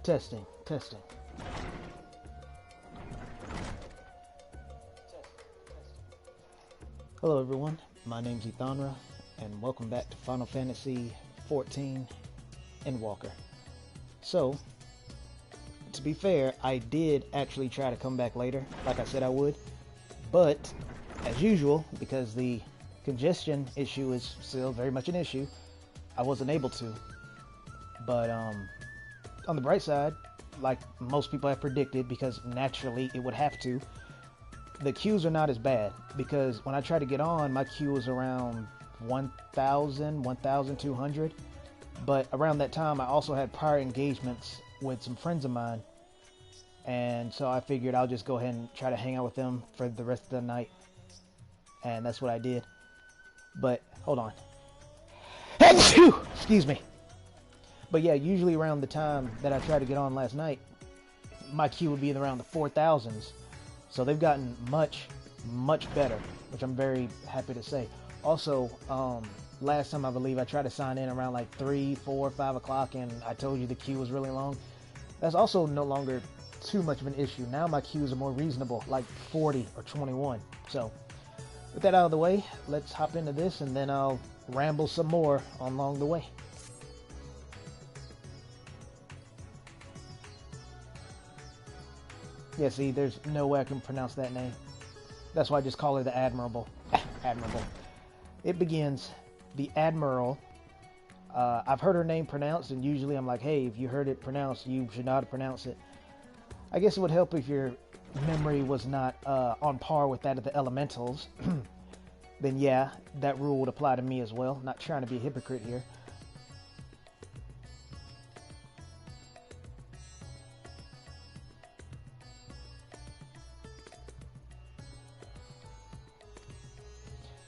Testing, testing. Hello everyone, my name's Ethonra, and welcome back to Final Fantasy XIV Endwalker. So, to be fair, I did actually try to come back later, like I said I would, but, as usual, because the congestion issue is still very much an issue, I wasn't able to. But, on the bright side, like most people have predicted, because naturally it would have to, the queues are not as bad, because when I tried to get on, my queue was around 1,000, 1,200, but around that time I also had prior engagements with some friends of mine, and so I figured I'll just go ahead and try to hang out with them for the rest of the night, and that's what I did. But, hold on. Excuse me. But yeah, usually around the time that I tried to get on last night, my queue would be around the 4,000s. So they've gotten much, much better, which I'm very happy to say. Also, last time I believe I tried to sign in around like 3, 4, 5 o'clock, and I told you the queue was really long. That's also no longer too much of an issue. Now my queues are more reasonable, like 40 or 21. So with that out of the way, let's hop into this, and then I'll ramble some more along the way. Yeah, see, there's no way I can pronounce that name. That's why I just call her the Admirable. Admirable. It begins, the Admiral. I've heard her name pronounced, and usually I'm like, hey, if you heard it pronounced, you should know how to pronounce it. I guess it would help if your memory was not on par with that of the Elementals. Then yeah, that rule would apply to me as well. Not trying to be a hypocrite here.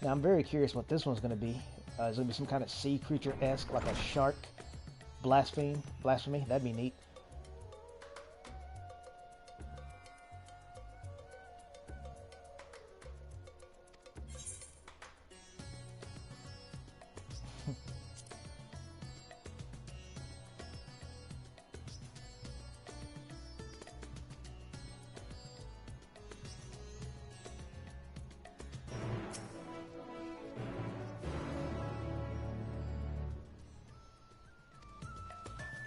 Now, I'm very curious what this one's going to be. It's going to be some kind of sea creature-esque, like a shark. Blasphemy. That'd be neat.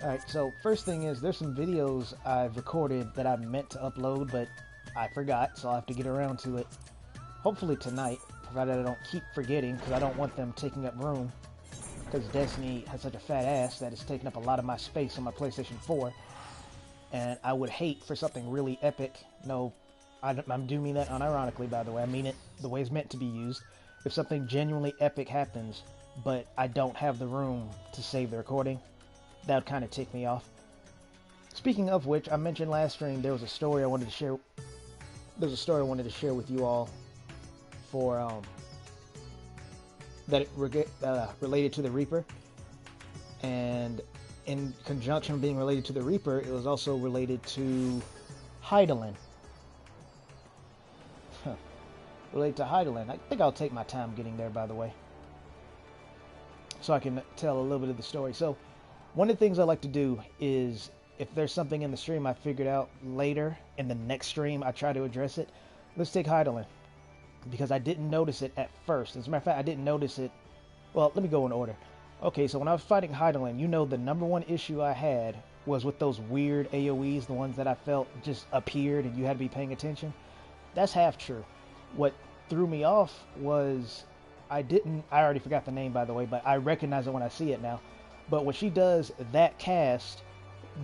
Alright, so first thing is, there's some videos I've recorded that I meant to upload, but I forgot, so I'll have to get around to it. Hopefully tonight, provided I don't keep forgetting, because I don't want them taking up room. Because Destiny has such a fat ass that it's taking up a lot of my space on my PlayStation 4. And I would hate for something really epic. No, I do mean that unironically, by the way. I mean it the way it's meant to be used. If something genuinely epic happens, but I don't have the room to save the recording, that would kind of tick me off. Speaking of which, I mentioned last stream there was a story I wanted to share. There's a story I wanted to share with you all for that related to the Reaper, and in conjunction with being related to the Reaper, it was also related to Hydaelyn. Related to Hydaelyn. I think I'll take my time getting there, by the way, so I can tell a little bit of the story. So, one of the things I like to do is, if there's something in the stream I figured out later, in the next stream I try to address it. Let's take Hydaelyn, because I didn't notice it at first. As a matter of fact, I didn't notice it. Well, let me go in order. Okay, so when I was fighting Hydaelyn, you know the number one issue I had was with those weird AoEs, the ones that I felt just appeared and you had to be paying attention. That's half true. What threw me off was, I already forgot the name, by the way, but I recognize it when I see it now. But when she does that cast,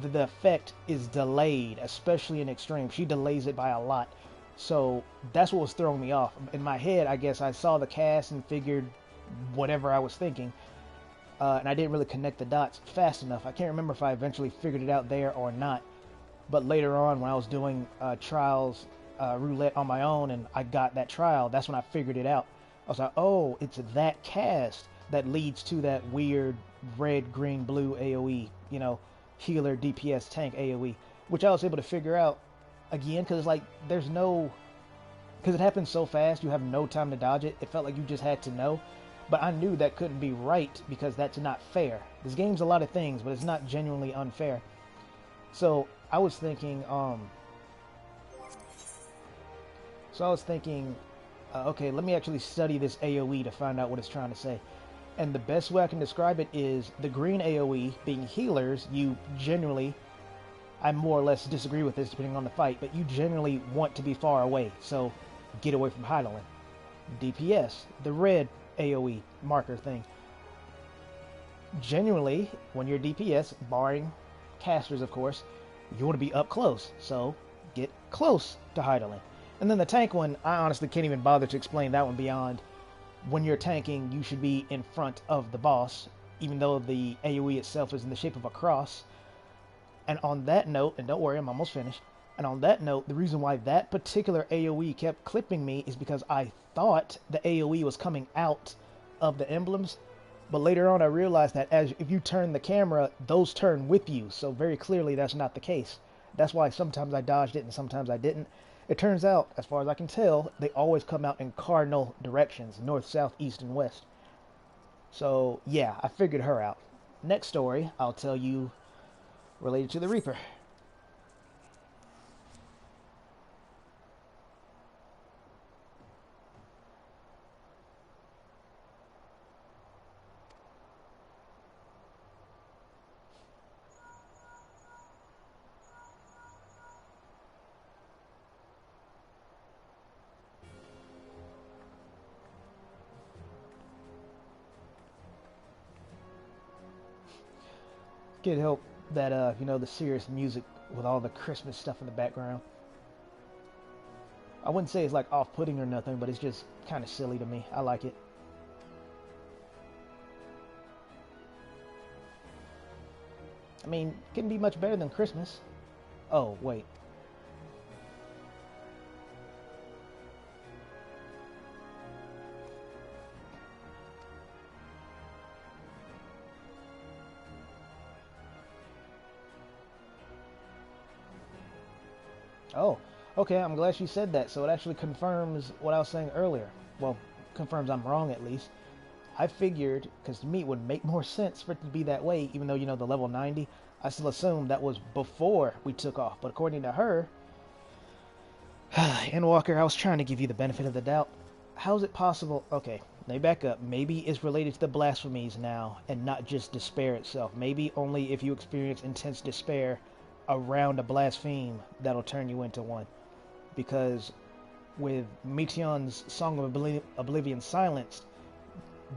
the effect is delayed, especially in Extreme. She delays it by a lot. So that's what was throwing me off. In my head, I guess I saw the cast and figured whatever I was thinking. And I didn't really connect the dots fast enough. I can't remember if I eventually figured it out there or not. But later on, when I was doing Trials Roulette on my own and I got that trial, that's when I figured it out. I was like, oh, it's that cast that leads to that weird red, green, blue AoE, you know, healer, DPS, tank AoE, which I was able to figure out again, because it's like, there's no, because it happens so fast, you have no time to dodge it. It felt like you just had to know, but I knew that couldn't be right, because that's not fair. This game's a lot of things, but it's not genuinely unfair. So I was thinking, okay, let me actually study this AoE to find out what it's trying to say. And the best way I can describe it is the green AoE being healers. You generally, I more or less disagree with this depending on the fight, but you generally want to be far away, so get away from Heidelin. DPS, the red AoE marker thing. Genuinely, when you're DPS, barring casters of course, you want to be up close, so get close to Heidelin. And then the tank one, I honestly can't even bother to explain that one beyond when you're tanking, you should be in front of the boss, even though the AoE itself is in the shape of a cross. And on that note, and don't worry, I'm almost finished. And on that note, the reason why that particular AoE kept clipping me is because I thought the AoE was coming out of the emblems. But later on, I realized that if you turn the camera, those turn with you. So very clearly, that's not the case. That's why sometimes I dodged it and sometimes I didn't. It turns out, as far as I can tell, they always come out in cardinal directions, north, south, east, and west. So, yeah, I figured her out. Next story, I'll tell you related to the Reaper. Can't help that, you know, the serious music with all the Christmas stuff in the background. I wouldn't say it's like off-putting or nothing, but it's just kind of silly to me. I like it. I mean, couldn't be much better than Christmas. Oh, wait. Oh, okay, I'm glad she said that. So it actually confirms what I was saying earlier. Well, confirms I'm wrong at least. I figured, because to me it would make more sense for it to be that way, even though, you know, the level 90, I still assumed that was before we took off. But according to her, Endwalker, I was trying to give you the benefit of the doubt. How is it possible? Okay, let me back up. Maybe it's related to the blasphemies now and not just despair itself. Maybe only if you experience intense despair around a blaspheme that'll turn you into one. Because with Meteon's Song of Oblivion silenced,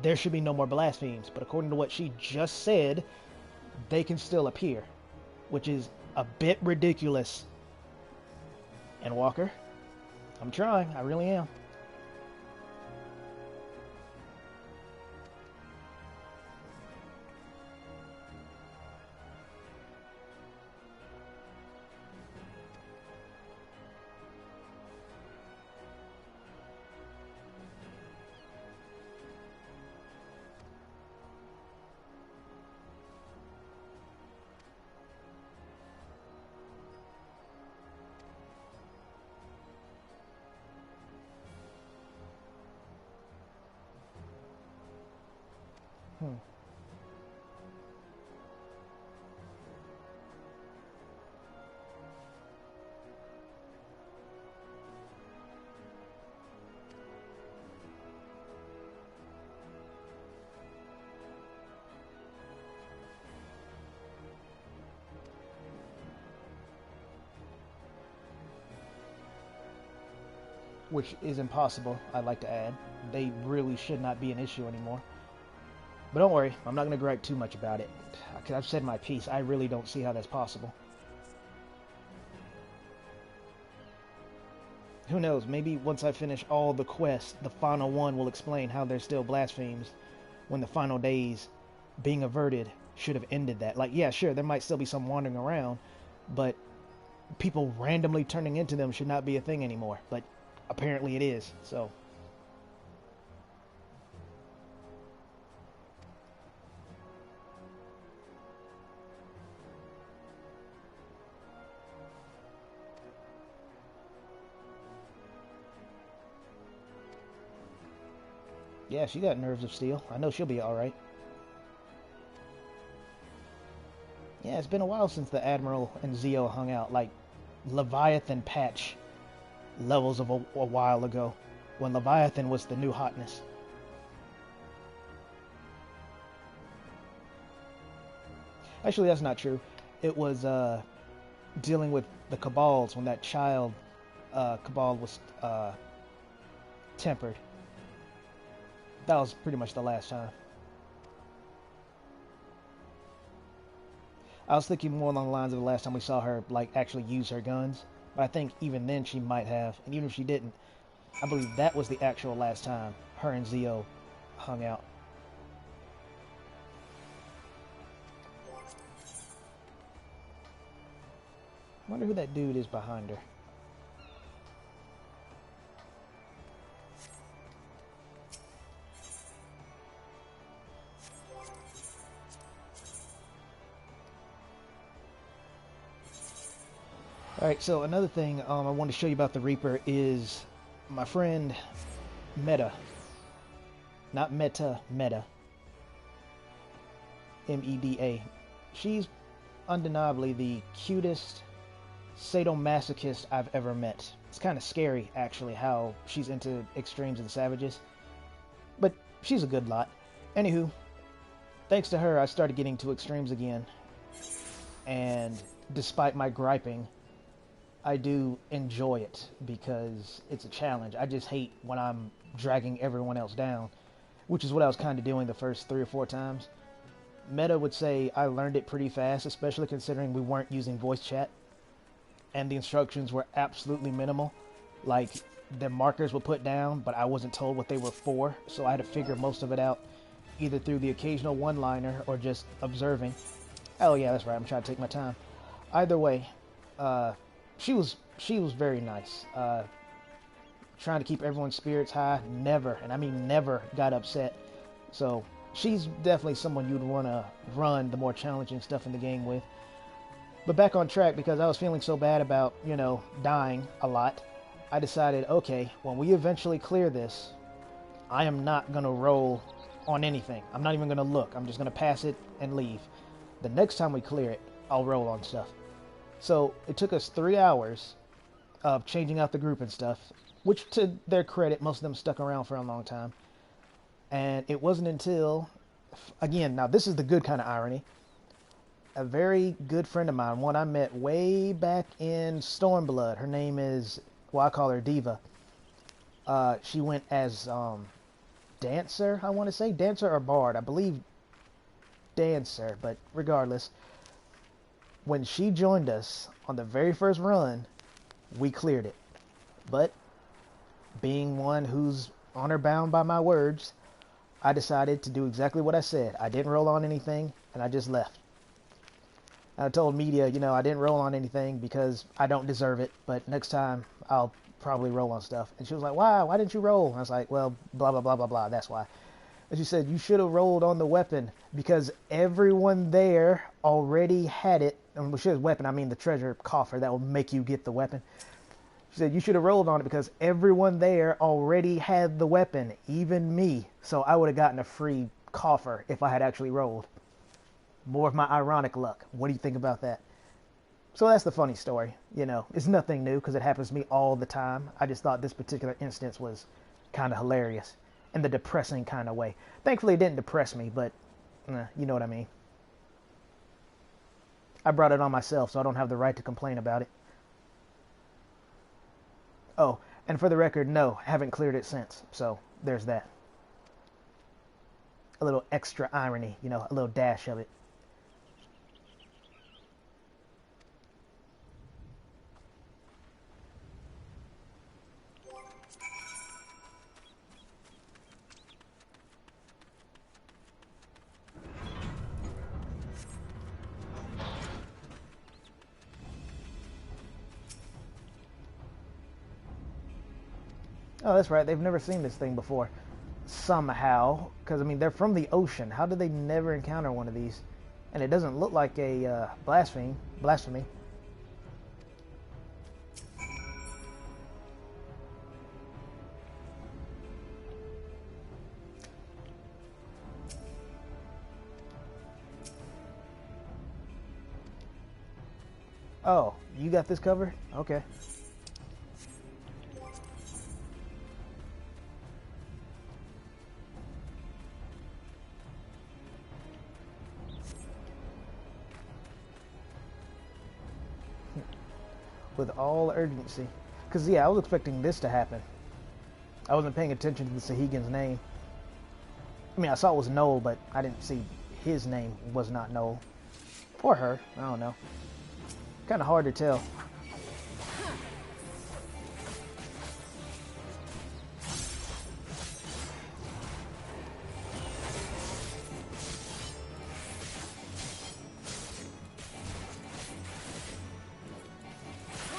there should be no more blasphemes. But according to what she just said, they can still appear, which is a bit ridiculous. Endwalker, I'm trying. I really am. Hmm. Which is impossible, I'd like to add. They really should not be an issue anymore. But don't worry, I'm not going to gripe too much about it. Because I've said my piece. I really don't see how that's possible. Who knows, maybe once I finish all the quests, the final one will explain how there's still blasphemes when the final days being averted should have ended that. Like, yeah, sure, there might still be some wandering around, but people randomly turning into them should not be a thing anymore. But apparently it is, so... Yeah, she got nerves of steel. I know she'll be alright. Yeah, Yeah, it's been a while since the Admiral and Zio hung out, like Leviathan patch levels of a while ago, when Leviathan was the new hotness. Actually, that's not true. It was dealing with the Cabals when that child Cabal was tempered. That was pretty much the last time. I was thinking more along the lines of the last time we saw her, like, actually use her guns. But I think even then she might have. And even if she didn't, I believe that was the actual last time her and Zio hung out. I wonder who that dude is behind her. Alright, so another thing I want to show you about the Reaper is my friend Meta. Not Meta, Meta. M-E-D-A. She's undeniably the cutest sadomasochist I've ever met. It's kind of scary, actually, how she's into extremes and savages. But she's a good lot. Anywho, thanks to her, I started getting to extremes again. And despite my griping, I do enjoy it because it's a challenge. I just hate when I'm dragging everyone else down, which is what I was kind of doing the first 3 or 4 times. Meta would say I learned it pretty fast, especially considering we weren't using voice chat and the instructions were absolutely minimal. Like, the markers were put down, but I wasn't told what they were for, so I had to figure most of it out either through the occasional one-liner or just observing. Oh yeah, that's right, I'm trying to take my time. Either way, she was very nice. Trying to keep everyone's spirits high, never, and I mean never, got upset. So she's definitely someone you'd want to run the more challenging stuff in the game with. But back on track, because I was feeling so bad about, you know, dying a lot, I decided, okay, when we eventually clear this, I am not going to roll on anything. I'm not even going to look. I'm just going to pass it and leave. The next time we clear it, I'll roll on stuff. So it took us 3 hours of changing out the group and stuff, which, to their credit, most of them stuck around for a long time. And it wasn't until, again, now this is the good kind of irony, a very good friend of mine, one I met way back in Stormblood. Her name is, well, I call her Diva. She went as Dancer, I want to say. Dancer or Bard. I believe Dancer, but regardless. When she joined us on the very first run, we cleared it. But being one who's honor bound by my words, I decided to do exactly what I said. I didn't roll on anything, and I just left. I told media, you know, I didn't roll on anything because I don't deserve it, but next time I'll probably roll on stuff. And she was like, why? Why didn't you roll? And I was like, well, blah, blah, blah, blah, blah. That's why. And she said, you should have rolled on the weapon because everyone there already had it. And when she says weapon, I mean the treasure coffer that will make you get the weapon. She said, you should have rolled on it because everyone there already had the weapon, even me. So I would have gotten a free coffer if I had actually rolled. More of my ironic luck. What do you think about that? So that's the funny story. You know, it's nothing new because it happens to me all the time. I just thought this particular instance was kind of hilarious in the depressing kind of way. Thankfully, it didn't depress me, but you know what I mean. I brought it on myself, so I don't have the right to complain about it. Oh, and for the record, no, I haven't cleared it since. So there's that. A little extra irony, you know, a little dash of it. Oh, that's right. They've never seen this thing before. Somehow. Because, I mean, they're from the ocean. How did they never encounter one of these? And it doesn't look like a blasphemy. Oh, you got this covered? Okay. With all urgency. Because, yeah, I was expecting this to happen. I wasn't paying attention to the Sahuagin's name. I mean, I saw it was Noel, but I didn't see his name was not Noel. Or her. I don't know. Kind of hard to tell.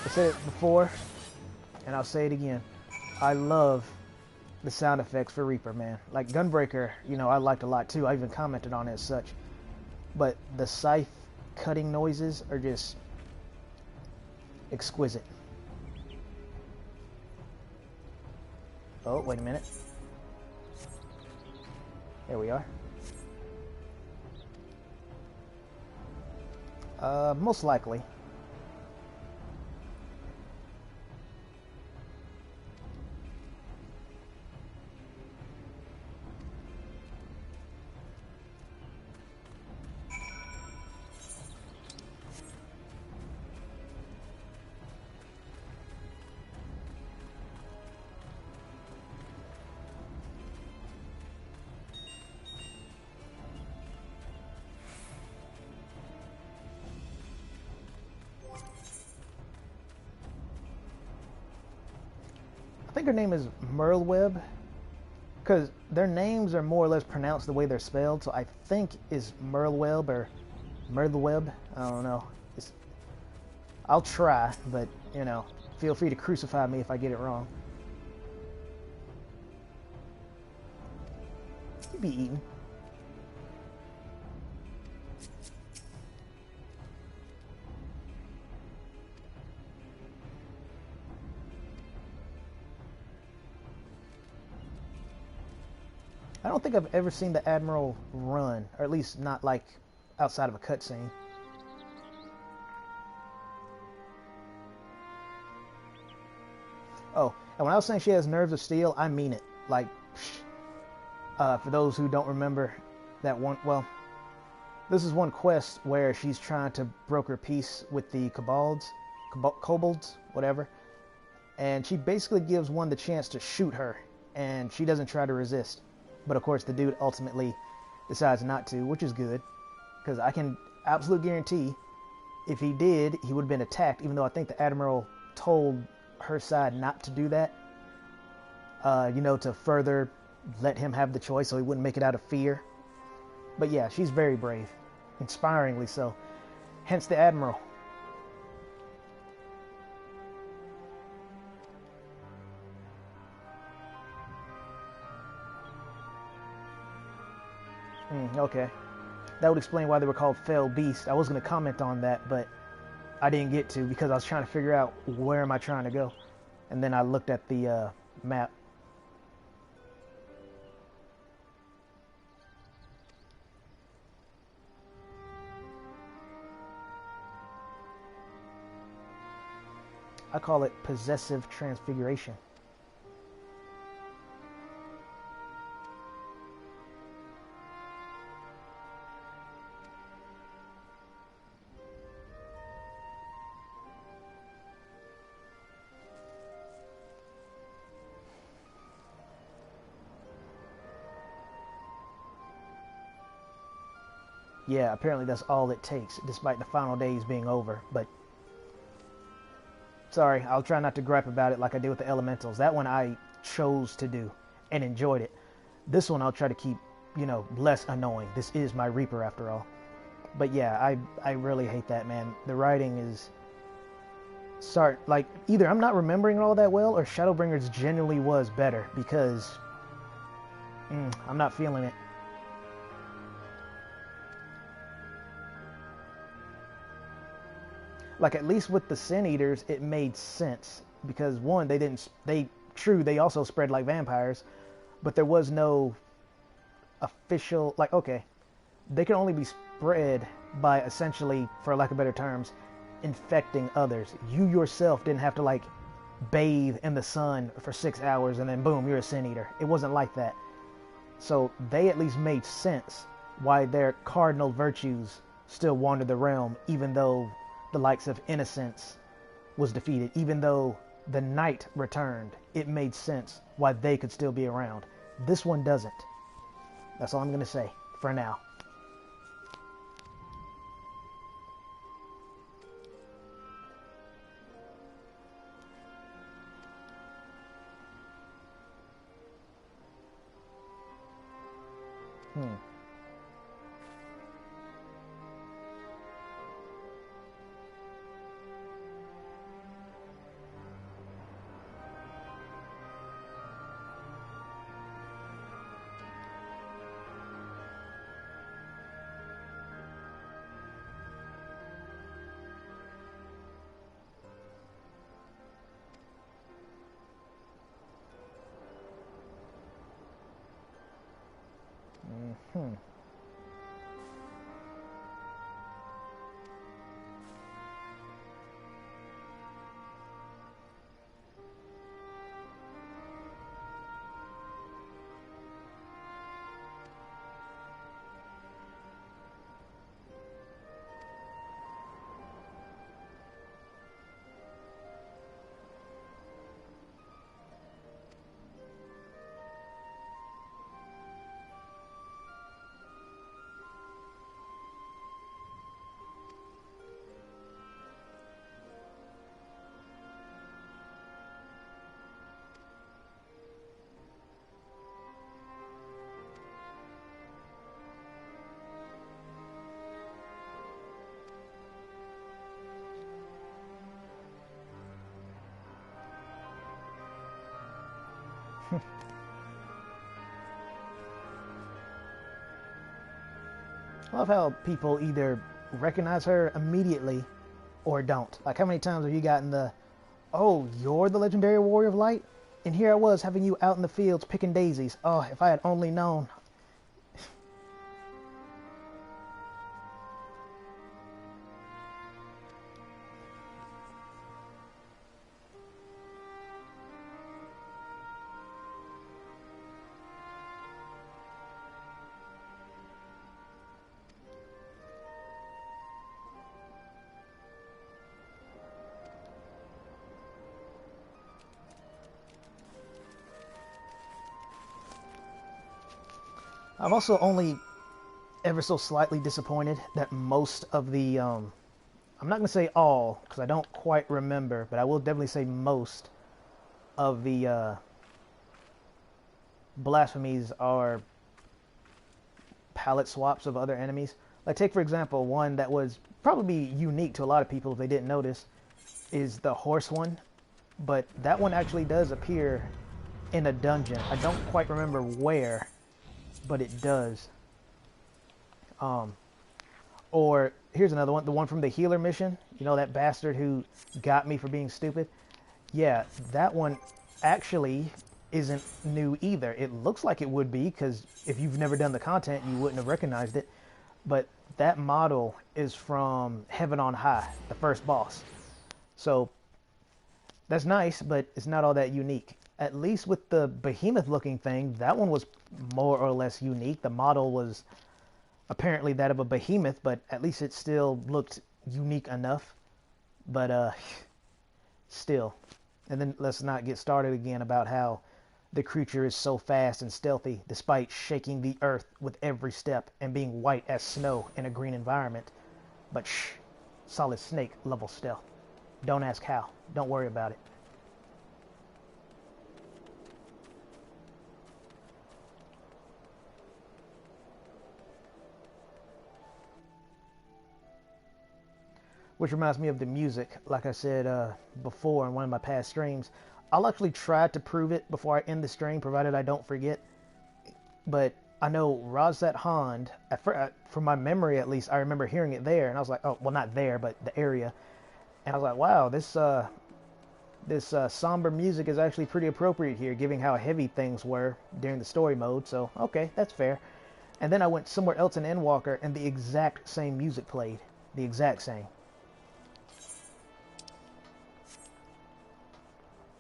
I said it before, and I'll say it again. I love the sound effects for Reaper, man. Like Gunbreaker, you know, I liked a lot too. I even commented on it as such. But the scythe cutting noises are just exquisite. Oh, wait a minute. There we are. Most likely. I think her name is Merlweb, because their names are more or less pronounced the way they're spelled, so I think is Merlweb or Merlweb. I don't know. I'll try, but, you know, feel free to crucify me if I get it wrong. You be eating. I don't think I've ever seen the Admiral run, or at least not like outside of a cutscene. Oh, and when I was saying she has nerves of steel, I mean it. Like, for those who don't remember that one, well, this is one quest where she's trying to broker peace with the kobolds, whatever, and she basically gives one the chance to shoot her, and she doesn't try to resist. But of course, the dude ultimately decides not to, which is good, because I can absolutely guarantee if he did, he would have been attacked, even though I think the Admiral told her side not to do that, you know, to further let him have the choice so he wouldn't make it out of fear. But yeah, she's very brave, inspiringly so, hence the Admiral. Okay. That would explain why they were called Fell Beast. I was going to comment on that, but I didn't get to because I was trying to figure out where am I trying to go. And then I looked at the map. I call it possessive transfiguration. Yeah, apparently that's all it takes, despite the final days being over, but sorry, I'll try not to gripe about it like I did with the Elementals. That one I chose to do and enjoyed it. This one I'll try to keep, you know, less annoying. This is my Reaper after all. But yeah, I really hate that, man. The writing is... like, either I'm not remembering it all that well, or Shadowbringers genuinely was better, because... I'm not feeling it. Like, at least with the Sin Eaters, it made sense. Because, one, they also spread like vampires, but there was no official, like, okay, they can only be spread by essentially, for lack of better terms, infecting others. You yourself didn't have to like bathe in the sun for 6 hours and then boom, you're a sin eater. It wasn't like that. So they at least made sense why their cardinal virtues still wandered the realm, even though the likes of innocence was defeated, even though the night returned. It made sense why they could still be around. This one doesn't. That's all I'm going to say for now. I love how people either recognize her immediately or don't. Like, how many times have you gotten the, oh, you're the legendary warrior of light? And here I was having you out in the fields picking daisies. Oh, if I had only known. I'm also only ever so slightly disappointed that most of the, I'm not going to say all, because I don't quite remember, but I will definitely say most of the blasphemies are palette swaps of other enemies. Like, take for example, one that was probably unique to a lot of people if they didn't notice, is the horse one. But that one actually does appear in a dungeon. I don't quite remember where, but it does. Or here's another one, the one from the healer mission. You know, that bastard who got me for being stupid? Yeah, that one actually isn't new either. It looks like it would be, because if you've never done the content, you wouldn't have recognized it. But that model is from Heaven on High, the first boss. So that's nice, but it's not all that unique. At least with the behemoth looking thing, that one was more or less unique. The model was apparently that of a behemoth, but at least it still looked unique enough. But still. And then let's not get started again about how the creature is so fast and stealthy despite shaking the earth with every step and being white as snow in a green environment. But shh, solid snake level stealth. Don't ask how. Don't worry about it. Which reminds me of the music. Like I said before in one of my past streams, I'll actually try to prove it before I end the stream, provided I don't forget. But I know Razat Hand, from my memory at least, I remember hearing it there, and I was like, oh, well, not there, but the area. And I was like, wow, this somber music is actually pretty appropriate here, given how heavy things were during the story mode. So, okay, that's fair. And then I went somewhere else in Endwalker, and the exact same music played. The exact same.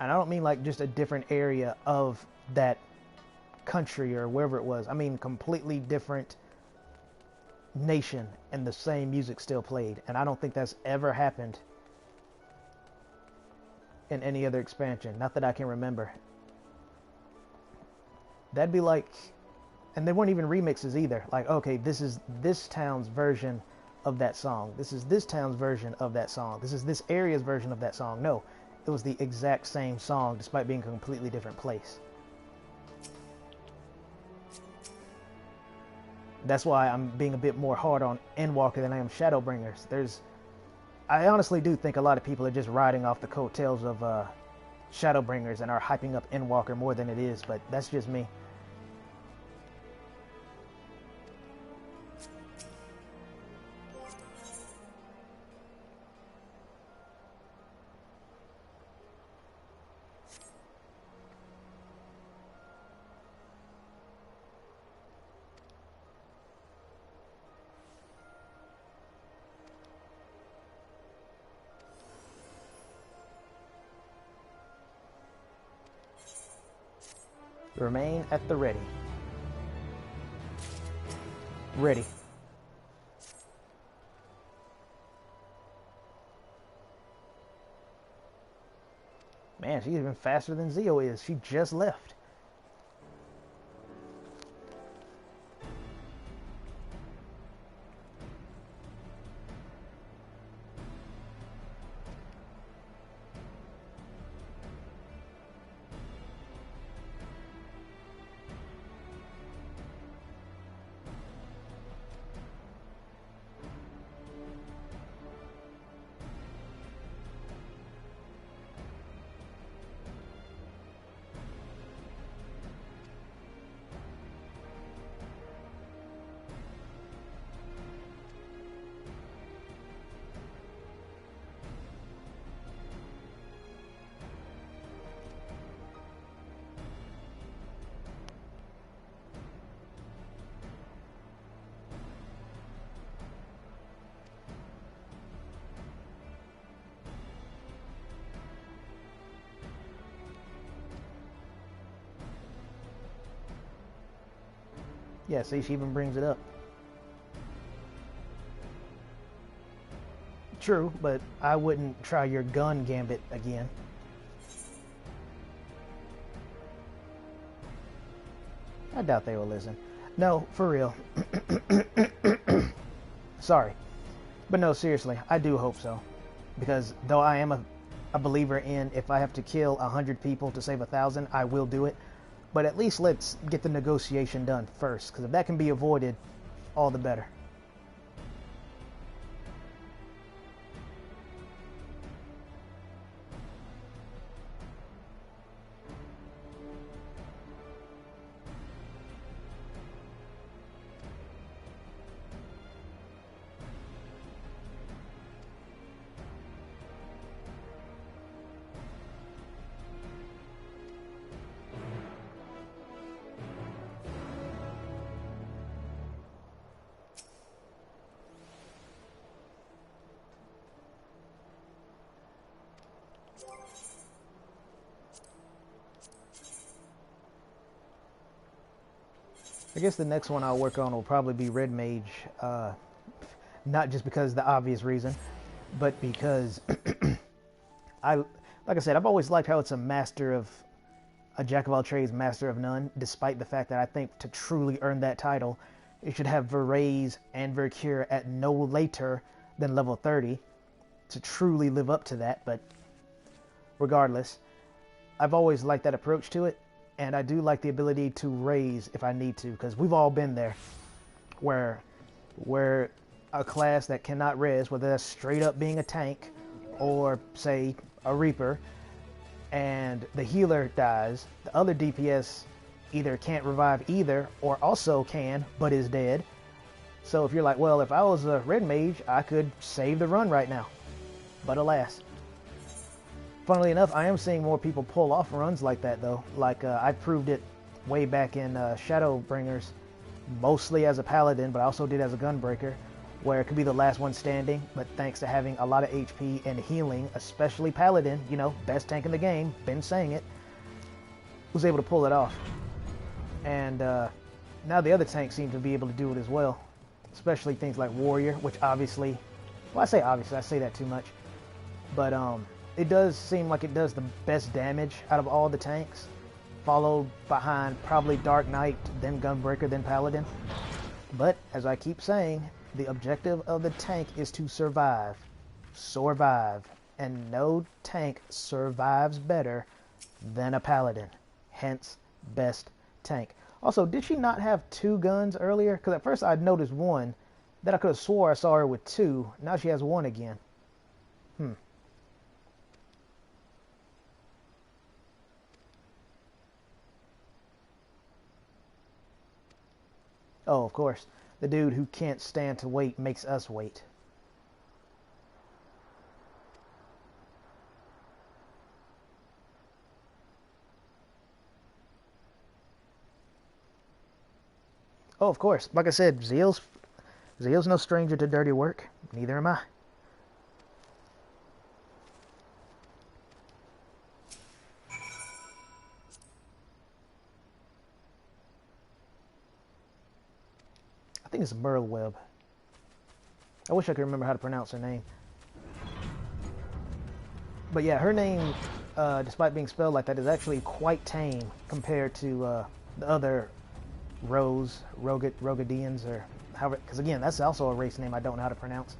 And I don't mean like just a different area of that country or wherever it was. I mean completely different nation and the same music still played. And I don't think that's ever happened in any other expansion. Not that I can remember. That'd be like, and they weren't even remixes either. Like, okay, this is this town's version of that song. This is this town's version of that song. This is this area's version of that song. No, it was the exact same song despite being a completely different place. That's why I'm being a bit more hard on Endwalker than I am Shadowbringers. I honestly do think a lot of people are just riding off the coattails of Shadowbringers and are hyping up Endwalker more than it is, but that's just me. Remain at the ready. Ready. Man, she's even faster than Zio is. She just left. Yeah, see, she even brings it up. True, but I wouldn't try your gun gambit again. I doubt they will listen. No, for real. Sorry. But no, seriously, I do hope so. Because though I am a believer in if I have to kill 100 people to save 1,000, I will do it. But at least let's get the negotiation done first, because if that can be avoided, all the better. I guess the next one I'll work on will probably be Red Mage, not just because of the obvious reason, but because like I said, I've always liked how it's a jack of all trades, master of none, despite the fact that I think to truly earn that title, it should have Verraise and Vercure at no later than level 30 to truly live up to that, but regardless, I've always liked that approach to it. And I do like the ability to raise if I need to, because we've all been there, where a class that cannot res, whether that's straight up being a tank, or say a Reaper, and the healer dies, the other DPS either can't revive either, or also can, but is dead. So if you're like, well, if I was a Red Mage, I could save the run right now. But alas. Funnily enough, I am seeing more people pull off runs like that, though. Like, I proved it way back in Shadowbringers, mostly as a Paladin, but I also did as a Gunbreaker, where it could be the last one standing, but thanks to having a lot of HP and healing, especially Paladin, you know, best tank in the game, been saying it, was able to pull it off. And now the other tanks seem to be able to do it as well, especially things like Warrior, which obviously, well, I say obviously, I say that too much, but it does seem like it does the best damage out of all the tanks, followed behind probably Dark Knight, then Gunbreaker, then Paladin. But as I keep saying, the objective of the tank is to survive. Survive. And no tank survives better than a Paladin. Hence, best tank. Also, did she not have 2 guns earlier? Because at first I'd noticed 1. Then I could have swore I saw her with 2. Now she has 1 again. Oh, of course. The dude who can't stand to wait makes us wait. Oh, of course. Like I said, Zeal's no stranger to dirty work. Neither am I. I think it's Merle Webb. I wish I could remember how to pronounce her name. But yeah, her name, despite being spelled like that, is actually quite tame compared to the other Rogadians, or however, because again, that's also a race name I don't know how to pronounce.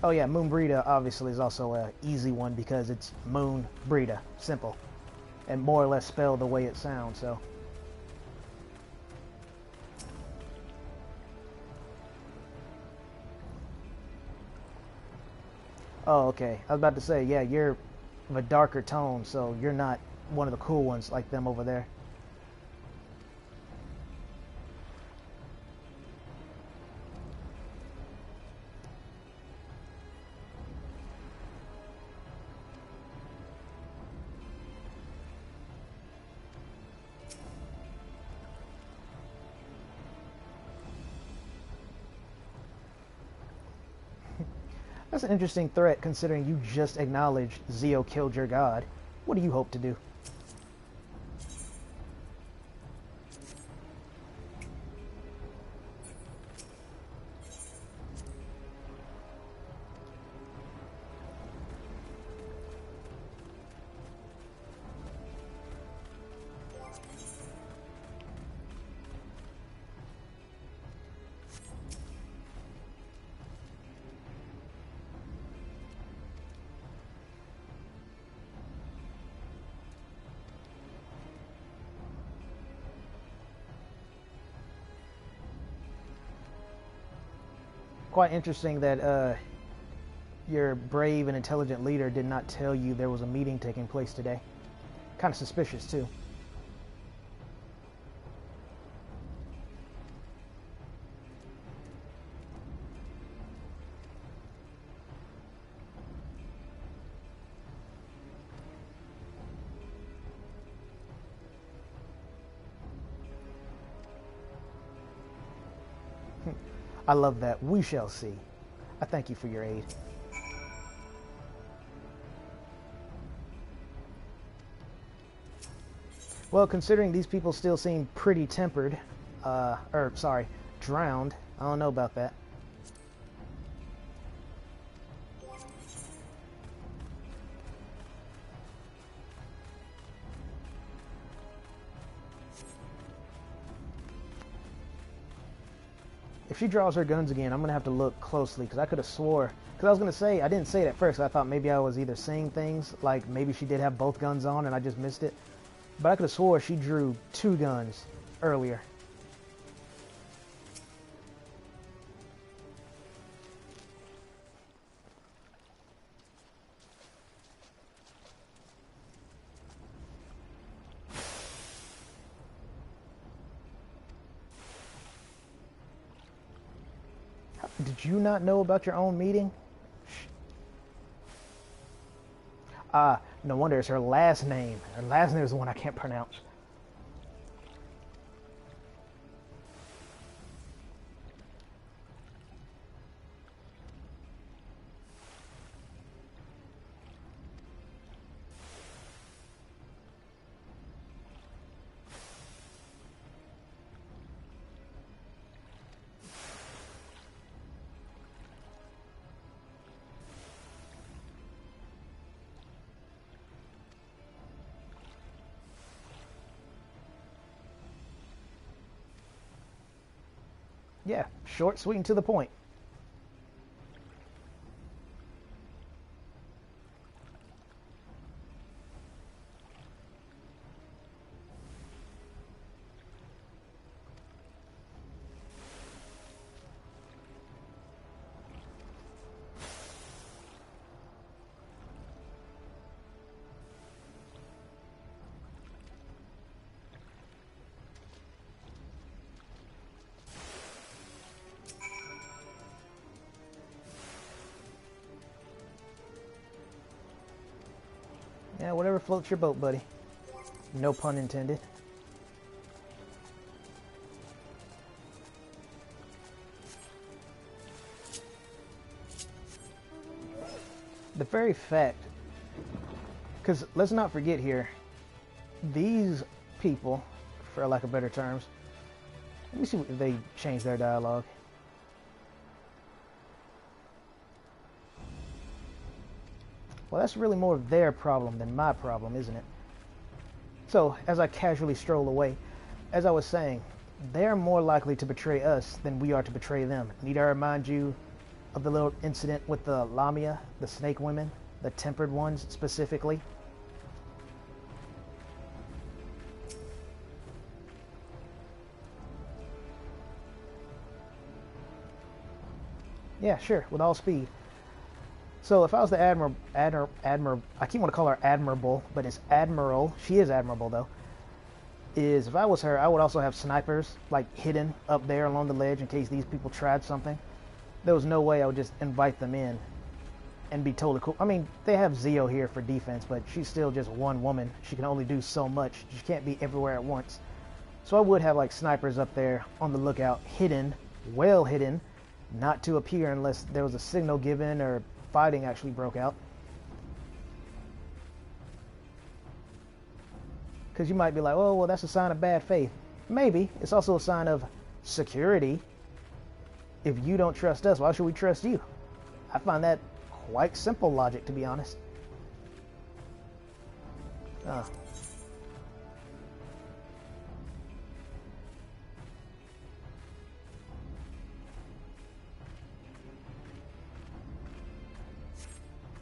Oh yeah, Moon Brita obviously is also an easy one because it's Moon Brita, simple, and more or less spelled the way it sounds. So. Oh, okay. I was about to say, yeah, you're of a darker tone, so you're not one of the cool ones like them over there. That's an interesting threat, considering you just acknowledged Zeo killed your god. What do you hope to do? Quite interesting that your brave and intelligent leader did not tell you there was a meeting taking place today. Kind of suspicious, too. I love that. We shall see. I thank you for your aid. Well, considering these people still seem pretty tempered, drowned, I don't know about that. If she draws her guns again, I'm going to have to look closely, because I could have swore, because I was going to say, I didn't say it at first, I thought maybe I was either seeing things, like maybe she did have both guns on and I just missed it, but I could have swore she drew 2 guns earlier. Did you not know about your own meeting? No wonder it's her last name. Her last name is the one I can't pronounce. Yeah, short, sweet, and to the point. Yeah, whatever floats your boat, buddy. No pun intended. The very fact, because let's not forget here, these people, for lack of better terms, let me see if they change their dialogue. Well, that's really more of their problem than my problem, isn't it? So, as I casually stroll away, as I was saying, they're more likely to betray us than we are to betray them. Need I remind you of the little incident with the Lamia, the snake women, the tempered ones specifically? Yeah, sure, with all speed. So if I was the admiral, I keep want to call her admirable, but it's admiral. She is admirable though. Is if I was her, I would also have snipers like hidden up there along the ledge in case these people tried something. There was no way I would just invite them in and be totally cool. I mean, they have Zio here for defense, but she's still just one woman. She can only do so much. She can't be everywhere at once. So I would have like snipers up there on the lookout, hidden, well hidden, not to appear unless there was a signal given or fighting actually broke out. Because you might be like, oh, well, that's a sign of bad faith. Maybe. It's also a sign of security. If you don't trust us, why should we trust you? I find that quite simple logic, to be honest.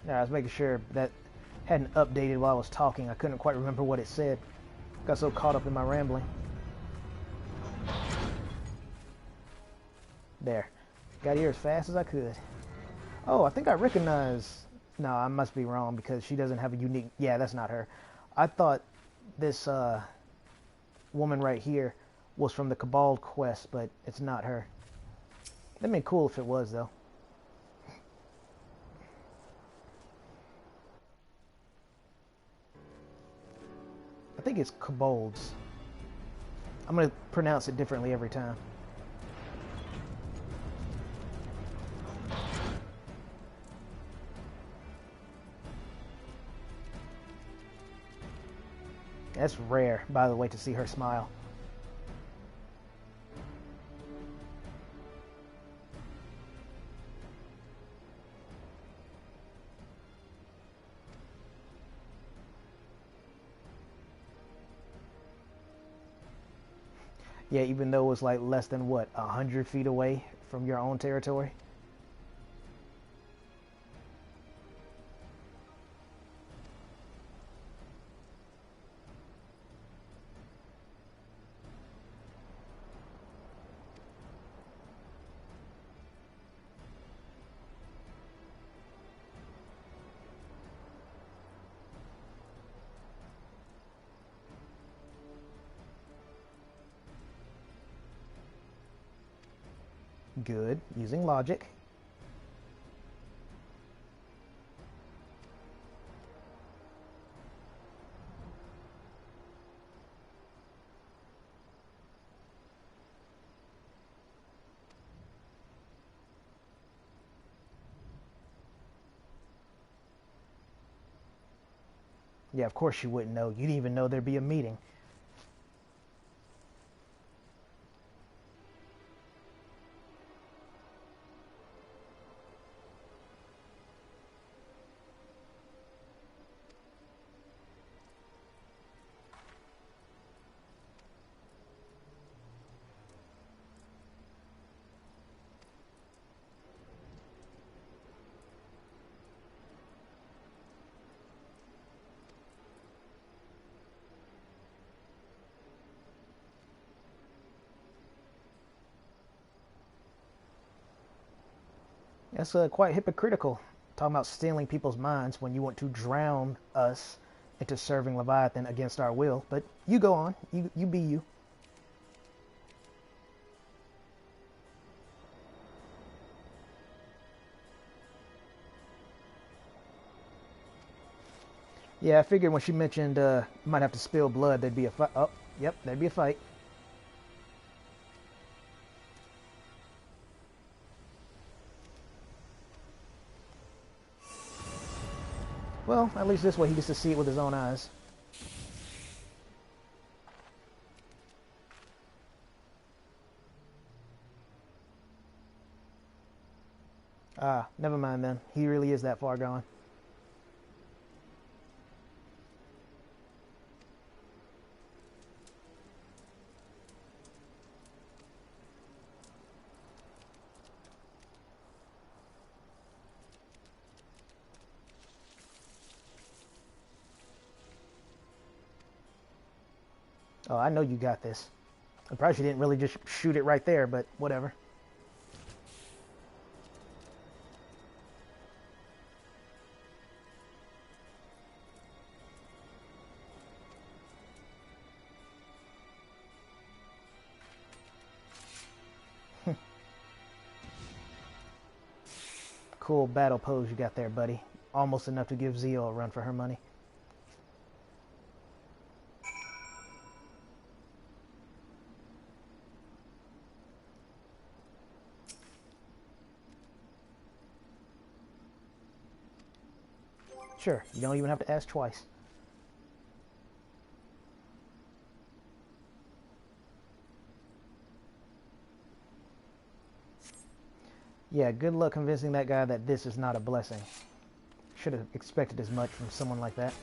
Yeah, I was making sure that hadn't updated while I was talking. I couldn't quite remember what it said. Got so caught up in my rambling. There. Got here as fast as I could. Oh, I think I recognize... No, I must be wrong because she doesn't have a unique... Yeah, that's not her. I thought this woman right here was from the Cabal quest, but it's not her. That'd be cool if it was, though. I think it's Kobolds. I'm going to pronounce it differently every time. That's rare, by the way, to see her smile. Yeah, even though it was like less than, what, 100 feet away from your own territory? Good. Using logic. Yeah, of course you wouldn't know. You didn't even know there'd be a meeting. That's quite hypocritical. Talking about stealing people's minds when you want to drown us into serving Leviathan against our will. But you go on. You be you. Yeah, I figured when she mentioned might have to spill blood, there'd be a fight. Oh, yep, there'd be a fight. Well, at least this way he gets to see it with his own eyes. Ah, never mind then. He really is that far gone. Oh, I know you got this. I probably she didn't really just shoot it right there, but whatever. Cool battle pose you got there, buddy. Almost enough to give Zio a run for her money. Sure, you don't even have to ask twice. Yeah, good luck convincing that guy that this is not a blessing. Should have expected as much from someone like that.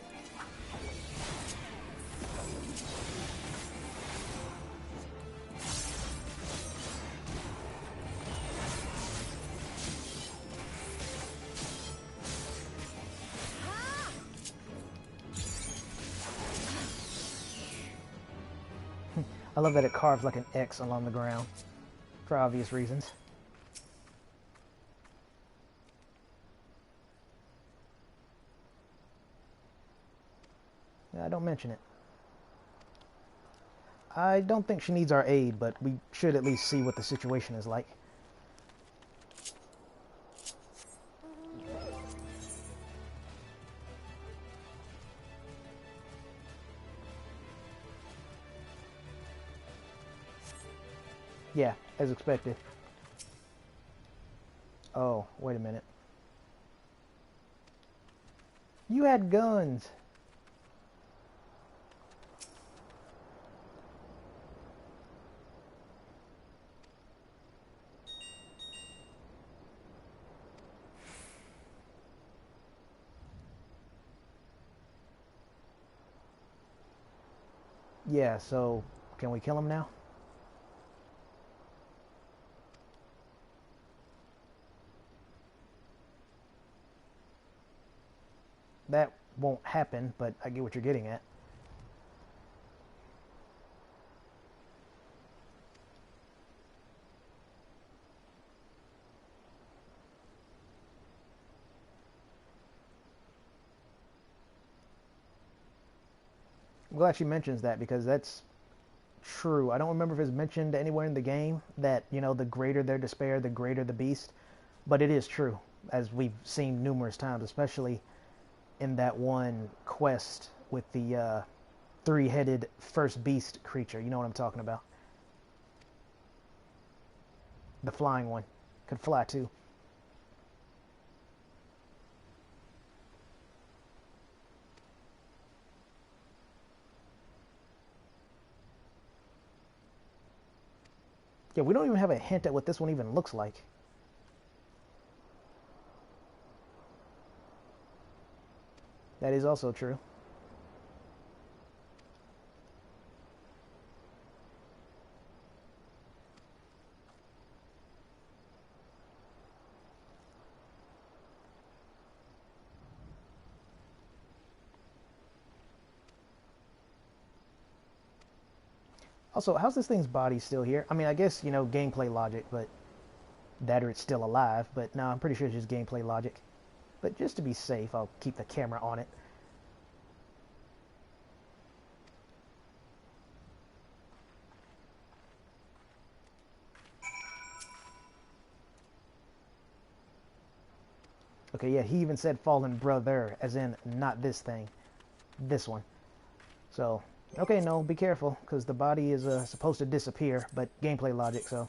I love that it carves like an X along the ground, for obvious reasons. Yeah, don't mention it. I don't think she needs our aid, but we should at least see what the situation is like. Yeah, as expected. Oh, wait a minute. You had guns. Yeah, so can we kill him now? That won't happen, but I get what you're getting at. I'm glad she mentions that because that's true. I don't remember if it's mentioned anywhere in the game that, you know, the greater their despair, the greater the beast. But it is true, as we've seen numerous times, especially in that one quest with the three-headed first beast creature. You know what I'm talking about. The flying one. Could fly too. Yeah, we don't even have a hint at what this one even looks like. That is also true. Also, how's this thing's body still here? I mean, I guess, you know, gameplay logic, but That or it's still alive, but no, I'm pretty sure it's just gameplay logic. But just to be safe, I'll keep the camera on it. Okay, yeah, he even said fallen brother, as in not this thing, this one. So, okay, no, be careful, because the body is supposed to disappear, but gameplay logic, so.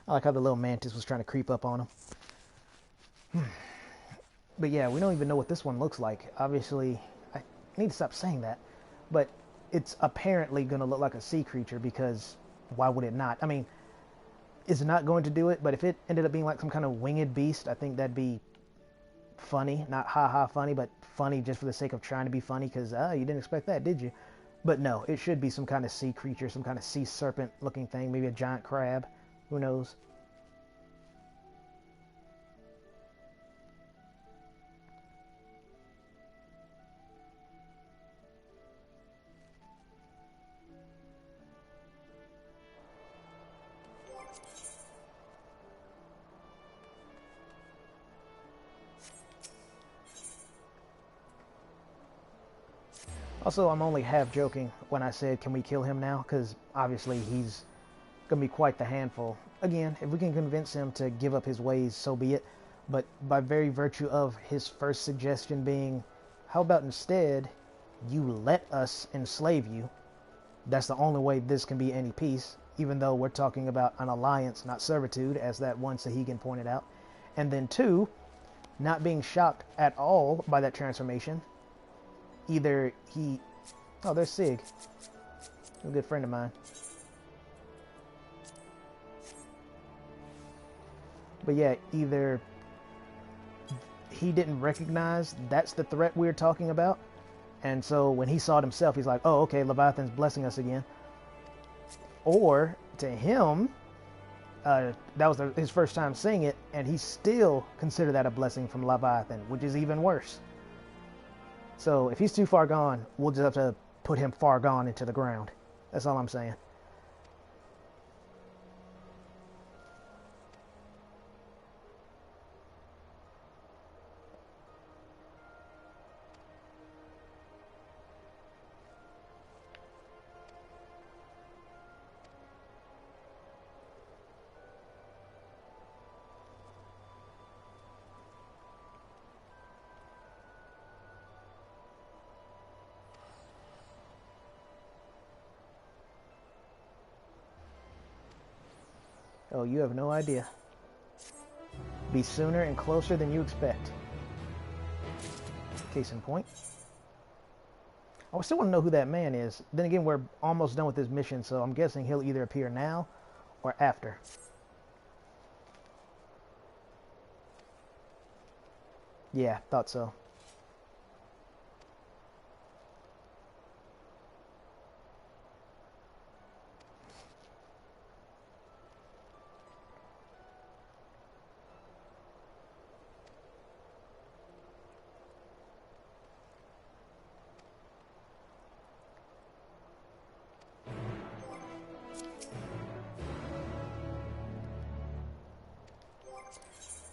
I like how the little mantis was trying to creep up on him. But yeah, we don't even know what this one looks like. Obviously, I need to stop saying that. But it's apparently going to look like a sea creature, because why would it not? I mean, it's not going to do it, but if it ended up being like some kind of winged beast, I think that'd be funny. Not ha-ha funny, but funny just for the sake of trying to be funny, because you didn't expect that, did you? But no, it should be some kind of sea creature, some kind of sea serpent looking thing, maybe a giant crab. Who knows? Also, I'm only half joking when I said, can we kill him now? Because obviously he's going to be quite the handful. Again, if we can convince him to give up his ways, so be it. But by very virtue of his first suggestion being, how about instead you let us enslave you? That's the only way this can be any peace, even though we're talking about an alliance, not servitude, as that one Sahuagin pointed out. And then two, not being shocked at all by that transformation. Either he... Oh, there's Sig. A good friend of mine. But yeah, either he didn't recognize that's the threat we're talking about, and so when he saw it himself, he's like, oh, okay, Leviathan's blessing us again. Or, to him, that was his first time seeing it, and he still considered that a blessing from Leviathan, which is even worse. So if he's too far gone, we'll just have to put him far gone into the ground. That's all I'm saying. Oh, you have no idea. Be sooner and closer than you expect. Case in point. I still want to know who that man is. Then again, we're almost done with this mission, so I'm guessing he'll either appear now or after. Yeah, thought so.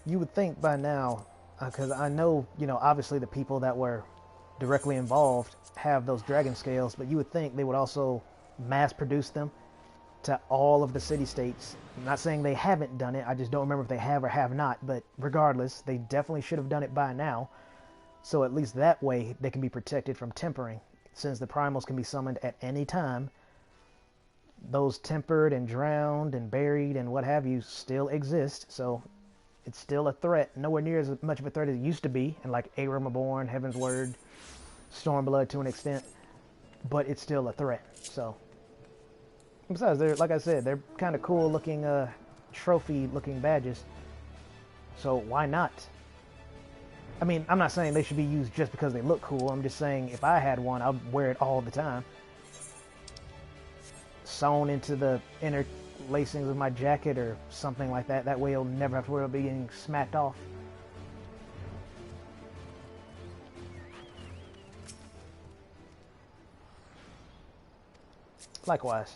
You would think by now, because I know, obviously the people that were directly involved have those dragon scales, but you would think they would also mass produce them to all of the city-states. I'm not saying they haven't done it, I just don't remember if they have or have not, but regardless, they definitely should have done it by now. So at least that way they can be protected from tempering. Since the primals can be summoned at any time, those tempered and drowned and buried and what have you still exist, so it's still a threat, nowhere near as much of a threat as it used to be, and like Aram Reborn, Heaven's Word, Stormblood to an extent, but it's still a threat. So, besides, they're, like I said, they're kind of cool looking, trophy looking badges. So why not? I mean, I'm not saying they should be used just because they look cool. I'm just saying if I had one, I'd wear it all the time. Sewn into the inner lacings of my jacket or something like that. That way you'll never have to worry about being smacked off. Likewise.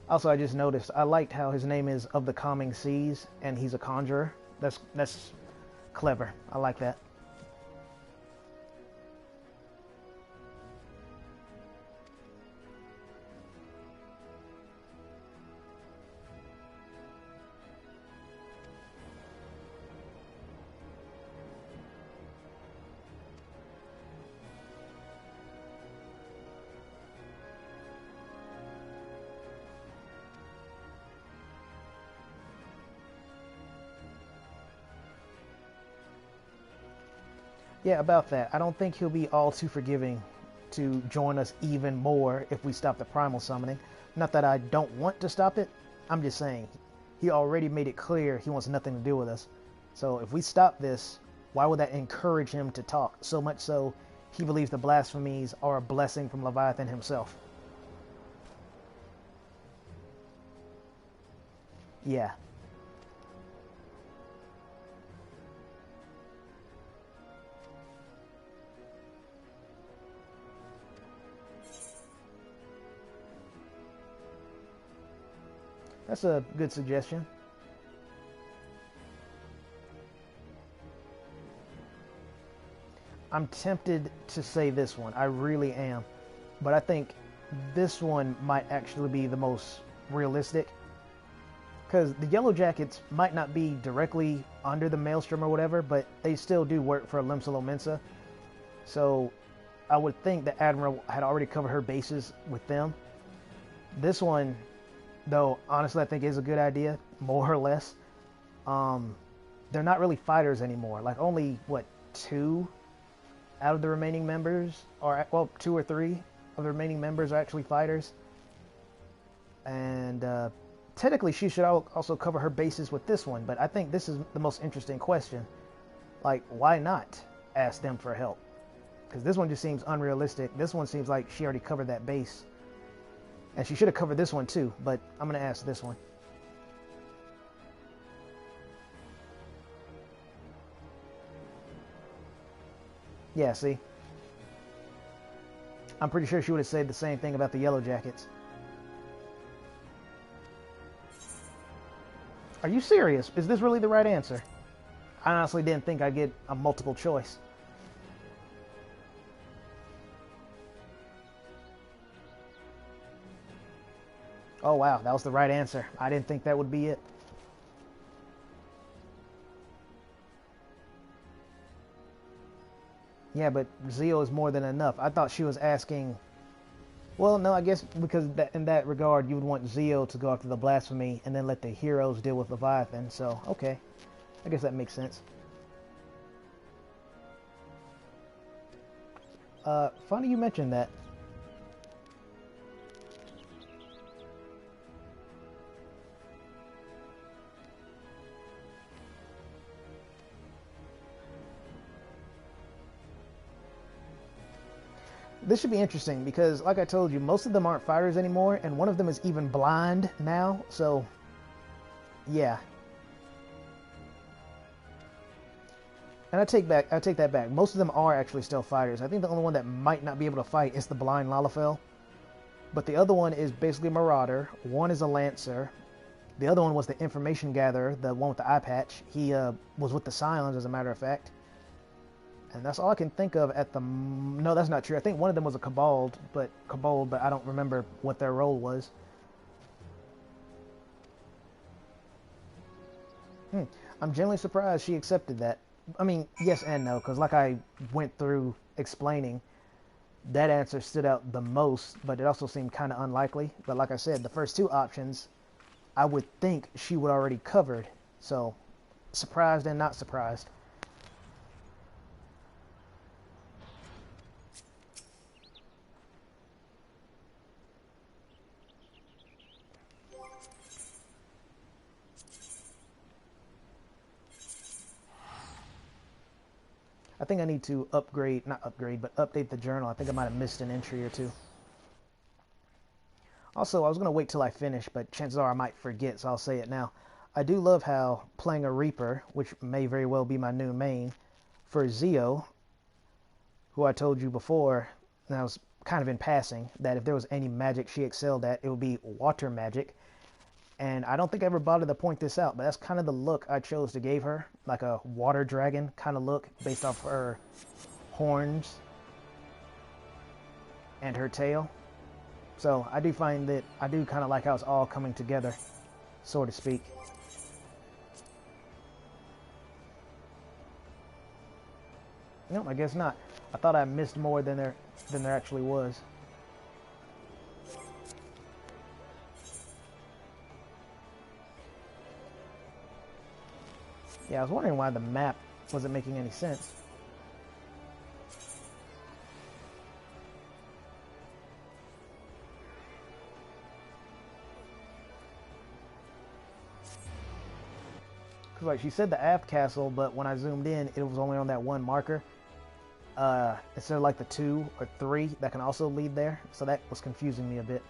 Also, I just noticed, I liked how his name is Of the Calming Seas, and he's a conjurer. That's clever. I like that. Yeah, about that. I don't think he'll be all too forgiving to join us even more if we stop the primal summoning. Not that I don't want to stop it. I'm just saying, he already made it clear he wants nothing to do with us. So if we stop this, why would that encourage him to talk? So much so, he believes the blasphemies are a blessing from Leviathan himself. Yeah. That's a good suggestion. I'm tempted to say this one. I really am. But I think this one might actually be the most realistic. Because the Yellow Jackets might not be directly under the Maelstrom or whatever, but they still do work for Limsalo Mensa. So I would think the Admiral had already covered her bases with them. This one, though, honestly, I think is a good idea, more or less. They're not really fighters anymore. Like, only, what, 2 out of the remaining members, or, well, 2 or 3 of the remaining members are actually fighters. And technically, she should also cover her bases with this one, but I think this is the most interesting question. Like, why not ask them for help? Because this one just seems unrealistic. This one seems like she already covered that base. And she should have covered this one too, but I'm going to ask this one. Yeah, see? I'm pretty sure she would have said the same thing about the Yellow Jackets. Are you serious? Is this really the right answer? I honestly didn't think I'd get a multiple choice. Oh wow, that was the right answer. I didn't think that would be it. Yeah, but zeal is more than enough. I thought she was asking... Well, no, I guess because in that regard, you would want Zeo to go after the Blasphemy and then let the heroes deal with Leviathan. So, okay. I guess that makes sense. Funny you mentioned that. This should be interesting because, like I told you, most of them aren't fighters anymore, and one of them is even blind now, so, yeah. And I take that back. Most of them are actually still fighters. I think the only one that might not be able to fight is the blind Lalafell. But the other one is basically Marauder. One is a Lancer. The other one was the Information Gatherer, the one with the eye patch. He was with the Scions, as a matter of fact. And that's all I can think of at the... No, that's not true. I think one of them was a Kobold, but I don't remember what their role was. I'm genuinely surprised she accepted that. I mean, yes and no, because like I went through explaining, that answer stood out the most, but it also seemed kind of unlikely. But like I said, the first 2 options, I would think she would already covered. So, surprised and not surprised. I think I need to not upgrade, but update the journal. I think I might have missed an entry or 2. Also, I was going to wait till I finish, but chances are I might forget, so I'll say it now. I do love how playing a Reaper, which may very well be my new main, for Zio, who I told you before, and I was kind of in passing, that if there was any magic she excelled at, it would be water magic. And I don't think I ever bothered to point this out, but that's kind of the look I chose to give her, like a water dragon kind of look based off her horns and her tail. So I do find that I do kind of like how it's all coming together, so to speak. Nope, I guess not. I thought I missed more than there actually was. Yeah, I was wondering why the map wasn't making any sense. Because like she said the aft castle, but when I zoomed in, it was only on that one marker. Instead of like the 2 or 3 that can also lead there. So that was confusing me a bit.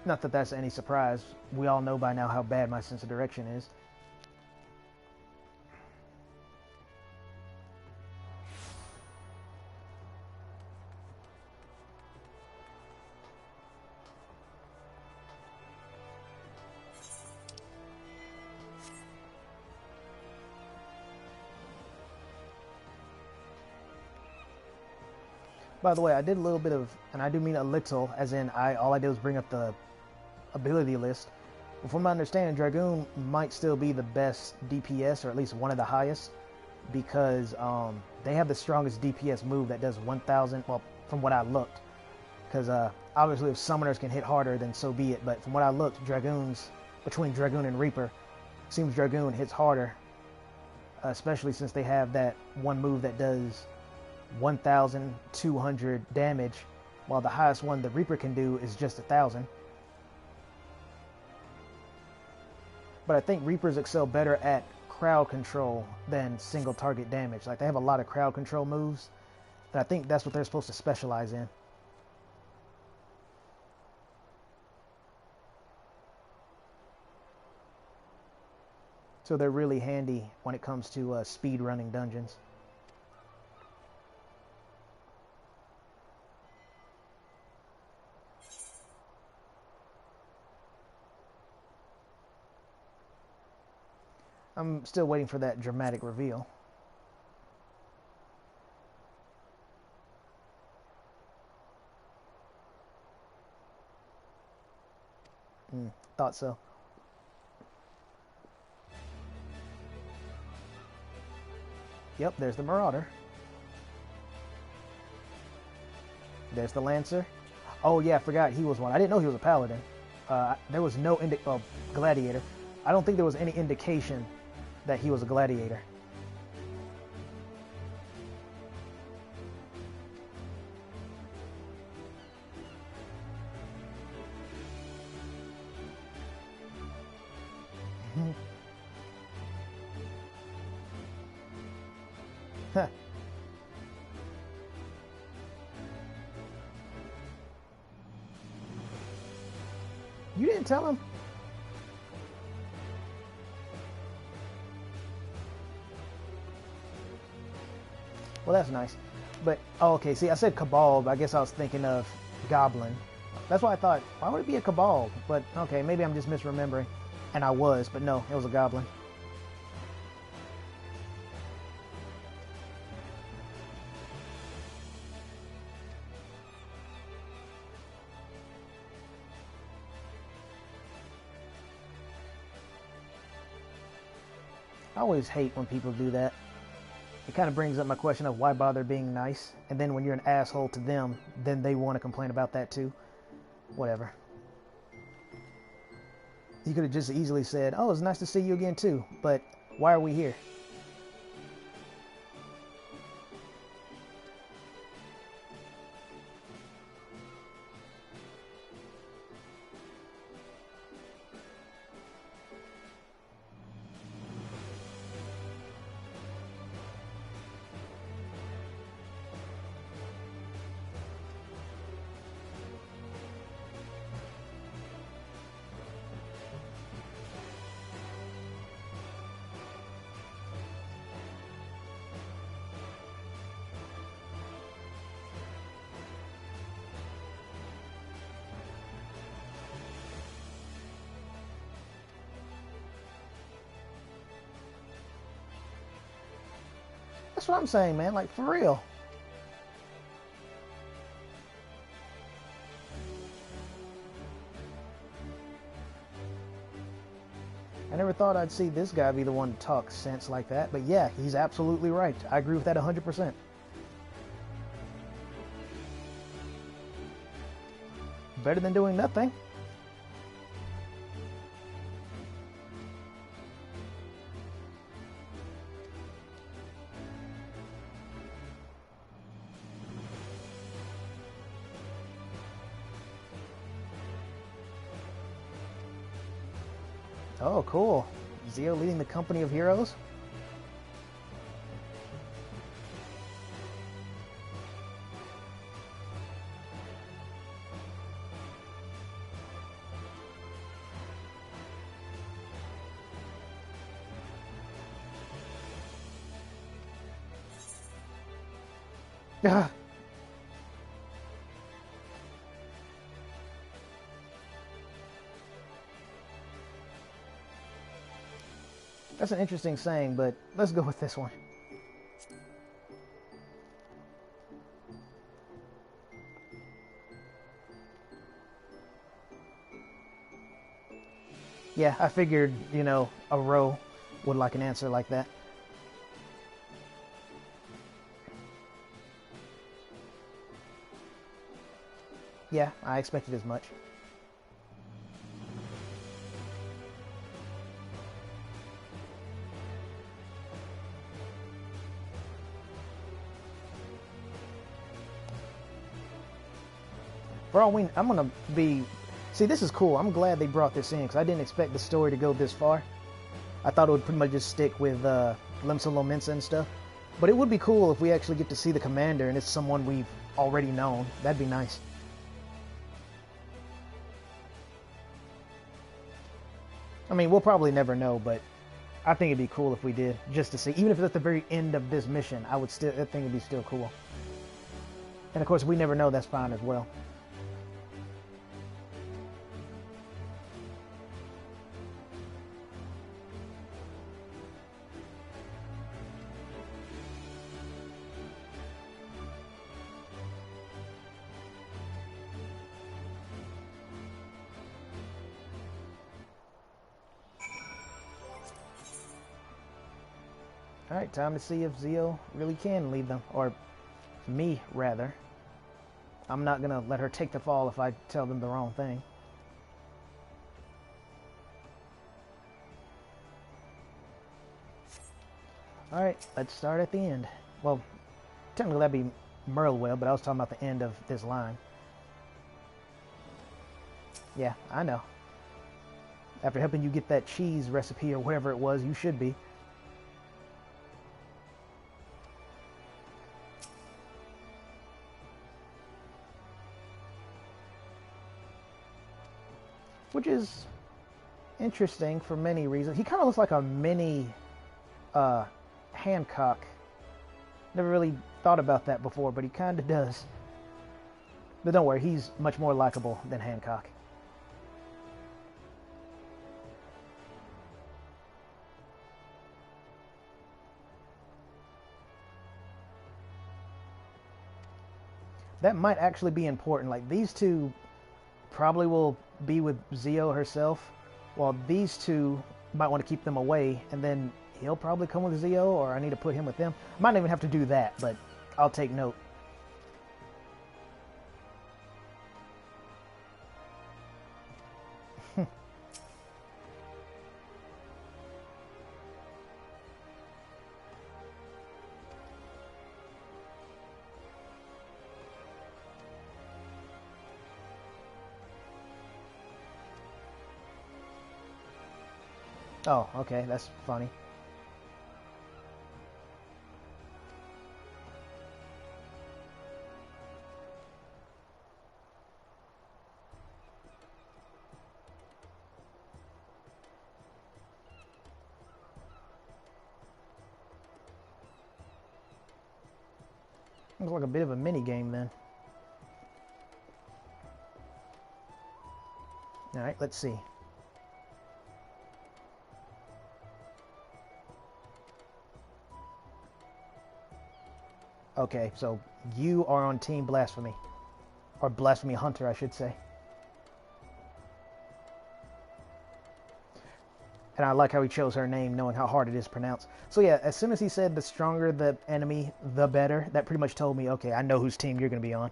Not that that's any surprise. We all know by now how bad my sense of direction is. By the way, I did a little bit of, and I do mean a little, as in all I did was bring up the ability list. But from my understanding, Dragoon might still be the best DPS, or at least one of the highest, because they have the strongest DPS move that does 1,000, well, from what I looked. Because obviously if summoners can hit harder, then so be it. But from what I looked, Dragoons, between Dragoon and Reaper, seems Dragoon hits harder, especially since they have that one move that does 1,200 damage, while the highest one the Reaper can do is just 1,000. But I think Reapers excel better at crowd control than single target damage. Like, they have a lot of crowd control moves, and I think that's what they're supposed to specialize in. So they're really handy when it comes to speed running dungeons. I'm still waiting for that dramatic reveal. Thought so. Yep, there's the Marauder. There's the Lancer. Oh yeah, I forgot he was one. I didn't know he was a Paladin. There was no Gladiator. I don't think there was any indication that he was a gladiator. You didn't tell him? Well, that's nice. But, oh, okay, see, I said Cabal, but I guess I was thinking of Goblin. That's why I thought, why would it be a Cabal? But, okay, maybe I'm just misremembering. And I was, but no, it was a Goblin. I always hate when people do that. It kind of brings up my question of why bother being nice, and then when you're an asshole to them, then they want to complain about that too. Whatever. You could have just easily said, oh, it's nice to see you again too, but why are we here? That's what I'm saying, man. Like, for real. I never thought I'd see this guy be the one to talk sense like that. But yeah, he's absolutely right. I agree with that 100%. Better than doing nothing. Oh, cool. Zio leading the company of heroes? Ah. That's an interesting saying, but let's go with this one. Yeah, I figured, you know, a row would like an answer like that. Yeah, I expected as much. For all we, I'm gonna be. See, this is cool. I'm glad they brought this in because I didn't expect the story to go this far. I thought it would pretty much just stick with Limsa Lominsa and stuff. But it would be cool if we actually get to see the commander and it's someone we've already known. That'd be nice. I mean, we'll probably never know, but I think it'd be cool if we did, just to see. Even if it's at the very end of this mission, I think it'd be still cool. And of course, we never know, that's fine as well. Alright, time to see if Zio really can lead them. Or me, rather. I'm not going to let her take the fall if I tell them the wrong thing. Alright, let's start at the end. Well, technically that'd be Merlwell, but I was talking about the end of this line. Yeah, I know. After helping you get that cheese recipe or whatever it was, you should be. Which is interesting for many reasons. He kind of looks like a mini Hancock. Never really thought about that before, but he kind of does. But don't worry, he's much more likable than Hancock. That might actually be important. Like, these two probably will be with Zio herself, while these two might want to keep them away, and then he'll probably come with Zio, or I need to put him with them. Might not even have to do that, but I'll take note. Oh, okay, that's funny. Looks like a bit of a mini game then. Alright, let's see. Okay, so you are on Team Blasphemy. Or Blasphemy Hunter, I should say. And I like how he chose her name, knowing how hard it is to pronounce. So yeah, as soon as he said the stronger the enemy, the better, that pretty much told me, okay, I know whose team you're going to be on.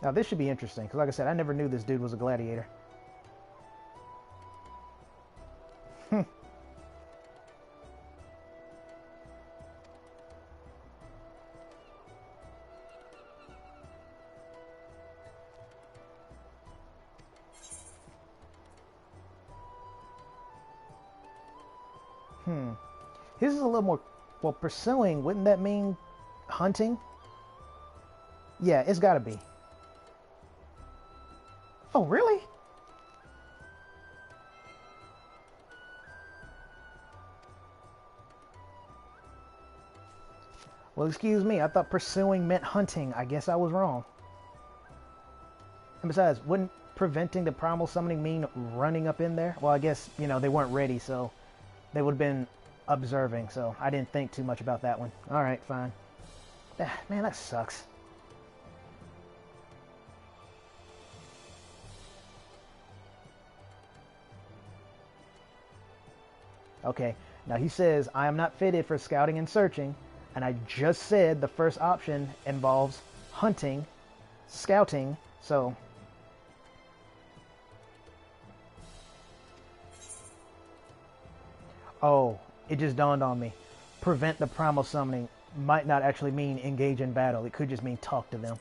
Now this should be interesting, because like I said, I never knew this dude was a gladiator. His is a little more, well, pursuing, wouldn't that mean hunting? Yeah, it's gotta be. Oh, really? Well, excuse me, I thought pursuing meant hunting. I guess I was wrong. And besides, wouldn't preventing the primal summoning mean running up in there? Well, I guess, you know, they weren't ready, so they would have been observing, so I didn't think too much about that one. Alright, fine. Man, that sucks. Okay, now he says, I am not fitted for scouting and searching, and I just said the first option involves hunting, scouting, so... Oh, it just dawned on me. Prevent the primal summoning might not actually mean engage in battle. It could just mean talk to them.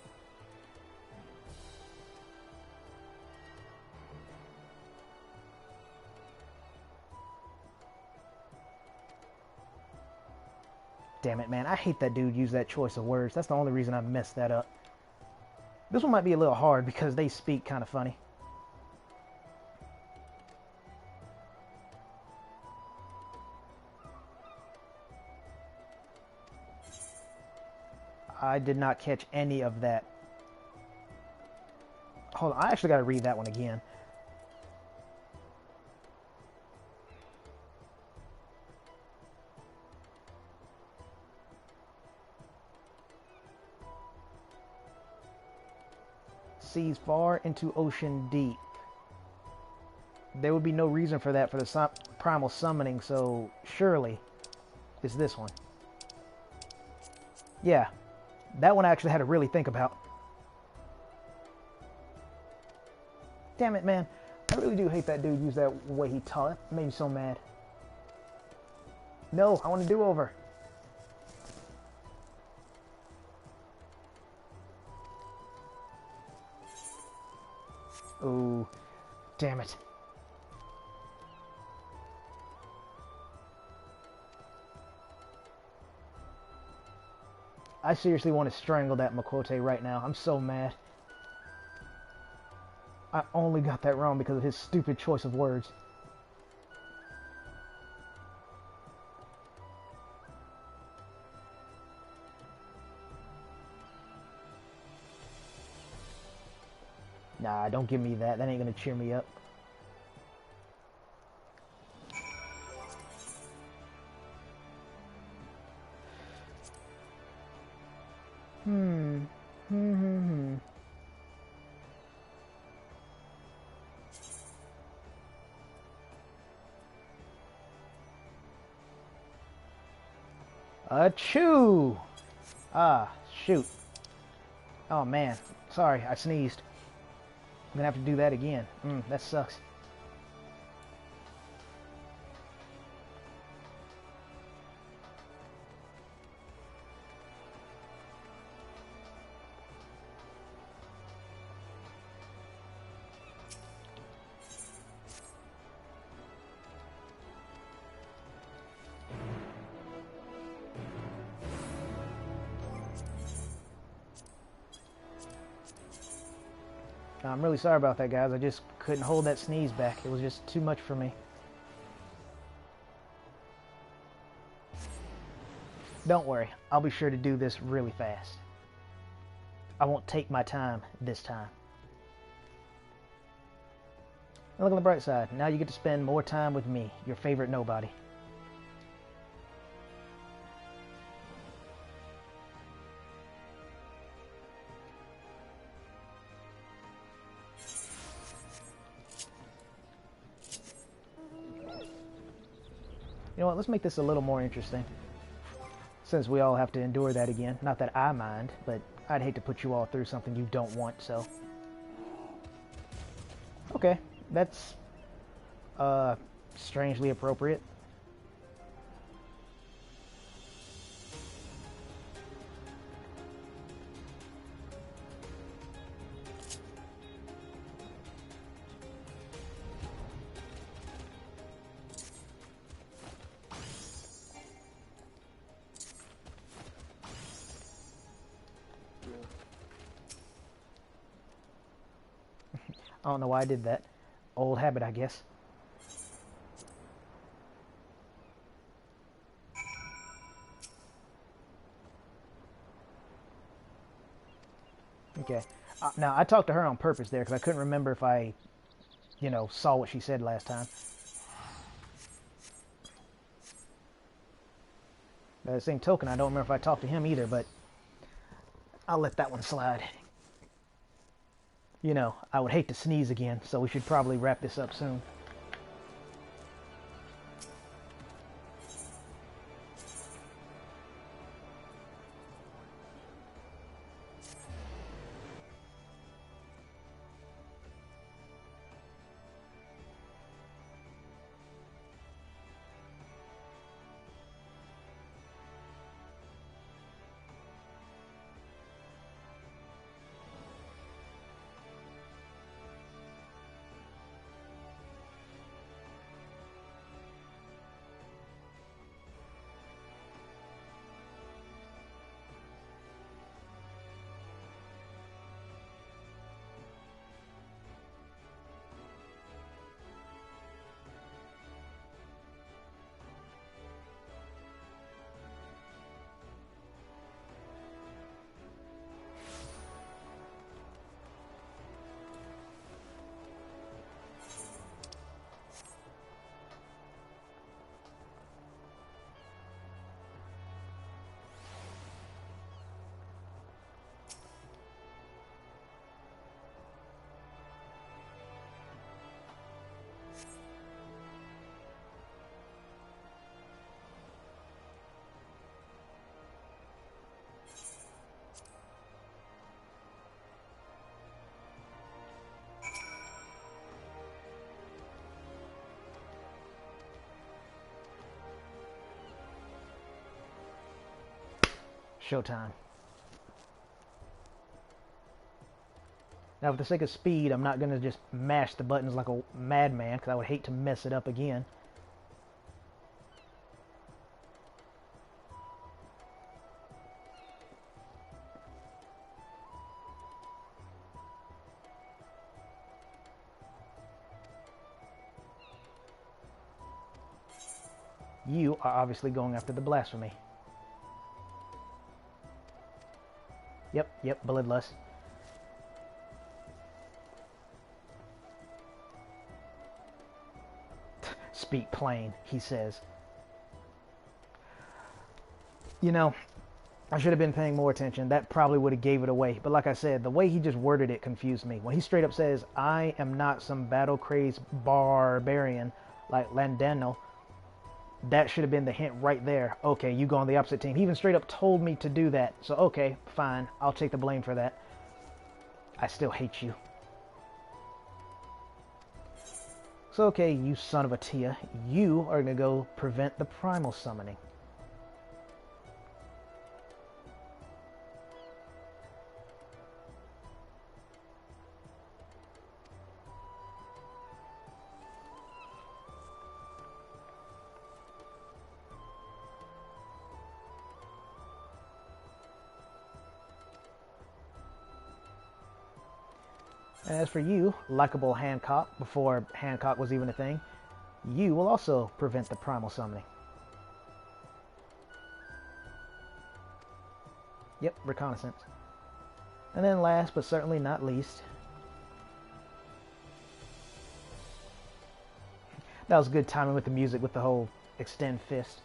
Damn it, man. I hate that dude use that choice of words. That's the only reason I messed that up. This one might be a little hard because they speak kind of funny. I did not catch any of that. Hold on, I actually got to read that one again. Seas far into ocean deep. There would be no reason for that for the primal summoning, so surely it's this one. Yeah, that one I actually had to really think about. Damn it, man. I really do hate that dude use that way he taught. It made me so mad. No, I want to do over. Oh, damn it. I seriously want to strangle that Makote right now. I'm so mad. I only got that wrong because of his stupid choice of words. Nah, don't give me that. That ain't gonna cheer me up. Achoo! Ah, shoot. Oh man, sorry, I sneezed. I'm gonna have to do that again. That sucks. I'm really sorry about that, guys. I just couldn't hold that sneeze back. It was just too much for me. Don't worry, I'll be sure to do this really fast. I won't take my time this time. And look on the bright side, now you get to spend more time with me, your favorite nobody. You know what, let's make this a little more interesting. Since we all have to endure that again. Not that I mind, but I'd hate to put you all through something you don't want, so. Okay, that's strangely appropriate. I don't know why I did that. Old habit, I guess. Okay. Now, I talked to her on purpose there because I couldn't remember if I, you know, saw what she said last time. By the same token, I don't remember if I talked to him either, but I'll let that one slide. You know, I would hate to sneeze again, so we should probably wrap this up soon. Showtime. Now, for the sake of speed, I'm not going to just mash the buttons like a madman, because I would hate to mess it up again. You are obviously going after the Blasphemy. Yep, bloodlust. Speak plain, he says. You know, I should have been paying more attention. That probably would have gave it away. But like I said, the way he just worded it confused me. When he straight up says, I am not some battle-crazed barbarian like Landano, that should have been the hint right there. Okay, you go on the opposite team. He even straight up told me to do that. So, okay, fine. I'll take the blame for that. I still hate you. So, okay, you son of a Tia. You are going to go prevent the primal summoning. As for you, likable Hancock, before Hancock was even a thing, you will also prevent the primal summoning. Yep, reconnaissance. And then last, but certainly not least, that was good timing with the music, with the whole extend fist.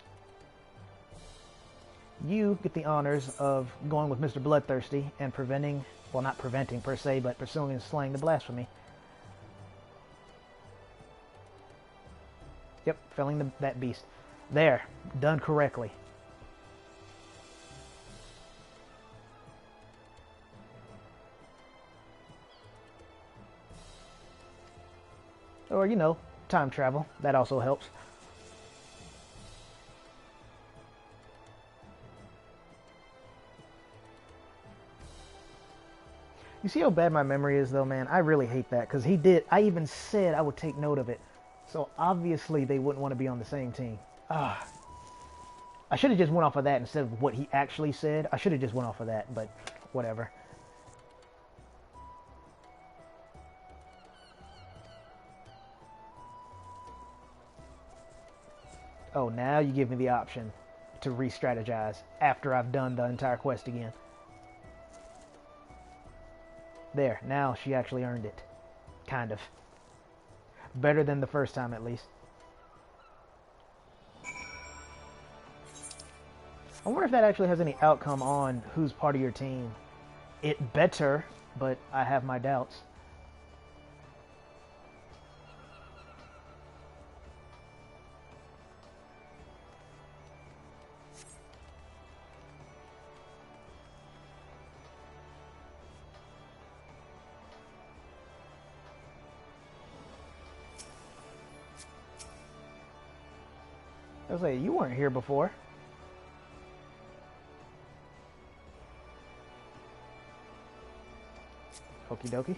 You get the honors of going with Mr. Bloodthirsty and preventing, well, not preventing per se, but pursuing and slaying the Blasphemy. Yep, felling that beast. There, done correctly. Or, you know, time travel. That also helps. You see how bad my memory is, though, man? I really hate that, because he did. I even said I would take note of it. So, obviously, they wouldn't want to be on the same team. Ah. I should have just went off of that instead of what he actually said. I should have just went off of that, but whatever. Oh, now you give me the option to re-strategize after I've done the entire quest again. There, now she actually earned it. Kind of. Better than the first time, at least. I wonder if that actually has any outcome on who's part of your team. It better, but I have my doubts. I was like, you weren't here before. Okie dokie.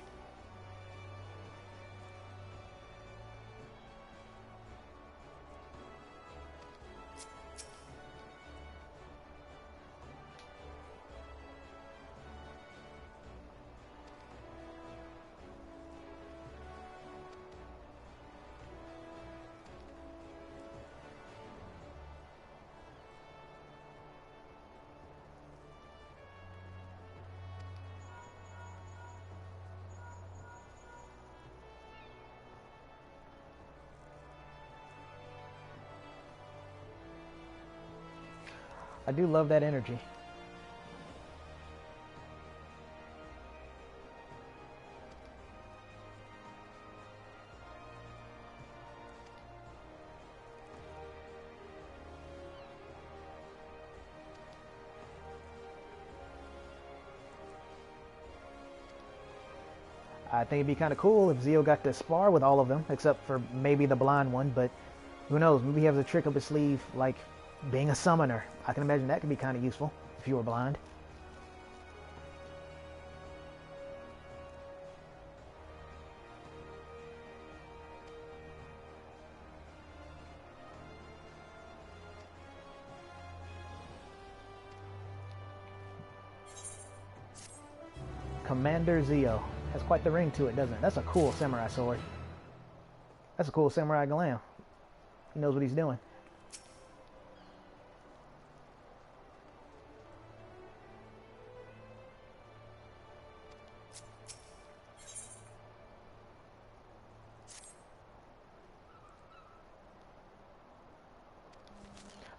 I do love that energy. I think it'd be kind of cool if Zio got to spar with all of them, except for maybe the blind one, but who knows, maybe he has a trick up his sleeve, like being a summoner. I can imagine that could be kind of useful if you were blind. Commander Zio. Has quite the ring to it, doesn't it? That's a cool samurai sword. That's a cool samurai glam. He knows what he's doing.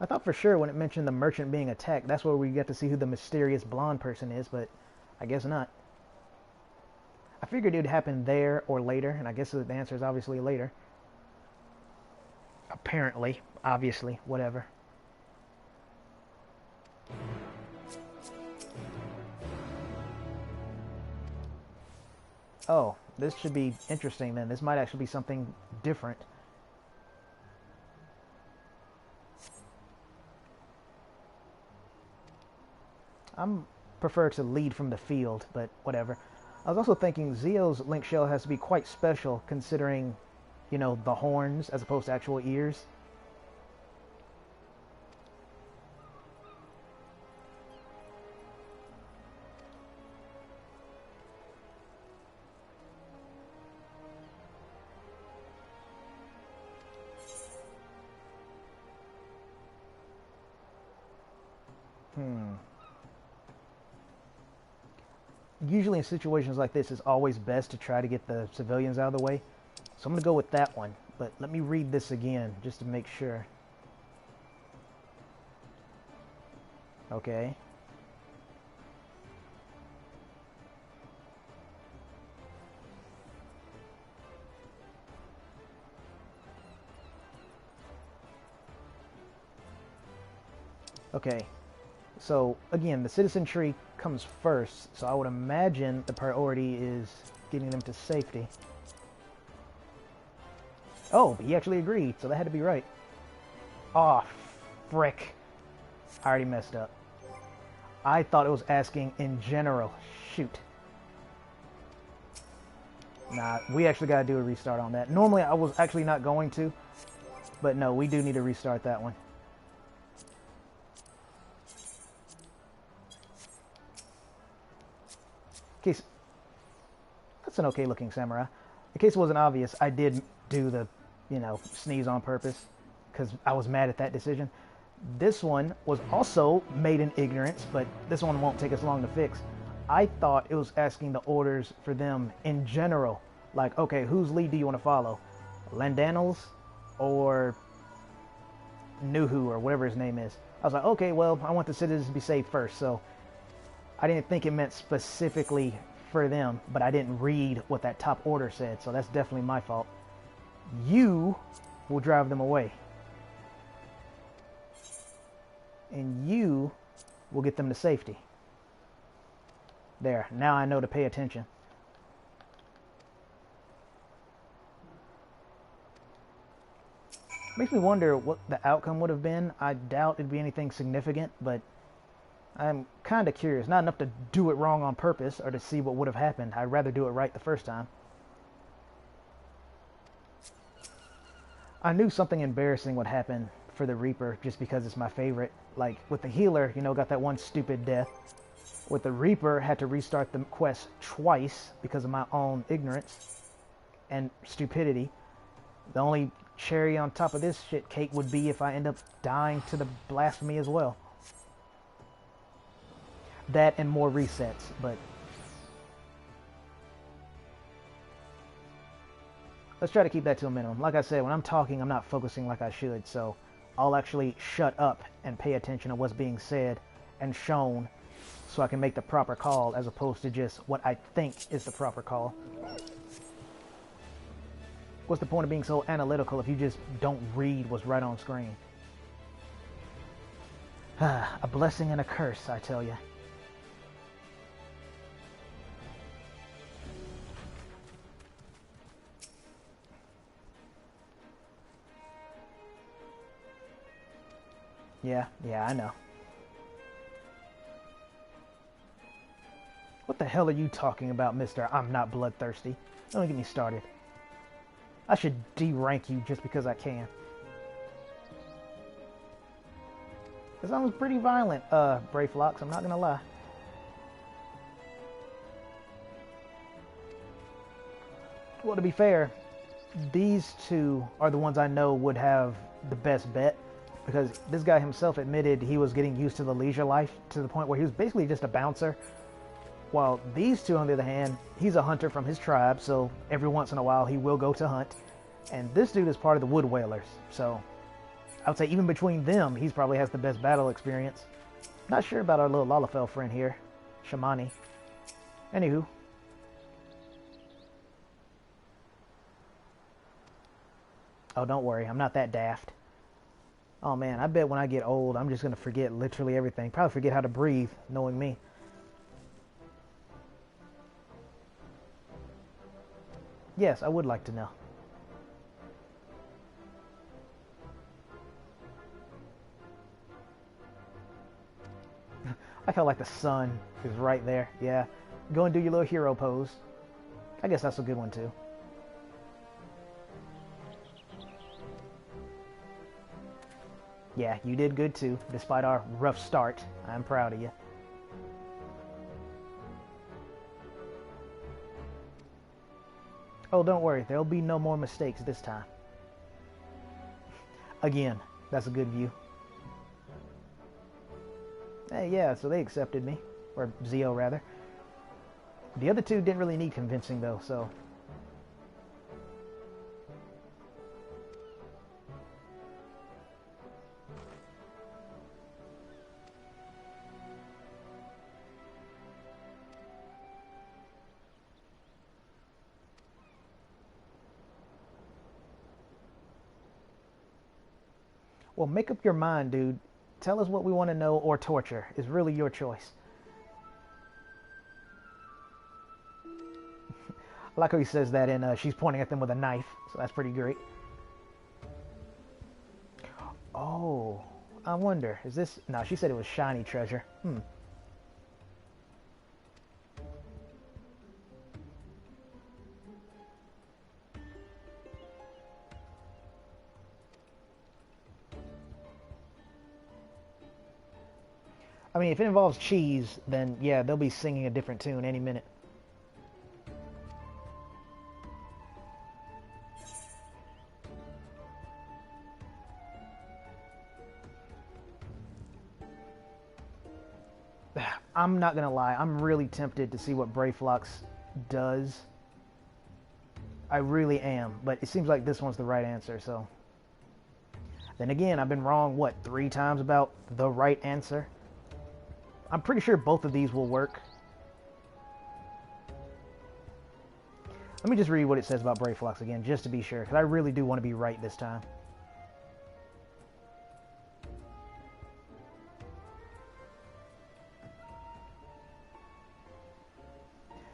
I thought for sure when it mentioned the merchant being attacked, that's where we get to see who the mysterious blonde person is, but I guess not. I figured it would happen there or later, and I guess the answer is obviously later. Apparently, obviously, whatever. Oh, this should be interesting then. This might actually be something different. I'm prefer to lead from the field, but whatever. I was also thinking Zio's link shell has to be quite special considering, you know, the horns as opposed to actual ears. usually in situations like this, it's always best to try to get the civilians out of the way. So I'm going to go with that one. But let me read this again just to make sure. Okay. Okay. So again, the citizen tree comes first. So I would imagine the priority is getting them to safety. Oh, but he actually agreed, so that had to be right. Aw, frick. I already messed up. I thought it was asking in general. Shoot. Nah, we actually got to do a restart on that. Normally, I was actually not going to. But no, we do need to restart that one. In case... That's an okay looking samurai. In case it wasn't obvious, I did do the, you know, sneeze on purpose. Because I was mad at that decision. This one was also made in ignorance, but this one won't take us long to fix. I thought it was asking the orders for them in general. Like, okay, whose lead do you want to follow? Landanel's or Nuhu or whatever his name is. I was like, okay, well, I want the citizens to be safe first. So I didn't think it meant specifically for them, but I didn't read what that top order said. So that's definitely my fault. You will drive them away. And you will get them to safety. There. Now I know to pay attention. Makes me wonder what the outcome would have been. I doubt it'd be anything significant, but I'm kind of curious. Not enough to do it wrong on purpose or to see what would have happened. I'd rather do it right the first time. I knew something embarrassing would happen for the Reaper just because it's my favorite. Like with the healer, you know, got that one stupid death. With the Reaper, had to restart the quest twice because of my own ignorance and stupidity. The only cherry on top of this shit cake would be if I end up dying to the Blasphemy as well. That and more resets, but let's try to keep that to a minimum. Like I said, when I'm talking, I'm not focusing like I should, so I'll actually shut up and pay attention to what's being said and shown so I can make the proper call as opposed to just what I think is the proper call. What's the point of being so analytical if you just don't read what's right on screen? A blessing and a curse, I tell you. Yeah, I know. What the hell are you talking about, mister? I'm not bloodthirsty. Don't get me started. I should D-rank you just because I can. Because I was pretty violent, Brayflocks, I'm not gonna lie. Well, to be fair, these two are the ones I know would have the best bet. Because this guy himself admitted he was getting used to the leisure life to the point where he was basically just a bouncer. While these two, on the other hand, he's a hunter from his tribe, so every once in a while he will go to hunt. And this dude is part of the Wood Whalers, so I would say even between them, he probably has the best battle experience. Not sure about our little Lalafell friend here, Shamani. Anywho. Oh, don't worry, I'm not that daft. Oh man, I bet when I get old, I'm just going to forget literally everything. Probably forget how to breathe, knowing me. Yes, I would like to know. I felt like the sun is right there. Yeah. Go and do your little hero pose. I guess that's a good one too. Yeah, you did good too, despite our rough start. I'm proud of you. Oh, don't worry. There'll be no more mistakes this time. Again, that's a good view. Hey, yeah, so they accepted me. Or Zio, rather. The other two didn't really need convincing, though, so... Well, make up your mind, dude. Tell us what we want to know, or torture. It's really your choice. I like how he says that, and she's pointing at them with a knife, so that's pretty great. Oh, I wonder, is this... No, she said it was shiny treasure. I mean, if it involves cheese, then yeah, they'll be singing a different tune any minute. I'm not gonna lie, I'm really tempted to see what Brayflox does. I really am, but it seems like this one's the right answer, so... Then again, I've been wrong, what, 3 times about the right answer? I'm pretty sure both of these will work. Let me just read what it says about Brayflox again, just to be sure, because I really do want to be right this time.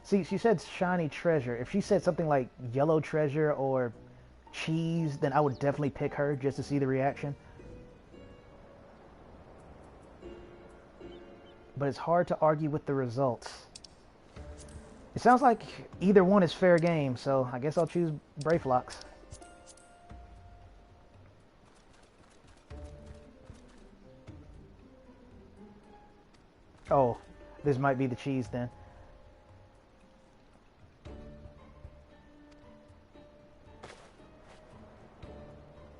See, she said shiny treasure. If she said something like yellow treasure or cheese, then I would definitely pick her just to see the reaction. But it's hard to argue with the results. It sounds like either one is fair game, so I guess I'll choose Brayflox. Oh, this might be the cheese then.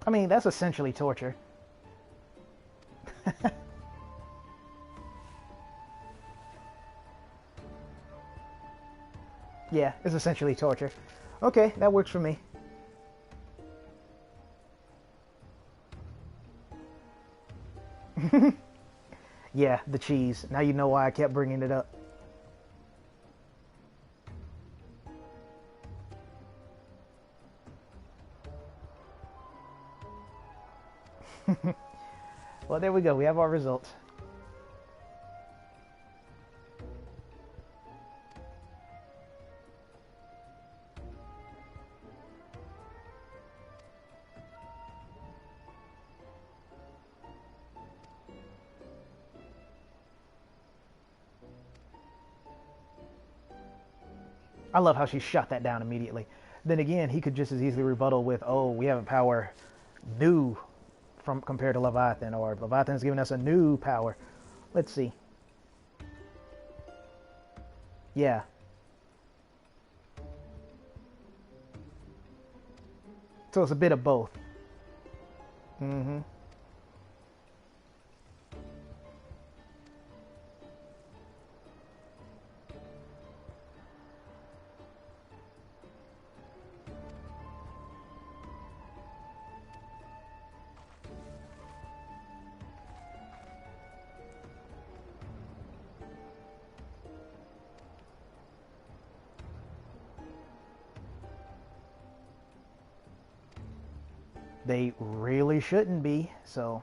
I mean, that's essentially torture. Yeah, it's essentially torture. Okay, that works for me. Yeah, the cheese. Now you know why I kept bringing it up. Well, there we go. We have our results. I love how she shot that down immediately. Then again, he could just as easily rebuttal with, oh, we have a power new from compared to Leviathan, or Leviathan's giving us a new power. Let's see. Yeah. So it's a bit of both. Mm-hmm. They really shouldn't be, so...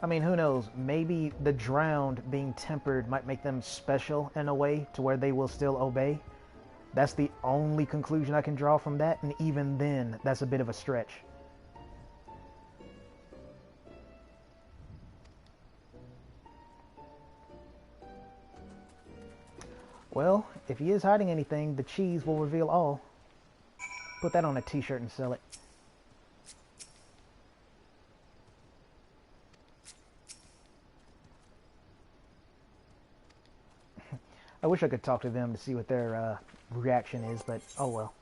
I mean, who knows? Maybe the drowned being tempered might make them special in a way to where they will still obey. That's the only conclusion I can draw from that, and even then, that's a bit of a stretch. Well, if he is hiding anything, the cheese will reveal all. Put that on a t-shirt and sell it. I wish I could talk to them to see what their reaction is, but oh well.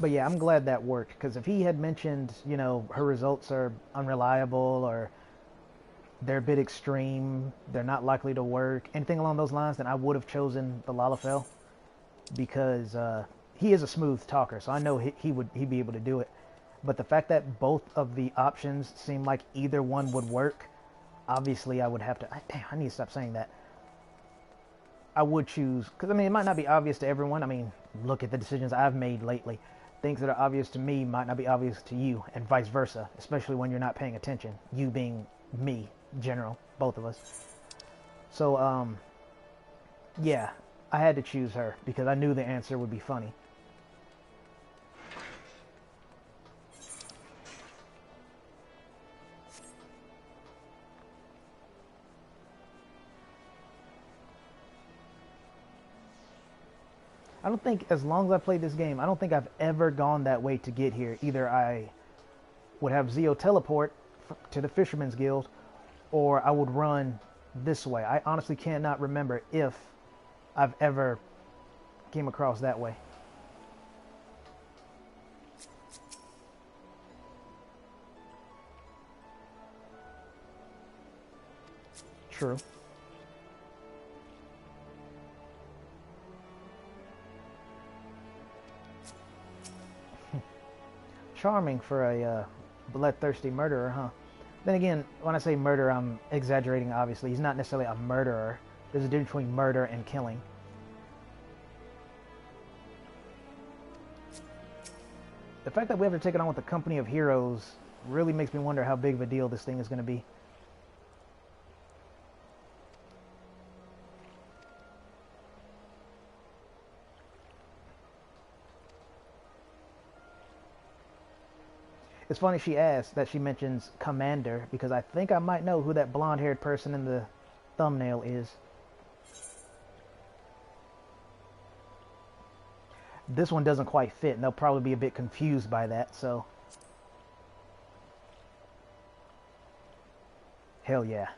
But yeah, I'm glad that worked, because if he had mentioned, you know, her results are unreliable or they're a bit extreme, they're not likely to work, anything along those lines, then I would have chosen the Lalafell, because he is a smooth talker, so I know he'd be able to do it. But the fact that both of the options seem like either one would work, obviously I would have to. Damn, I need to stop saying that. I would choose, because I mean, it might not be obvious to everyone. I mean, look at the decisions I've made lately. Things that are obvious to me might not be obvious to you, and vice versa, especially when you're not paying attention. You being me, general, both of us. So, yeah, I had to choose her because I knew the answer would be funny. I don't think, as long as I played this game, I don't think I've ever gone that way to get here. Either I would have Zeo teleport to the Fisherman's Guild, or I would run this way. I honestly cannot remember if I've ever came across that way. True. Charming for a bloodthirsty murderer, huh? Then again, when I say murder, I'm exaggerating, obviously. He's not necessarily a murderer. There's a difference between murder and killing. The fact that we have to take it on with a company of heroes really makes me wonder how big of a deal this thing is going to be. It's funny she asked that she mentions Commander, because I think I might know who that blonde-haired person in the thumbnail is. This one doesn't quite fit, and they'll probably be a bit confused by that, so... Hell yeah.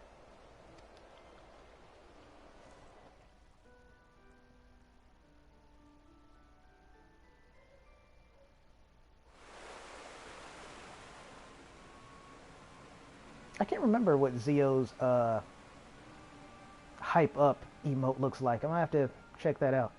I can't remember what Zeo's hype up emote looks like. I'm gonna have to check that out.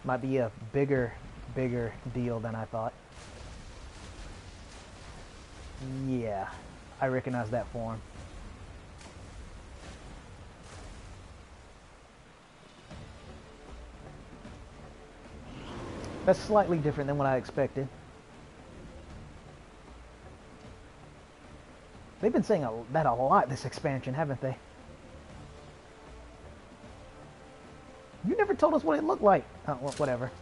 Might be a bigger deal than I thought. Yeah, I recognize that form. That's slightly different than what I expected. They've been saying that a lot this expansion, haven't they? You never told us what it looked like. Oh, well, whatever.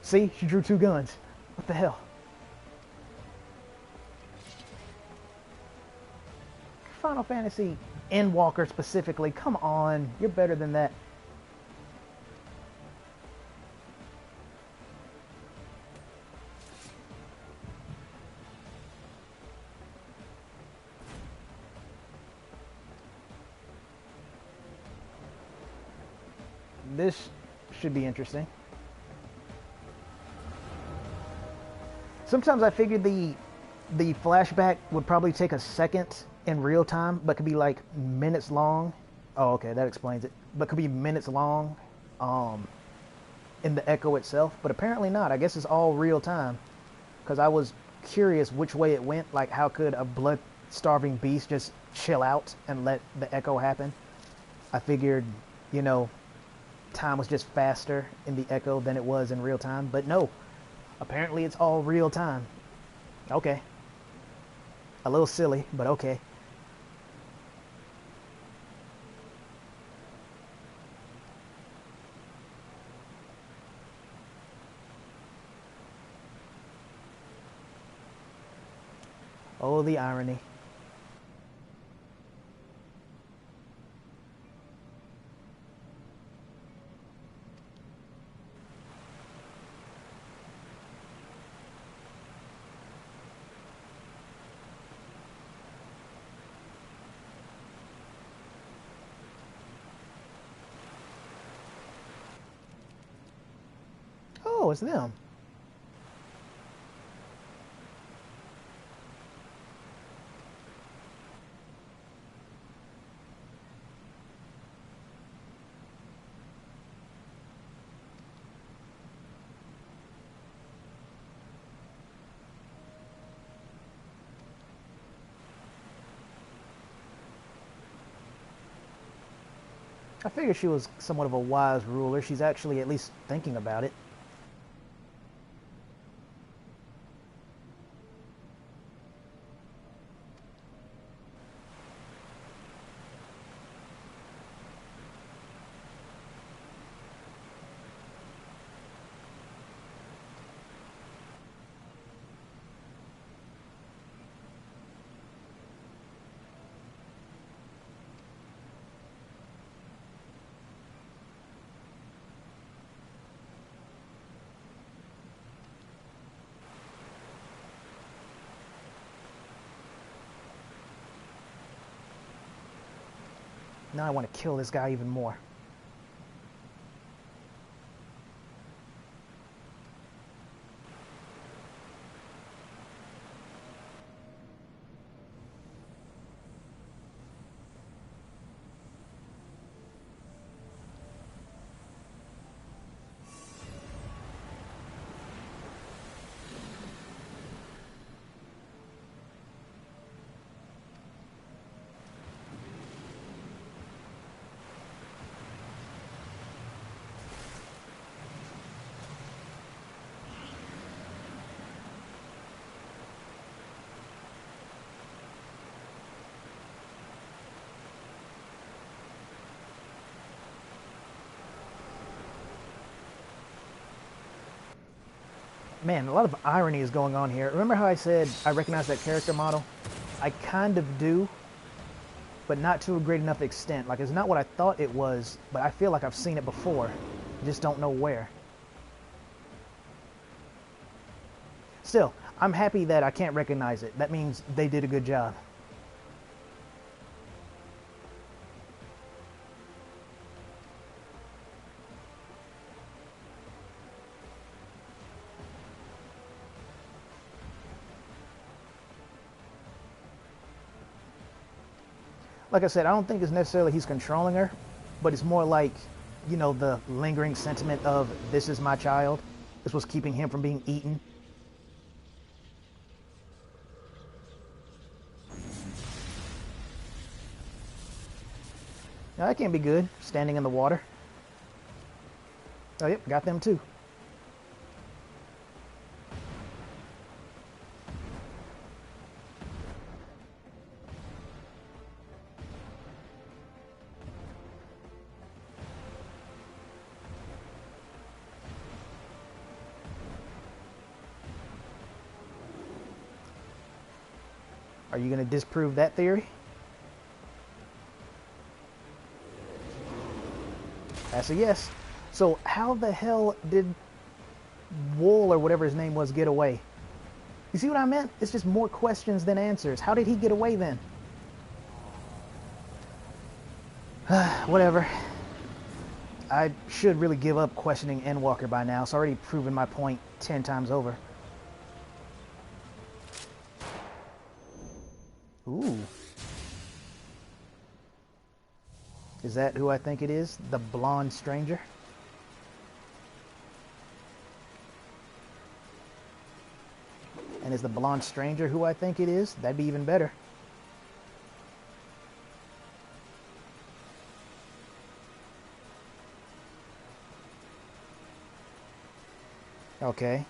See, she drew two guns. What the hell? Final Fantasy Endwalker specifically. Come on, you're better than that. This should be interesting. Sometimes I figured the flashback would probably take a second in real time, but could be like minutes long. Oh, okay, that explains it. But could be minutes long in the echo itself, but apparently not. I guess it's all real time, because I was curious which way it went. Like, how could a blood-starving beast just chill out and let the echo happen? I figured, you know, time was just faster in the echo than it was in real time, but no. Apparently it's all real time. Okay. A little silly, but okay. Oh, the irony. Oh, it's them. I figured she was somewhat of a wise ruler. She's actually at least thinking about it. Now I want to kill this guy even more. Man, a lot of irony is going on here. Remember how I said I recognize that character model? I kind of do, but not to a great enough extent. Like, it's not what I thought it was, but I feel like I've seen it before. I just don't know where. Still, I'm happy that I can't recognize it. That means they did a good job. Like I said, I don't think it's necessarily he's controlling her, but it's more like, you know, the lingering sentiment of this is my child. This was keeping him from being eaten. Now that can't be good, standing in the water. Oh, yep, got them too. Are you going to disprove that theory? That's a yes. So how the hell did Wool, or whatever his name was, get away? You see what I meant? It's just more questions than answers. How did he get away then? Whatever. I should really give up questioning Endwalker by now. It's already proven my point 10 times over. Ooh. Is that who I think it is? The blonde stranger? And is the blonde stranger who I think it is? That'd be even better. Okay.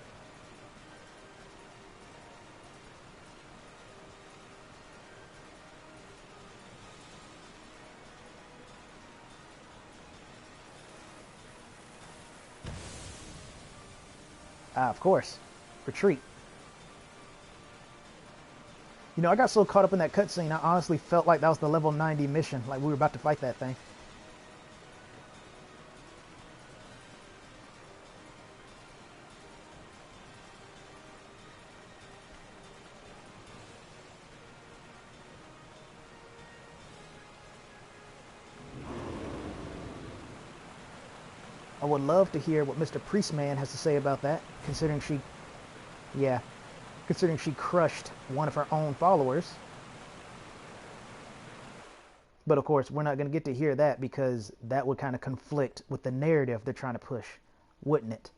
Ah, of course. Retreat. You know, I got so caught up in that cutscene, I honestly felt like that was the level 90 mission, like we were about to fight that thing. I would love to hear what Mr. Priestman has to say about that, considering she, yeah, considering she crushed one of her own followers. But of course, we're not going to get to hear that because that would kind of conflict with the narrative they're trying to push, wouldn't it?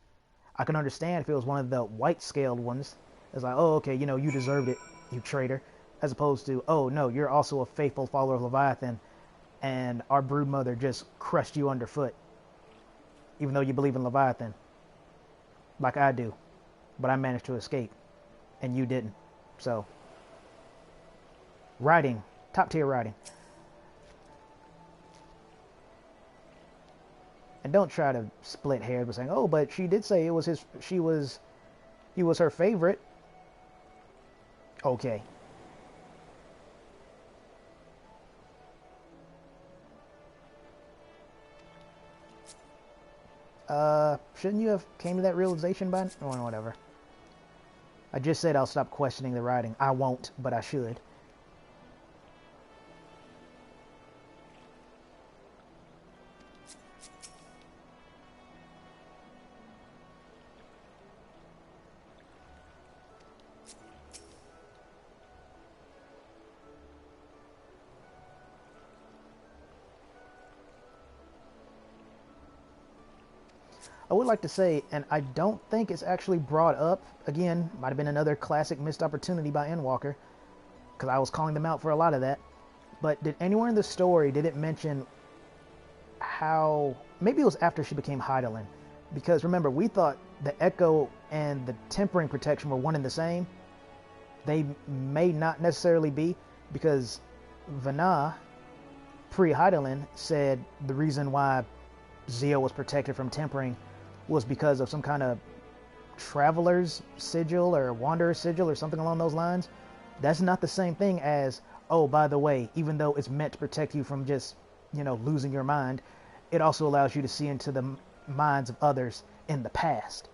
I can understand if it was one of the white-scaled ones. It's like, oh, okay, you know, you deserved it, you traitor. As opposed to, oh, no, you're also a faithful follower of Leviathan, and our broodmother just crushed you underfoot, even though you believe in Leviathan, like I do. But I managed to escape, and you didn't. So, writing, top-tier writing. And don't try to split hairs by saying, oh, but she did say it was he was her favorite. Okay. Shouldn't you have came to that realization by now? Oh, whatever. I just said I'll stop questioning the writing. I won't, but I should. I would like to say, and I don't think it's actually brought up, again, might have been another classic missed opportunity by Endwalker, because I was calling them out for a lot of that, but did anywhere in the story, did it mention how, maybe it was after she became Hydaelyn, because remember, we thought the Echo and the Tempering Protection were one and the same. They may not necessarily be, because Vana, pre-Hydaelyn, said the reason why Zio was protected from Tempering was because of some kind of traveler's sigil or wanderer's sigil or something along those lines. That's not the same thing as, oh, by the way, even though it's meant to protect you from just, you know, losing your mind, it also allows you to see into the minds of others in the past.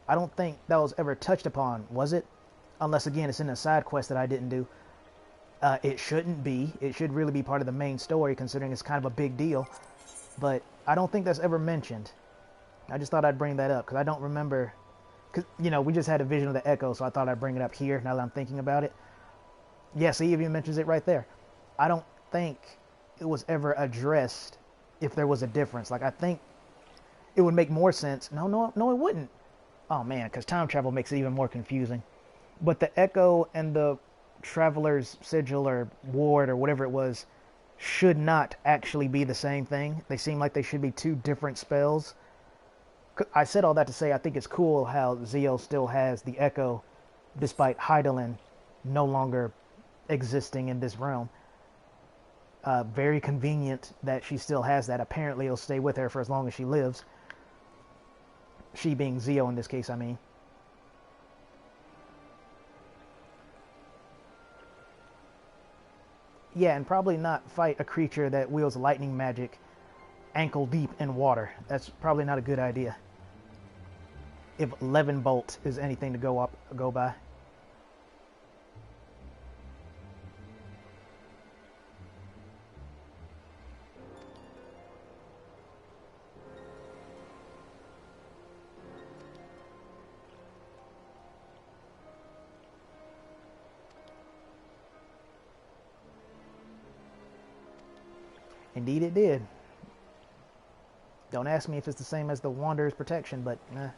I don't think that was ever touched upon, was it? Unless, again, it's in a side quest that I didn't do. It shouldn't be. It should really be part of the main story, considering it's kind of a big deal. But I don't think that's ever mentioned. I just thought I'd bring that up, because I don't remember... Because, you know, we just had a vision of the Echo, so I thought I'd bring it up here, now that I'm thinking about it. Yeah, see, even mentions it right there. I don't think it was ever addressed if there was a difference. Like, I think it would make more sense. No, it wouldn't. Oh, man, because time travel makes it even more confusing. But the Echo and the Traveler's Sigil or Ward or whatever it was should not actually be the same thing. They seem like they should be two different spells. I said all that to say I think it's cool how Zio still has the Echo despite Hydaelyn no longer existing in this realm. Very convenient that she still has that. Apparently it'll stay with her for as long as she lives. She being Zio in this case, I mean. Yeah, and probably not fight a creature that wields lightning magic ankle deep in water. That's probably not a good idea. If Levenbolt is anything to go by. Indeed it did. Don't ask me if it's the same as the Wanderer's Protection, but nah.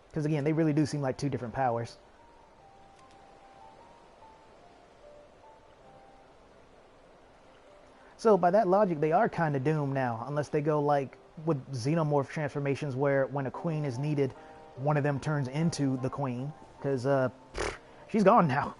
Because again, they really do seem like two different powers. So by that logic, they are kind of doomed now, unless they go like with xenomorph transformations where when a queen is needed, one of them turns into the queen. Because she's gone now.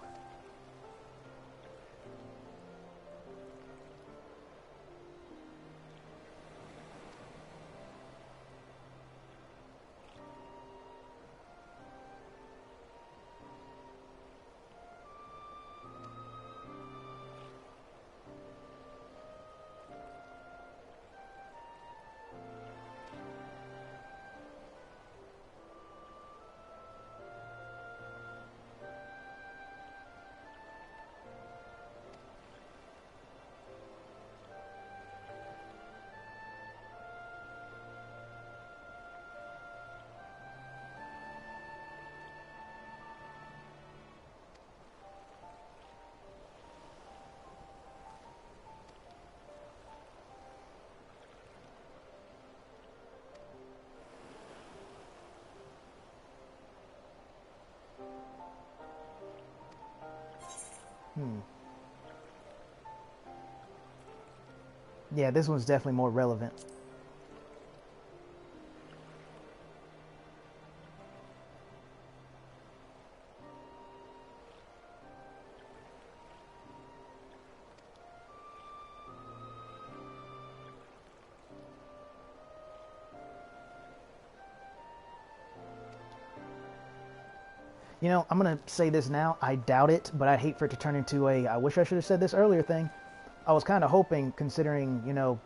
Hmm. Yeah, this one's definitely more relevant. You know, I'm going to say this now. I doubt it, but I'd hate for it to turn into a I wish I should have said this earlier thing. I was kind of hoping, considering, you know,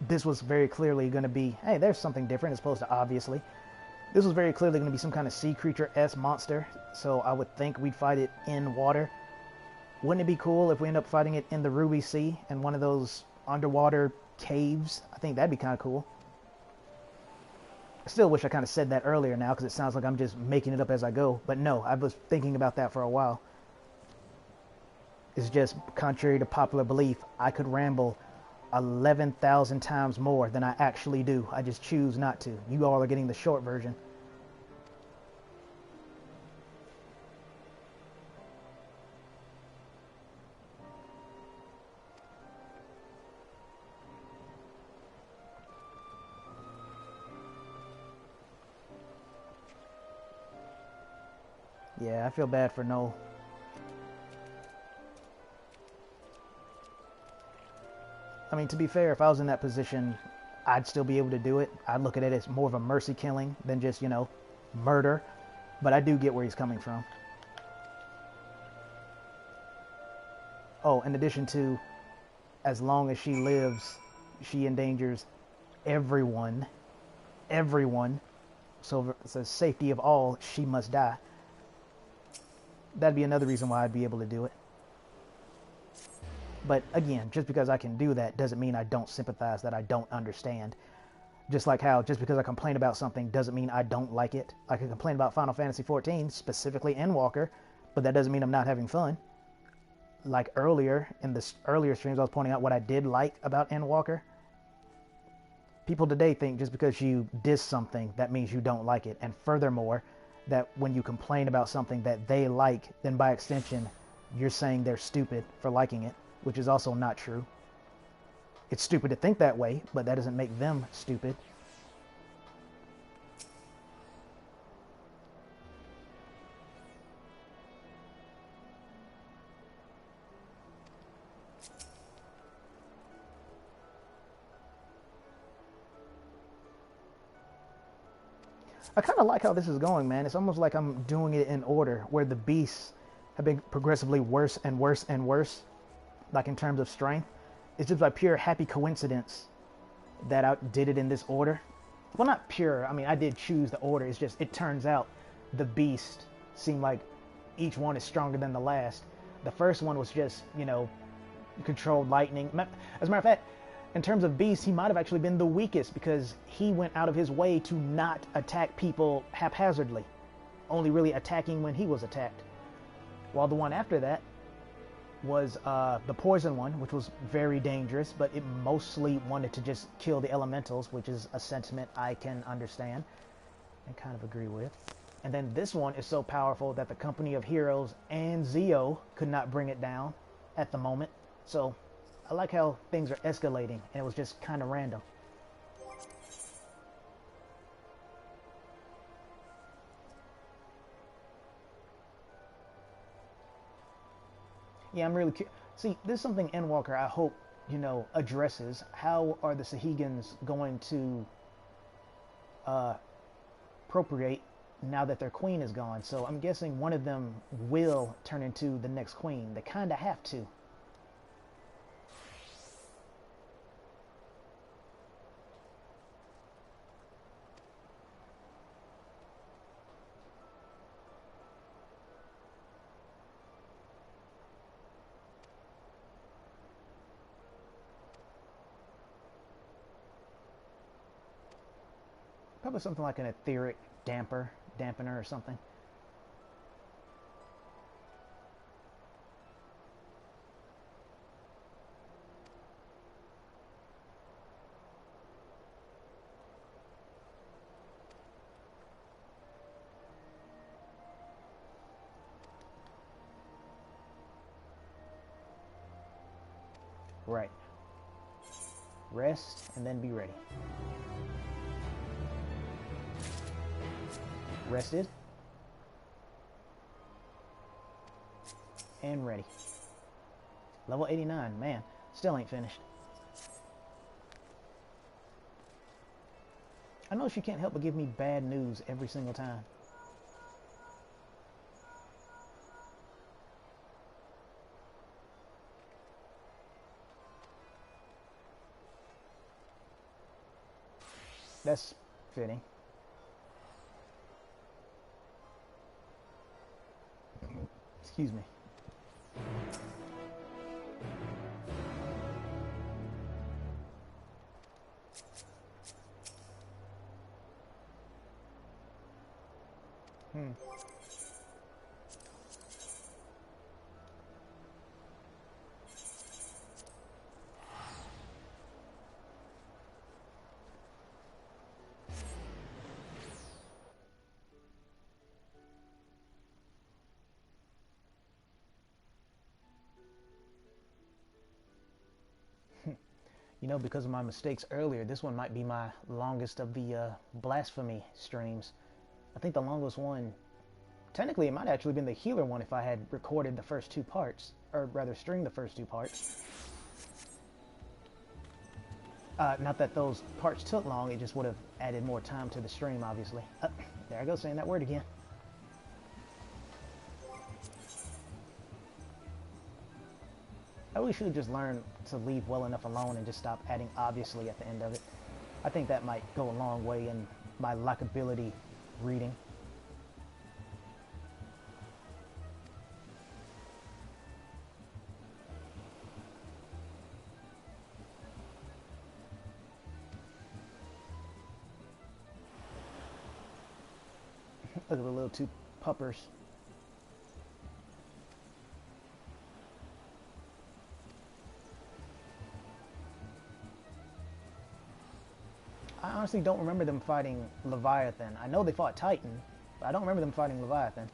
this was very clearly going to be, hey, there's something different as opposed to obviously. This was very clearly going to be some kind of sea creature-esque monster, so I would think we'd fight it in water. Wouldn't it be cool if we end up fighting it in the Ruby Sea in one of those underwater caves? I think that'd be kind of cool. I still wish I kind of said that earlier now because it sounds like I'm just making it up as I go. But no, I was thinking about that for a while. It's just contrary to popular belief, I could ramble 11,000 times more than I actually do. I just choose not to. You all are getting the short version. Yeah, I feel bad for Noel. I mean, to be fair, if I was in that position, I'd still be able to do it. I'd look at it as more of a mercy killing than just, you know, murder. But I do get where he's coming from. Oh, in addition to, as long as she lives, she endangers everyone. Everyone. So it's the safety of all, she must die. That'd be another reason why I'd be able to do it. But again, just because I can do that doesn't mean I don't sympathize, that I don't understand. Just like how just because I complain about something doesn't mean I don't like it. I can complain about Final Fantasy XIV, specifically Endwalker, but that doesn't mean I'm not having fun. Like earlier, in the earlier streams, I was pointing out what I did like about Endwalker. People today think just because you diss something, that means you don't like it. And furthermore, that when you complain about something that they like, then by extension, you're saying they're stupid for liking it, which is also not true. It's stupid to think that way, but that doesn't make them stupid. I kind of like how this is going, man. It's almost like I'm doing it in order, where the beasts have been progressively worse and worse and worse, like in terms of strength. It's just by pure happy coincidence that I did it in this order. Well, not pure. I mean, I did choose the order. It's just, it turns out the beast seem like each one is stronger than the last. The first one was just, you know, controlled lightning. As a matter of fact, in terms of beast, he might have actually been the weakest because he went out of his way to not attack people haphazardly, only really attacking when he was attacked. While the one after that was the poison one, which was very dangerous, but it mostly wanted to just kill the elementals, which is a sentiment I can understand and kind of agree with. And then this one is so powerful that the Company of Heroes and Zio could not bring it down at the moment. So I like how things are escalating, and it was just kind of random. Yeah, I'm really curious. See, this is something Endwalker I hope, you know, addresses. How are the Sahegans going to procreate now that their queen is gone? So I'm guessing one of them will turn into the next queen. They kind of have to. Probably something like an etheric dampener or something. Right. Rest and then be ready. Rested. And ready. Level 89. Man, still ain't finished. I know she can't help but give me bad news every single time. That's fitting. Excuse me. You know, because of my mistakes earlier, this one might be my longest of the Blasphemy streams. I think the longest one, technically it might actually have been the healer one if I had recorded the first two parts, or rather streamed the first two parts. Not that those parts took long, it just would have added more time to the stream, obviously. There I go, saying that word again. I really should just learn to leave well enough alone and just stop adding obviously at the end of it. I think that might go a long way in my likability reading. Look at the little two puppers. I honestly don't remember them fighting Leviathan. I know they fought Titan, but I don't remember them fighting Leviathan.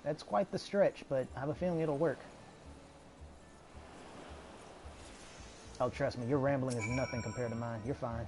That's quite the stretch, but I have a feeling it'll work. Oh, trust me, your rambling is nothing compared to mine. You're fine.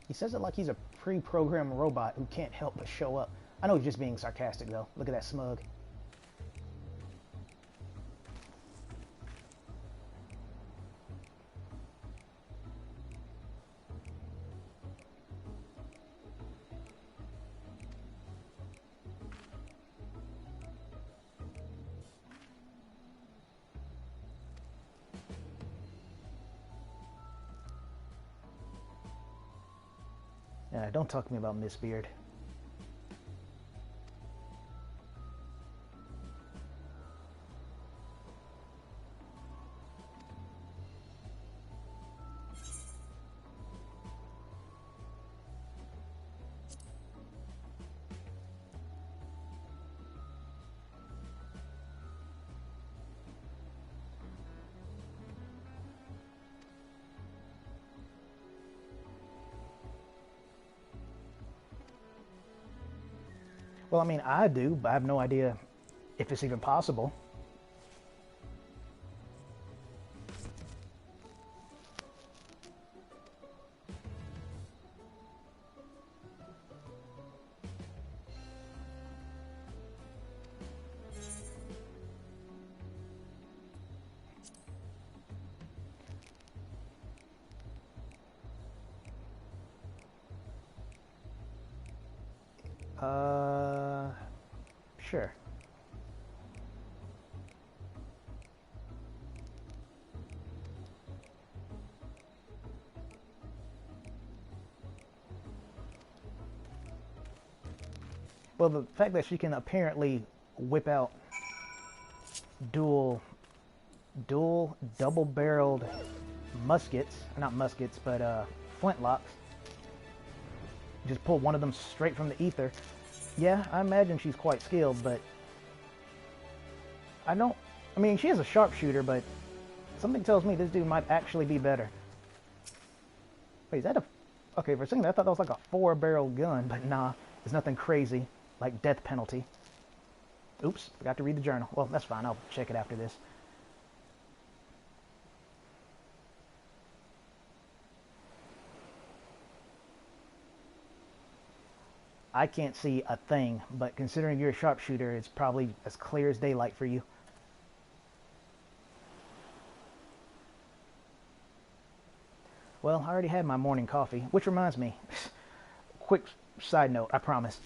He says it like he's a pre-programmed robot who can't help but show up. I know he's just being sarcastic, though. Look at that smug. Yeah, don't talk to me about Miss Beard. Well, I mean, I do, but I have no idea if it's even possible. Sure. Well, the fact that she can apparently whip out dual double-barreled muskets, not muskets, but flintlocks. Just pull one of them straight from the ether. Yeah, I imagine she's quite skilled, but I mean, she is a sharpshooter, but something tells me this dude might actually be better. Wait, is that a... Okay, for a second I thought that was like a 4-barrel gun, but nah, it's nothing crazy, like death penalty. Oops, forgot to read the journal. Well, that's fine, I'll check it after this. I can't see a thing, but considering you're a sharpshooter, it's probably as clear as daylight for you. Well, I already had my morning coffee, which reminds me, quick side note, I promise.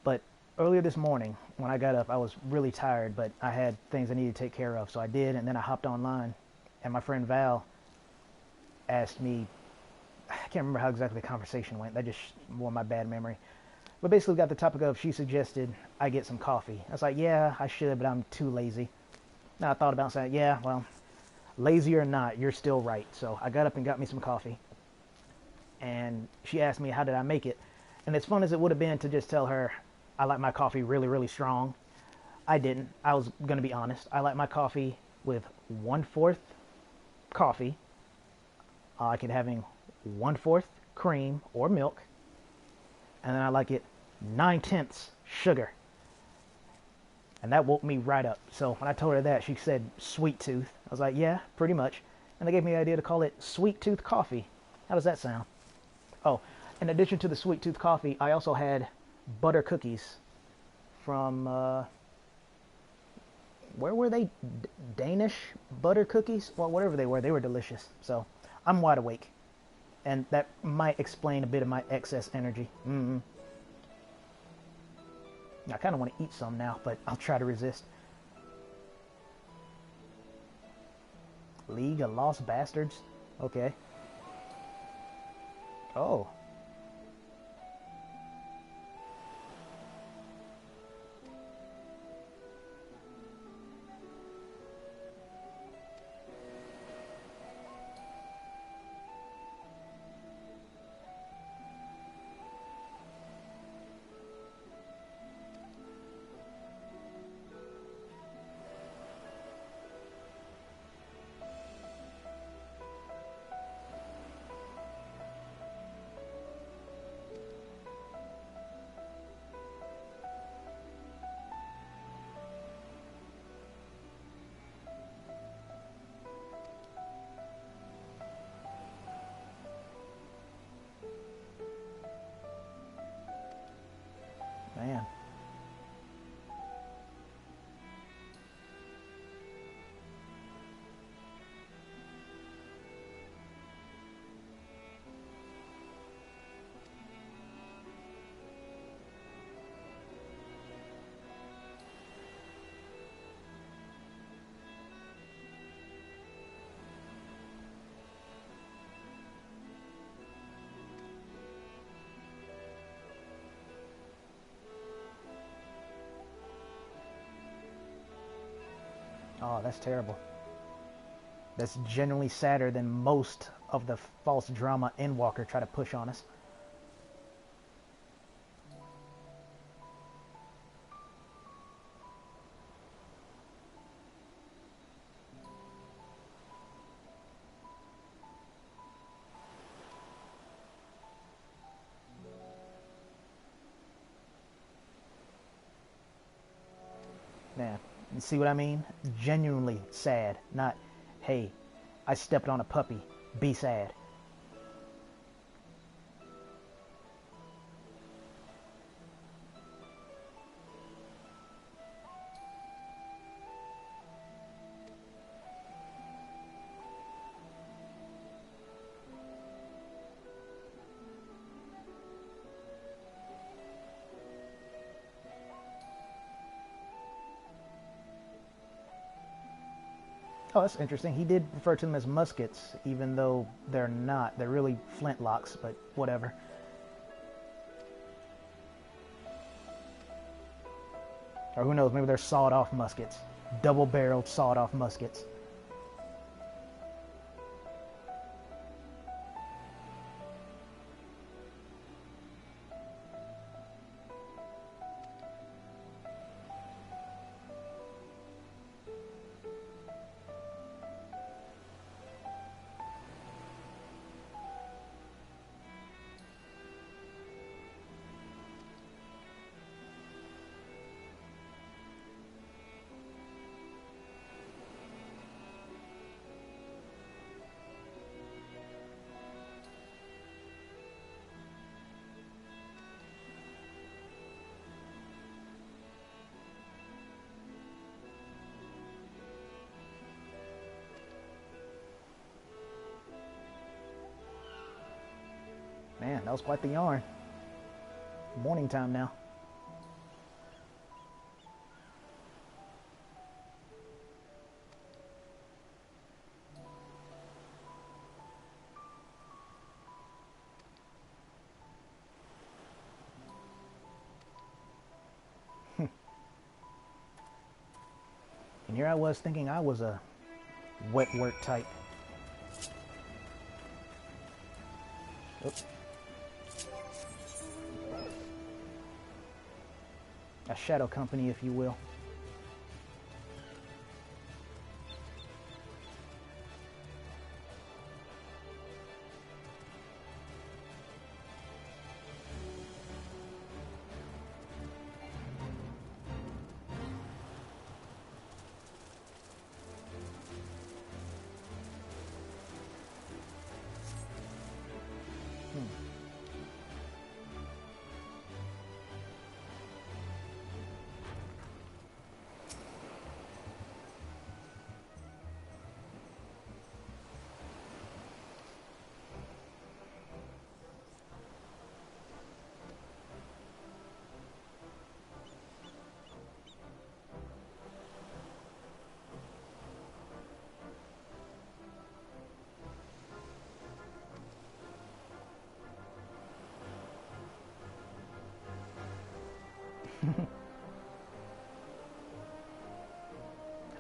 But earlier this morning, when I got up, I was really tired, but I had things I needed to take care of, so I did, and then I hopped online, and my friend Val asked me, I can't remember how exactly the conversation went, that just wore my bad memory. But basically got the topic of, she suggested I get some coffee. I was like, yeah, I should, but I'm too lazy. Now I thought about saying, yeah, well, lazy or not, you're still right. So I got up and got me some coffee. And she asked me, how did I make it? And as fun as it would have been to just tell her, I like my coffee really, really strong, I didn't. I was going to be honest. I like my coffee with 1/4 coffee. I like it having 1/4 cream or milk. And then I like it 9/10 sugar. And that woke me right up. So when I told her that, she said sweet tooth. I was like, yeah, pretty much. And they gave me the idea to call it sweet tooth coffee. How does that sound? Oh, in addition to the sweet tooth coffee, I also had butter cookies from, where were they? Danish butter cookies? Well, whatever they were delicious. So I'm wide awake. And that might explain a bit of my excess energy. I kind of want to eat some now, but I'll try to resist. League of Lost Bastards? Okay. Oh. Man. Oh, that's terrible. That's genuinely sadder than most of the false drama Endwalker try to push on us. Man, you see what I mean? Genuinely sad. Not, hey, I stepped on a puppy. Be sad. Oh, that's interesting. He did refer to them as muskets, even though they're not. They're really flintlocks, but whatever. Or who knows, maybe they're sawed-off muskets. Double-barreled, sawed-off muskets. Man, that was quite the yarn. Morning time now. And here I was thinking I was a wet work type. Oops. A shadow company, if you will.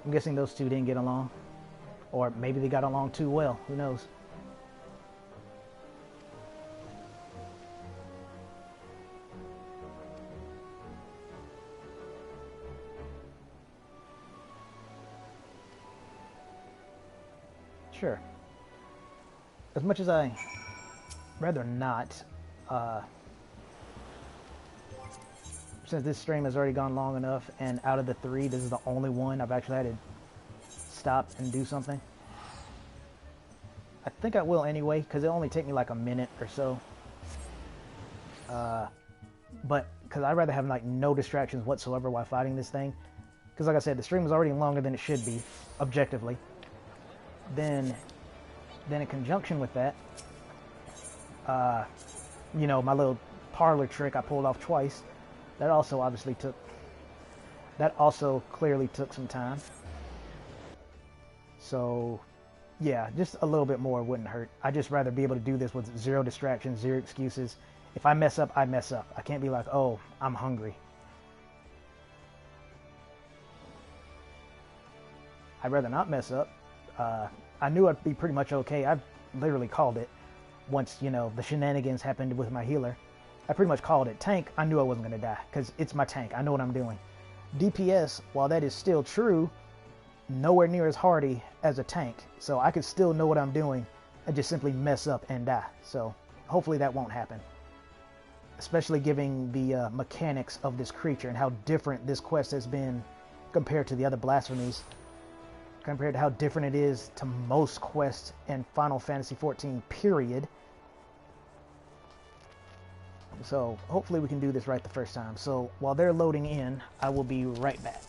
I'm guessing those two didn't get along. Or maybe they got along too well. Who knows? Sure. As much as I rather not, since this stream has already gone long enough, and out of the three, this is the only one I've actually had to stop and do something. I think I will anyway, because it'll only take me like a minute or so. But because I'd rather have like no distractions whatsoever while fighting this thing. Because like I said, the stream was already longer than it should be, objectively. Then in conjunction with that, you know, my little parlor trick I pulled off twice, that also clearly took some time. So yeah, just a little bit more wouldn't hurt. I'd just rather be able to do this with zero distractions, zero excuses. If I mess up, I mess up. I can't be like, oh, I'm hungry. I'd rather not mess up. I knew I'd be pretty much okay. I literally called it once, you know, the shenanigans happened with my healer. I pretty much called it. Tank, I knew I wasn't going to die because it's my tank. I know what I'm doing. DPS, while that is still true, nowhere near as hardy as a tank. So I could still know what I'm doing and just simply mess up and die. So hopefully that won't happen. Especially given the mechanics of this creature and how different this quest has been compared to the other Blasphemies. Compared to how different it is to most quests in Final Fantasy XIV, period. So hopefully we can do this right the first time. So while they're loading in, I will be right back.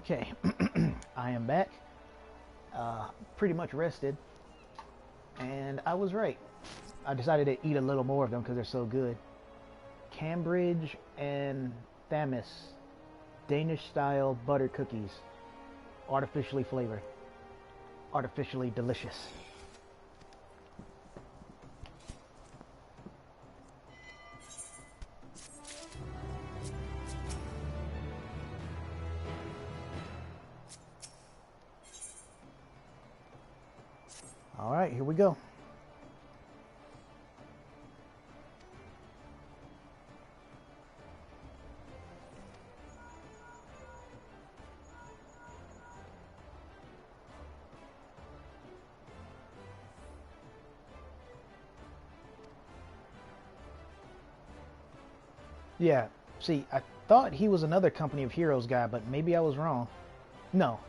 Okay, I am back. Pretty much rested, and I was right. I decided to eat a little more of them because they're so good. Cambridge and Thamis Danish-style butter cookies, artificially flavored, artificially delicious. All right, here we go. Yeah, see, I thought he was another Company of Heroes guy, but maybe I was wrong. No,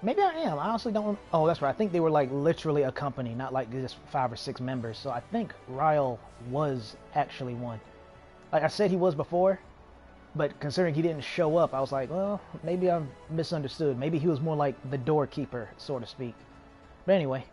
maybe I am. I honestly don't. Oh, that's right. I think they were like literally a company, not like just 5 or 6 members. So I think Ryle was actually one. Like I said, he was before, but considering he didn't show up, I was like, well, maybe I misunderstood. Maybe he was more like the doorkeeper, so to speak. But anyway.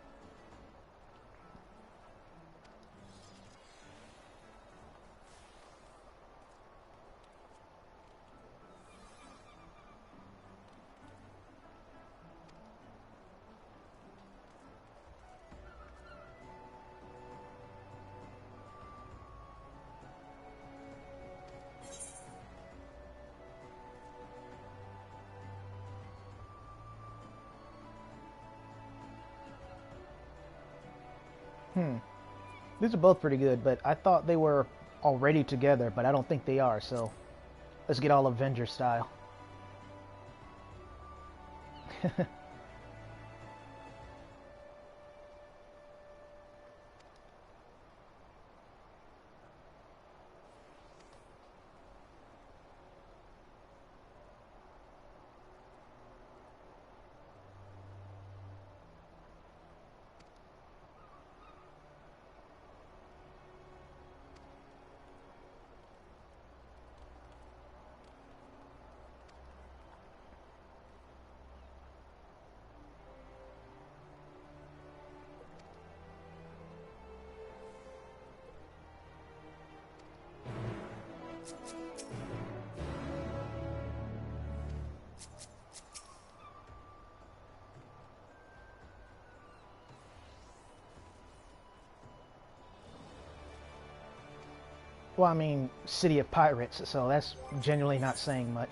These are both pretty good, but I thought they were already together, but I don't think they are, so let's get all Avenger style. Well, I mean, City of Pirates, so that's genuinely not saying much.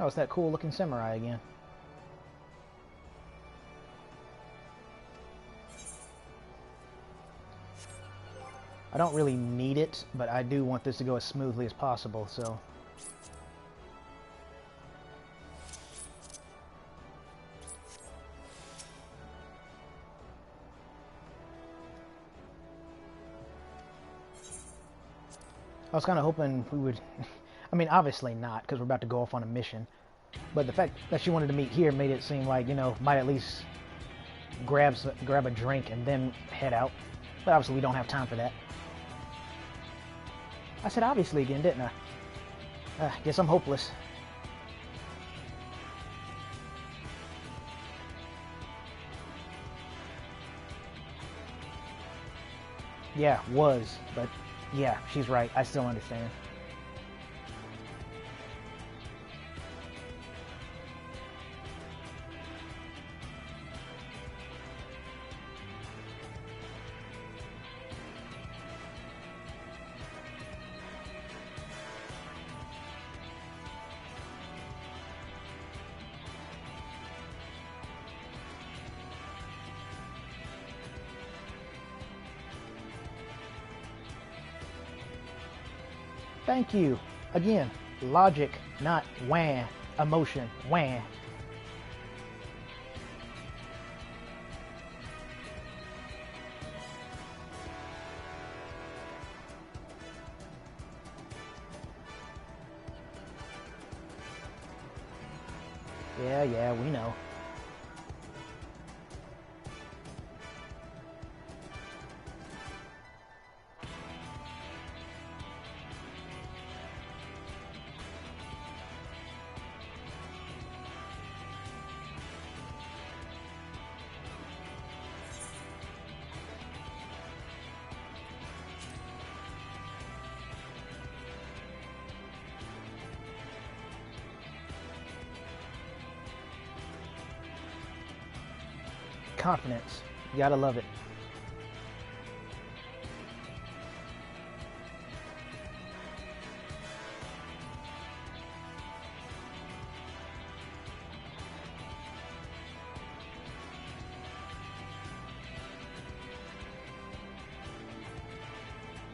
Oh, it's that cool looking samurai again. I don't really need it, but I do want this to go as smoothly as possible, so... I was kind of hoping we would... I mean, obviously not, because we're about to go off on a mission. But the fact that she wanted to meet here made it seem like, you know, might at least grab a drink and then head out. But obviously we don't have time for that. I said obviously again, didn't I? Guess I'm hopeless. Yeah, was, but yeah, she's right. I still understand. Thank you. Again, logic, not wah. Emotion, wah. Yeah, we know. Confidence. You gotta love it.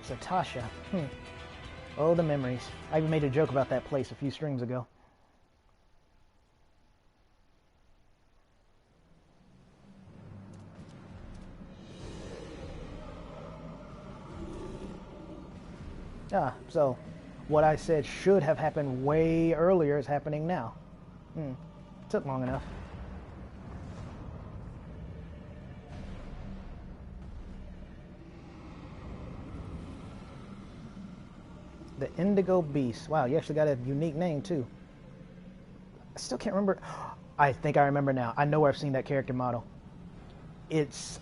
So Tasha. Oh, the memories. I even made a joke about that place a few streams ago. So what I said should have happened way earlier is happening now. Took long enough. The Indigo Beast. Wow, you actually got a unique name too. I still can't remember. I think I remember now. I know where I've seen that character model.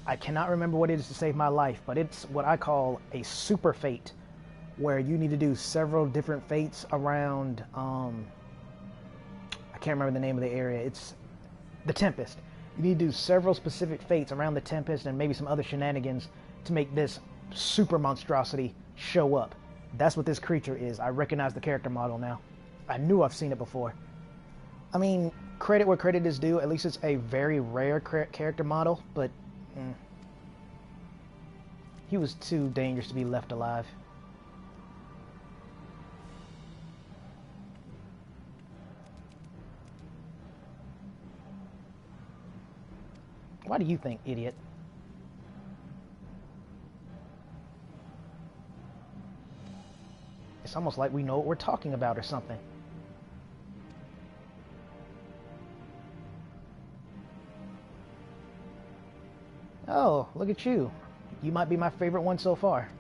I cannot remember what it is to save my life, but it's what I call a super fate, where you need to do several different fates around, I can't remember the name of the area. It's the Tempest. You need to do several specific fates around the Tempest and maybe some other shenanigans to make this super monstrosity show up. That's what this creature is. I recognize the character model now. I knew I've seen it before. I mean, credit where credit is due. At least it's a very rare character model, but he was too dangerous to be left alive. Why do you think, idiot? It's almost like we know what we're talking about or something. Oh, look at you. You might be my favorite one so far.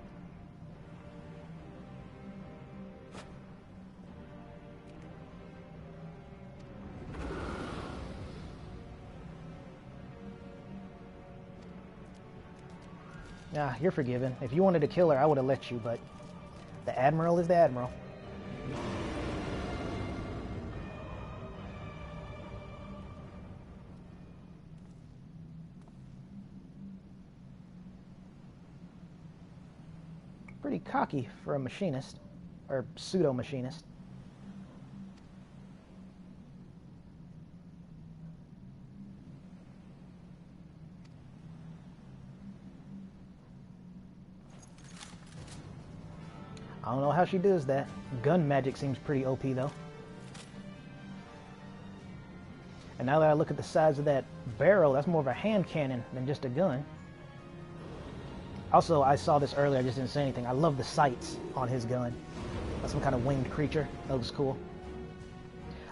Nah, you're forgiven. If you wanted to kill her, I would have let you, but the Admiral is the Admiral. Pretty cocky for a machinist, or pseudo-machinist. I don't know how she does that. Gun magic seems pretty OP though. And now that I look at the size of that barrel, that's more of a hand cannon than just a gun. Also, I saw this earlier, I just didn't say anything. I love the sights on his gun. That's some kind of winged creature. That looks cool.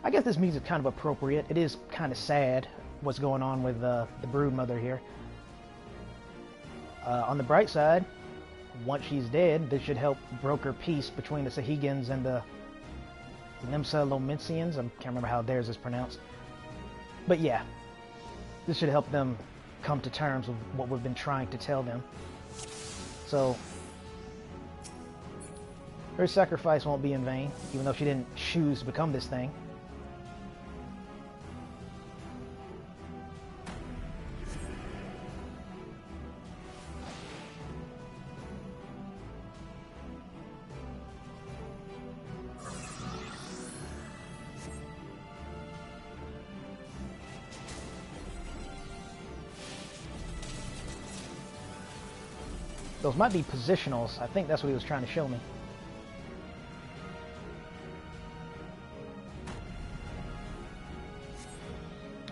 I guess this music's kind of appropriate. It is kind of sad what's going on with the broodmother here. On the bright side, once she's dead, this should help broker peace between the Sahegans and the Limsa-Lominsians. I can't remember how theirs is pronounced. But yeah, this should help them come to terms with what we've been trying to tell them. So, her sacrifice won't be in vain, even though she didn't choose to become this thing. Those might be positionals. I think that's what he was trying to show me.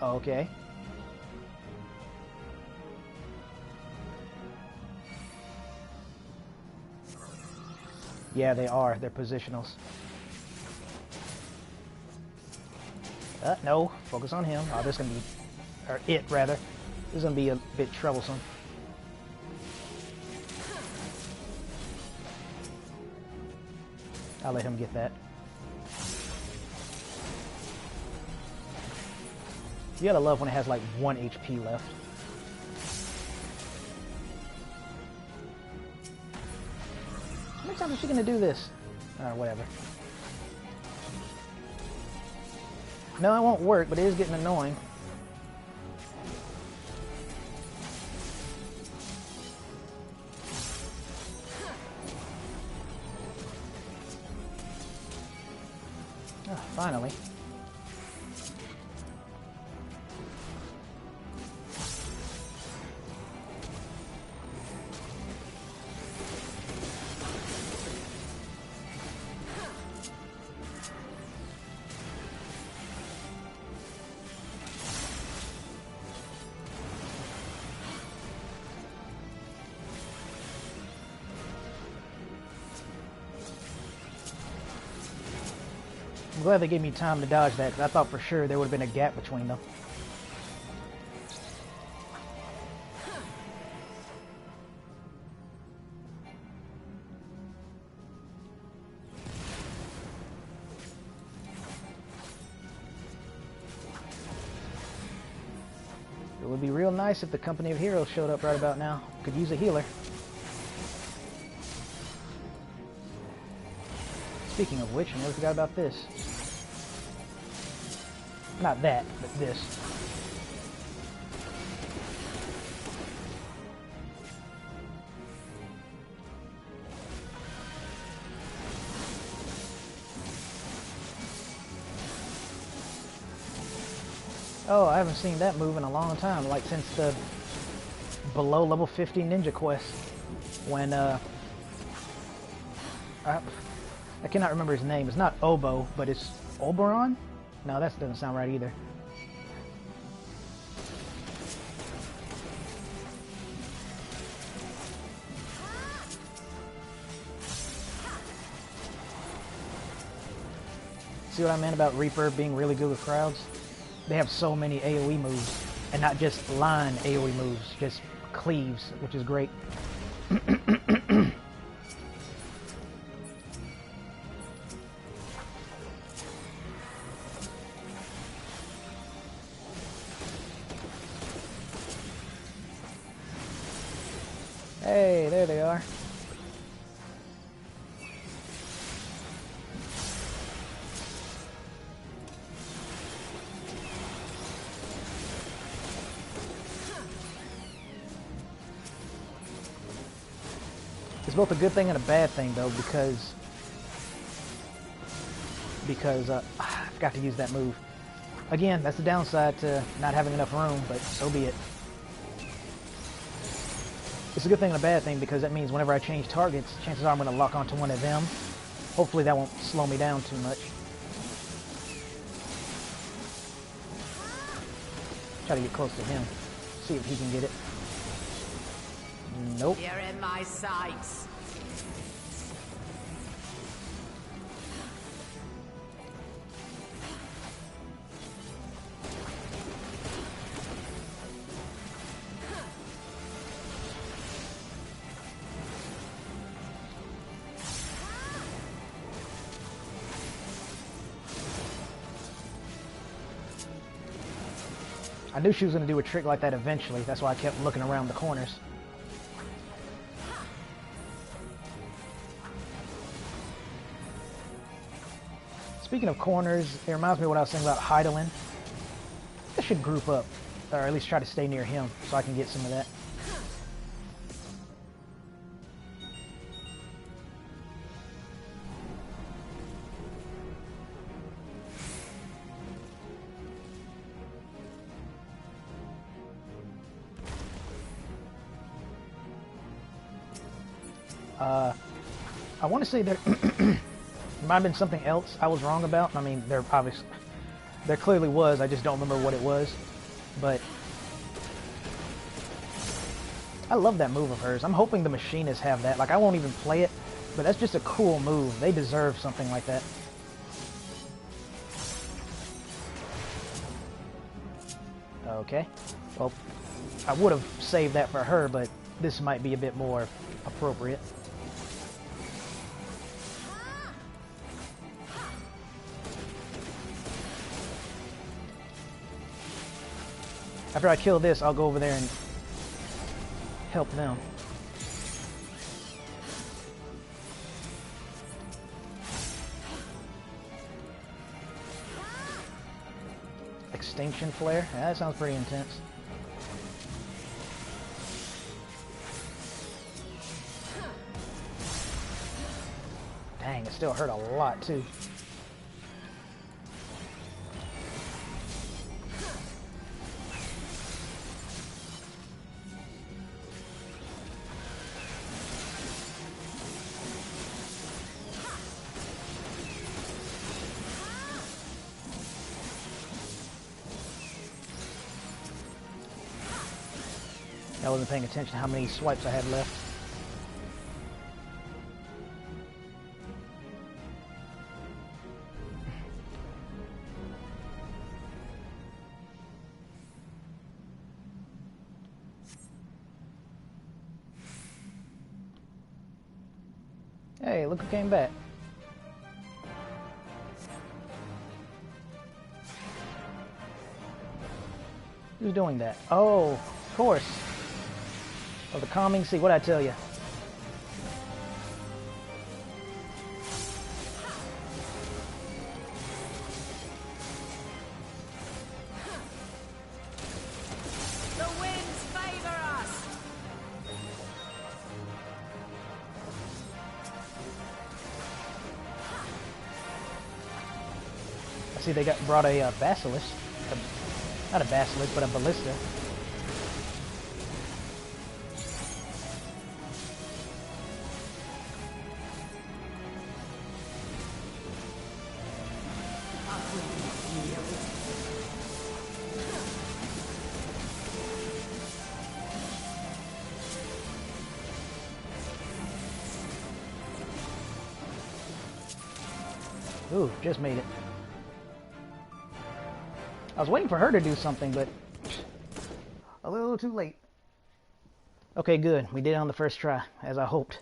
Oh, okay. Yeah, they are. They're positionals. No. Focus on him. Oh, this is going to be... Or it, rather. This is going to be a bit troublesome. I'll let him get that. You gotta love when it has like 1 HP left. How many times is she gonna do this? Or whatever. No, it won't work, but it is getting annoying. Oh, finally. I'm glad they gave me time to dodge that, because I thought for sure there would have been a gap between them. It would be real nice if the Company of Heroes showed up right about now. Could use a healer. Speaking of which, I never forgot about this. Not that, but this. Oh, I haven't seen that move in a long time, like since the below level 50 ninja quest. When, I cannot remember his name. It's not Obo, but it's Oberon? No, that doesn't sound right either. See what I meant about Reaper being really good with crowds? They have so many AoE moves, and not just line AoE moves, just cleaves, which is great. Hey, there they are. It's both a good thing and a bad thing, though, because I forgot to use that move. Again, that's the downside to not having enough room, but so be it. It's a good thing and a bad thing because that means whenever I change targets, chances are I'm going to lock onto one of them. Hopefully that won't slow me down too much. Try to get close to him. See if he can get it. Nope. You're in my sights. I knew she was going to do a trick like that eventually. That's why I kept looking around the corners. Speaking of corners, it reminds me of what I was saying about Heidelin. I should group up, or at least try to stay near him so I can get some of that. I want to say there might have been something else I was wrong about. I mean, there clearly was. I just don't remember what it was. But I love that move of hers. I'm hoping the machinists have that. Like, I won't even play it, but that's just a cool move. They deserve something like that. Okay. Well, I would have saved that for her, but this might be a bit more appropriate. After I kill this, I'll go over there and help them. Extinction flare? Yeah, that sounds pretty intense. Dang, it still hurt a lot too. I wasn't paying attention to how many swipes I had left. Hey, look who came back. Who's doing that? Oh, of course. Oh, the calming sea. What'd I tell you? The winds favor us. I see they brought a basilisk. Not a basilisk, but a ballista. Ooh, just made it. I was waiting for her to do something, but a little too late. Okay, good. We did it on the first try, as I hoped.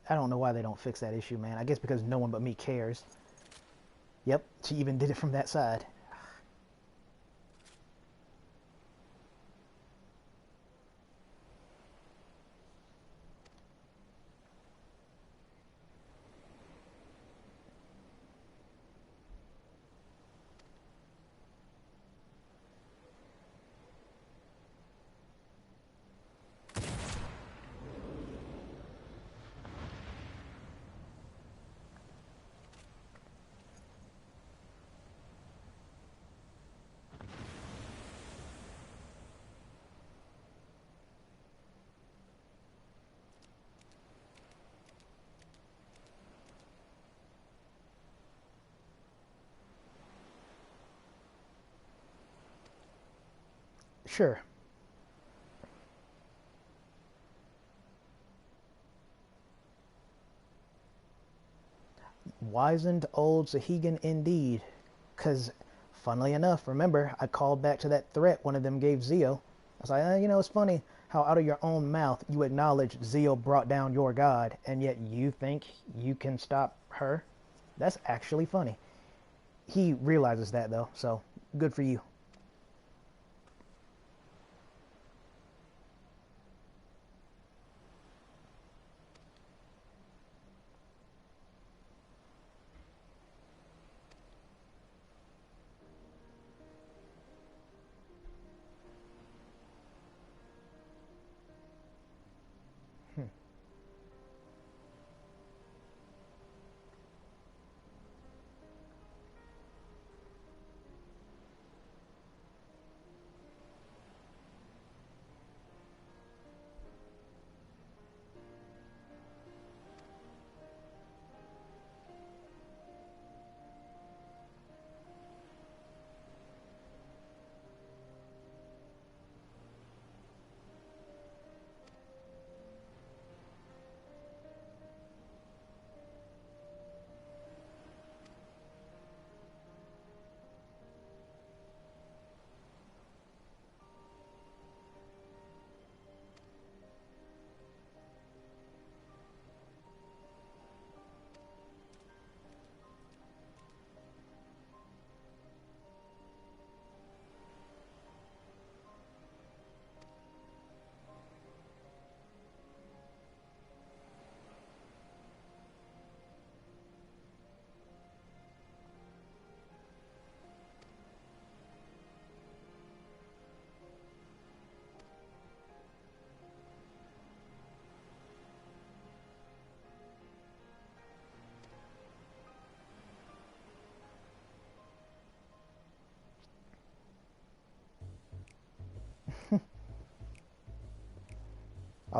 I don't know why they don't fix that issue, man. I guess because no one but me cares. Yep, she even did it from that side. Sure. Wizened old Sahuagin indeed. Because, funnily enough, remember, I called back to that threat one of them gave Zio. I was like, you know, it's funny how out of your own mouth you acknowledge Zio brought down your god, and yet you think you can stop her? That's actually funny. He realizes that, though, so good for you.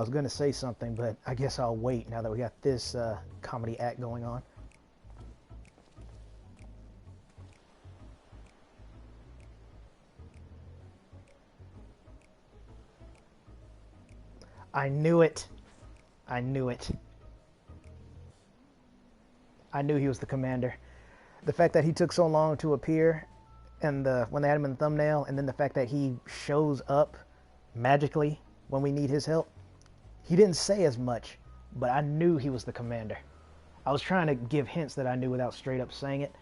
was going to say something, but I guess I'll wait now that we got this comedy act going on. I knew it. I knew it. I knew he was the commander. The fact that he took so long to appear, and when they had him in the thumbnail, and then the fact that he shows up magically when we need his help. He didn't say as much, but I knew he was the commander. I was trying to give hints that I knew without straight up saying it.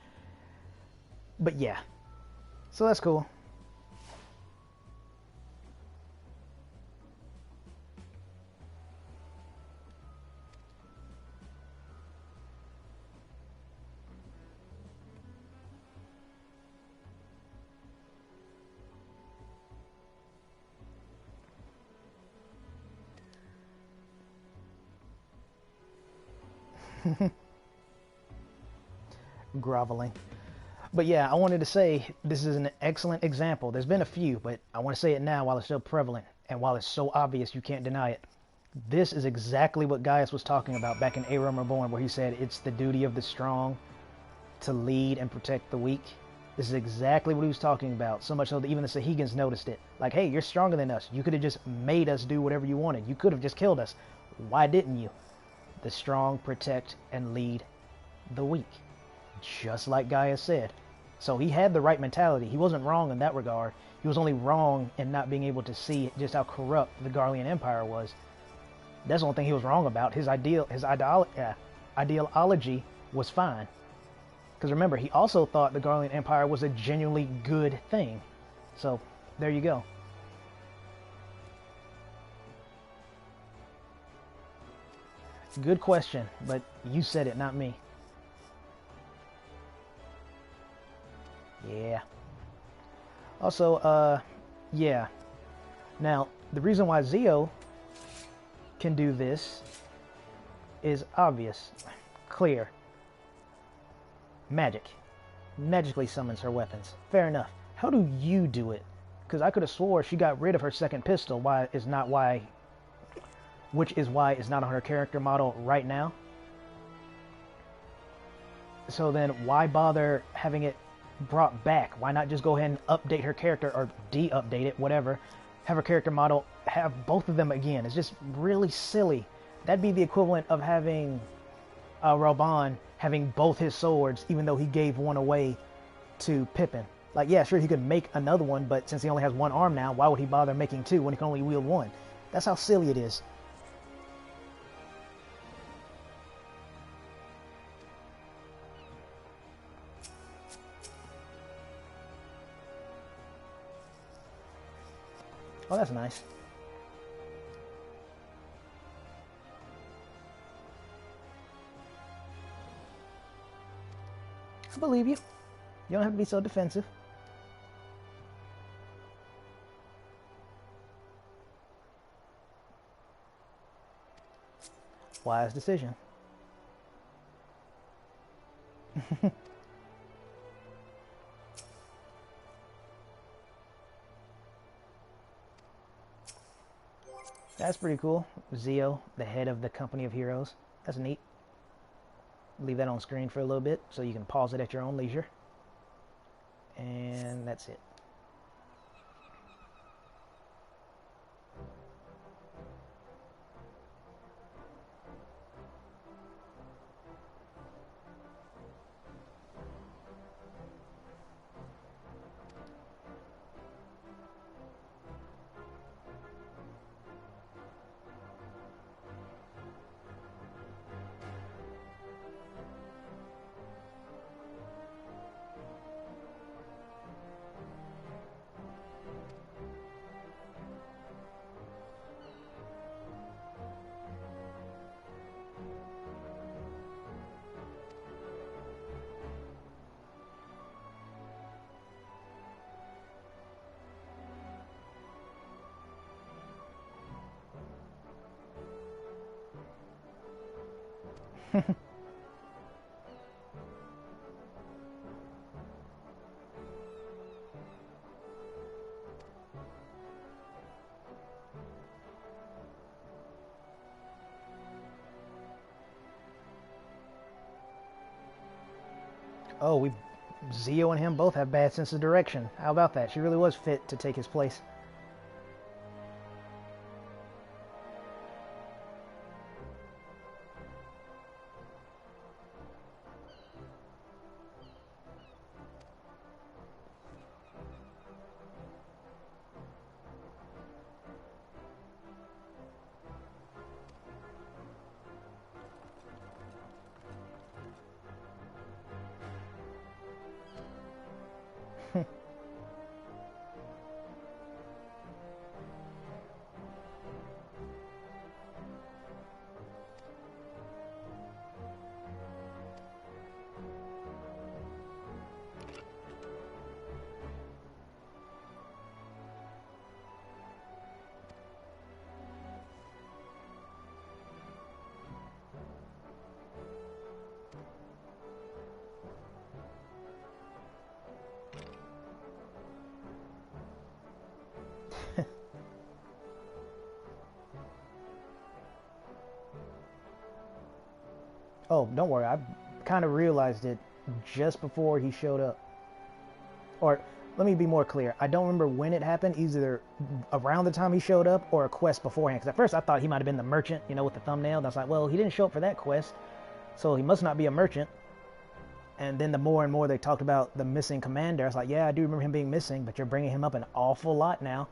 But yeah. So that's cool. Groveling. But yeah, I wanted to say this is an excellent example. There's been a few, but I want to say it now while it's still prevalent and while it's so obvious you can't deny it. This is exactly what Gaius was talking about back in A Realm Reborn, where he said it's the duty of the strong to lead and protect the weak. This is exactly what he was talking about, so much so that even the Sahegans noticed it. Like, hey, you're stronger than us. You could have just made us do whatever you wanted. You could have just killed us. Why didn't you? The strong protect and lead the weak. Just like Gaius said. So he had the right mentality. He wasn't wrong in that regard. He was only wrong in not being able to see just how corrupt the Garlean Empire was. That's the only thing he was wrong about. His ideology was fine. Because remember, he also thought the Garlean Empire was a genuinely good thing. So, there you go. Good question, but you said it, not me. Yeah. Also, yeah. Now, the reason why Zio can do this is obvious. Clear. Magic. Magically summons her weapons. Fair enough. How do you do it? Because I could have swore she got rid of her second pistol, which is why it's not on her character model right now. So then why bother having it brought back? Why not just go ahead and update her character, or de-update it, whatever. Have her character model have both of them again. It's just really silly. That'd be the equivalent of having Raubahn having both his swords, even though he gave one away to Pippin. Like, yeah, sure, he could make another one, but since he only has one arm now, why would he bother making two when he can only wield one? That's how silly it is. Oh, that's nice. I believe you. You don't have to be so defensive. Wise decision. That's pretty cool. Zio, the head of the Company of Heroes. That's neat. Leave that on screen for a little bit so you can pause it at your own leisure. And that's it. Oh, Zio and him both have bad sense of direction. How about that? She really was fit to take his place. Oh, don't worry. I kind of realized it just before he showed up. Or, let me be more clear. I don't remember when it happened, either around the time he showed up or a quest beforehand. Because at first I thought he might have been the merchant, you know, with the thumbnail. And I was like, well, he didn't show up for that quest, so he must not be a merchant. And then the more and more they talked about the missing commander, I was like, yeah, I do remember him being missing, but you're bringing him up an awful lot now.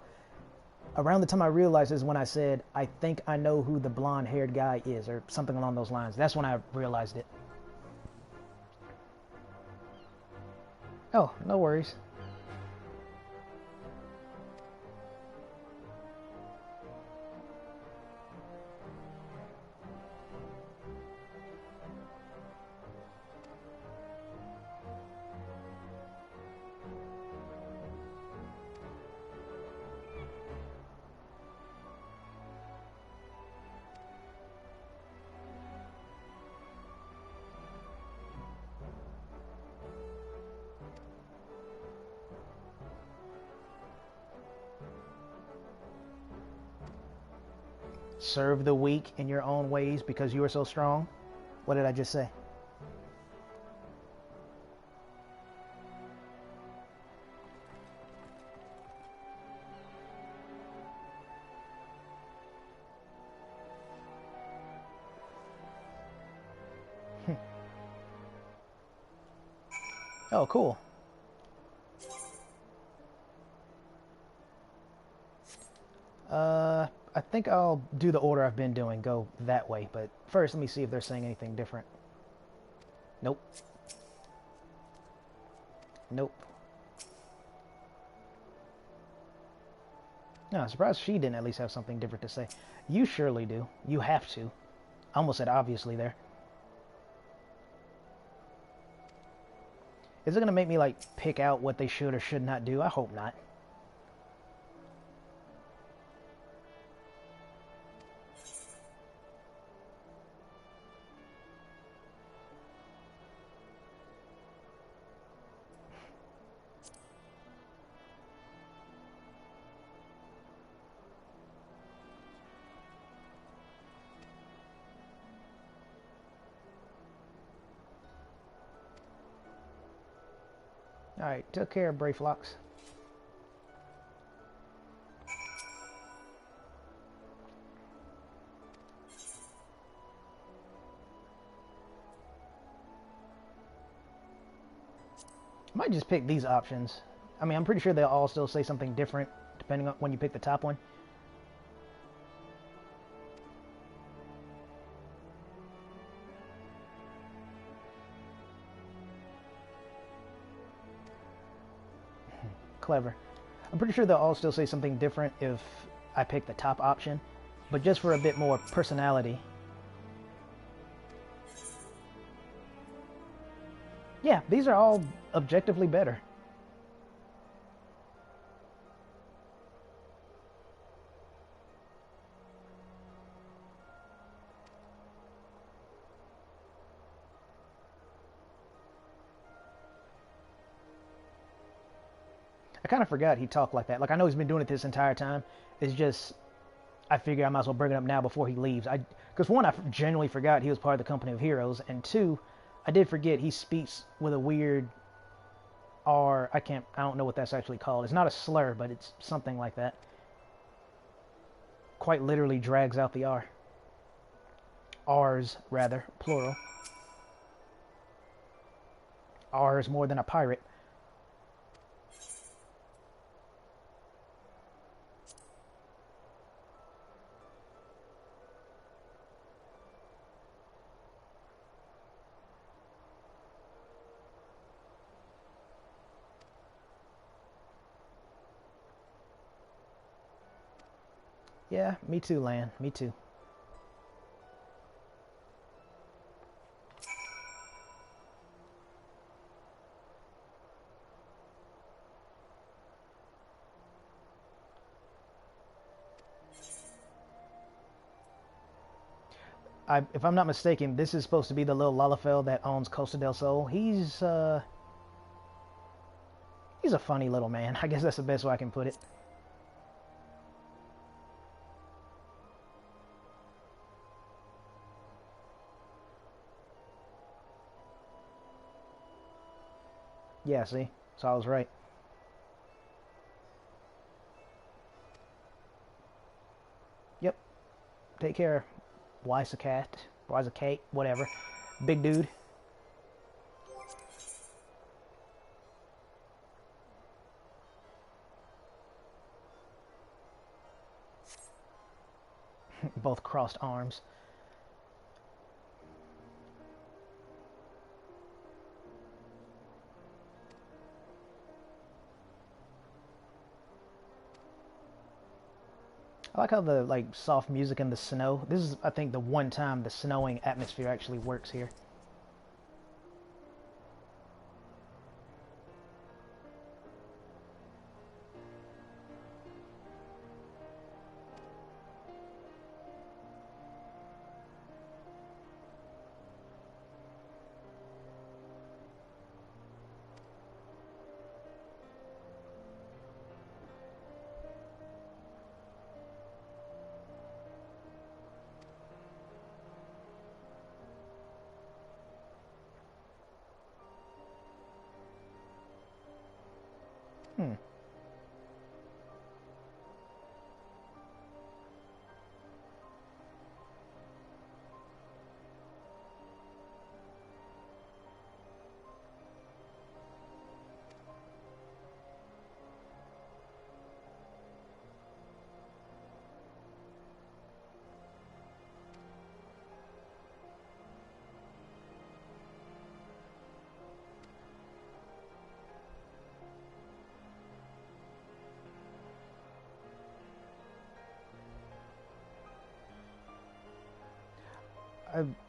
Around the time I realized is when I said, I think I know who the blonde-haired guy is, or something along those lines. That's when I realized it. Oh, no worries. Serve the weak in your own ways because you are so strong. What did I just say? Oh, cool. I think I'll do the order I've been doing, go that way, but first let me see if they're saying anything different. Nope. Nope. No, I'm surprised she didn't at least have something different to say. You surely do. You have to. I almost said obviously there. Is it going to make me, like, pick out what they should or should not do? I hope not. Alright, took care of Brayflocks. Might just pick these options. I mean, I'm pretty sure they'll all still say something different depending on when you pick the top one. Clever. I'm pretty sure they'll all still say something different if I pick the top option, but just for a bit more personality. Yeah, these are all objectively better. I kind of forgot he talked like that. Like, I know he's been doing it this entire time. It's just, I figure I might as well bring it up now before he leaves. Because one, I genuinely forgot he was part of the Company of Heroes, and two, I did forget he speaks with a weird R. I don't know what that's actually called. It's not a slur, but it's something like that. Quite literally drags out the R. R's, rather, plural. R is more than a pirate. Yeah, me too, Lan. Me too. If I'm not mistaken, this is supposed to be the little Lalafell that owns Costa del Sol. He's a funny little man. I guess that's the best way I can put it. Yeah, see? So I was right. Yep. Take care. Wise a cat. Wise a cake. Whatever. Big dude. Both crossed arms. I like how the soft music and the snow. This is, I think, the one time the snowing atmosphere actually works here. Hmm.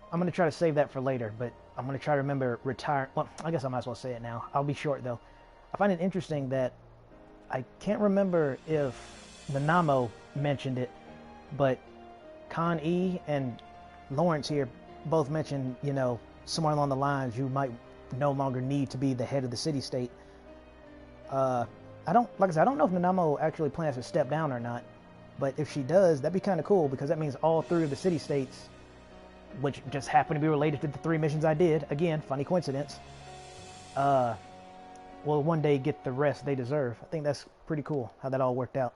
I'm going to try to save that for later, but I'm going to try to remember retire. Well, I guess I might as well say it now. I'll be short, though. I find it interesting that I can't remember if the Namo mentioned it, but Con E and Lawrence here both mentioned, somewhere along the lines, you might no longer need to be the head of the city-state. Like I said, I don't know if Nanamo actually plans to step down or not, but if she does, that'd be kind of cool, because that means all three of the city-states, which just happen to be related to the 3 missions I did, again, funny coincidence, will one day get the rest they deserve. I think that's pretty cool, how that all worked out.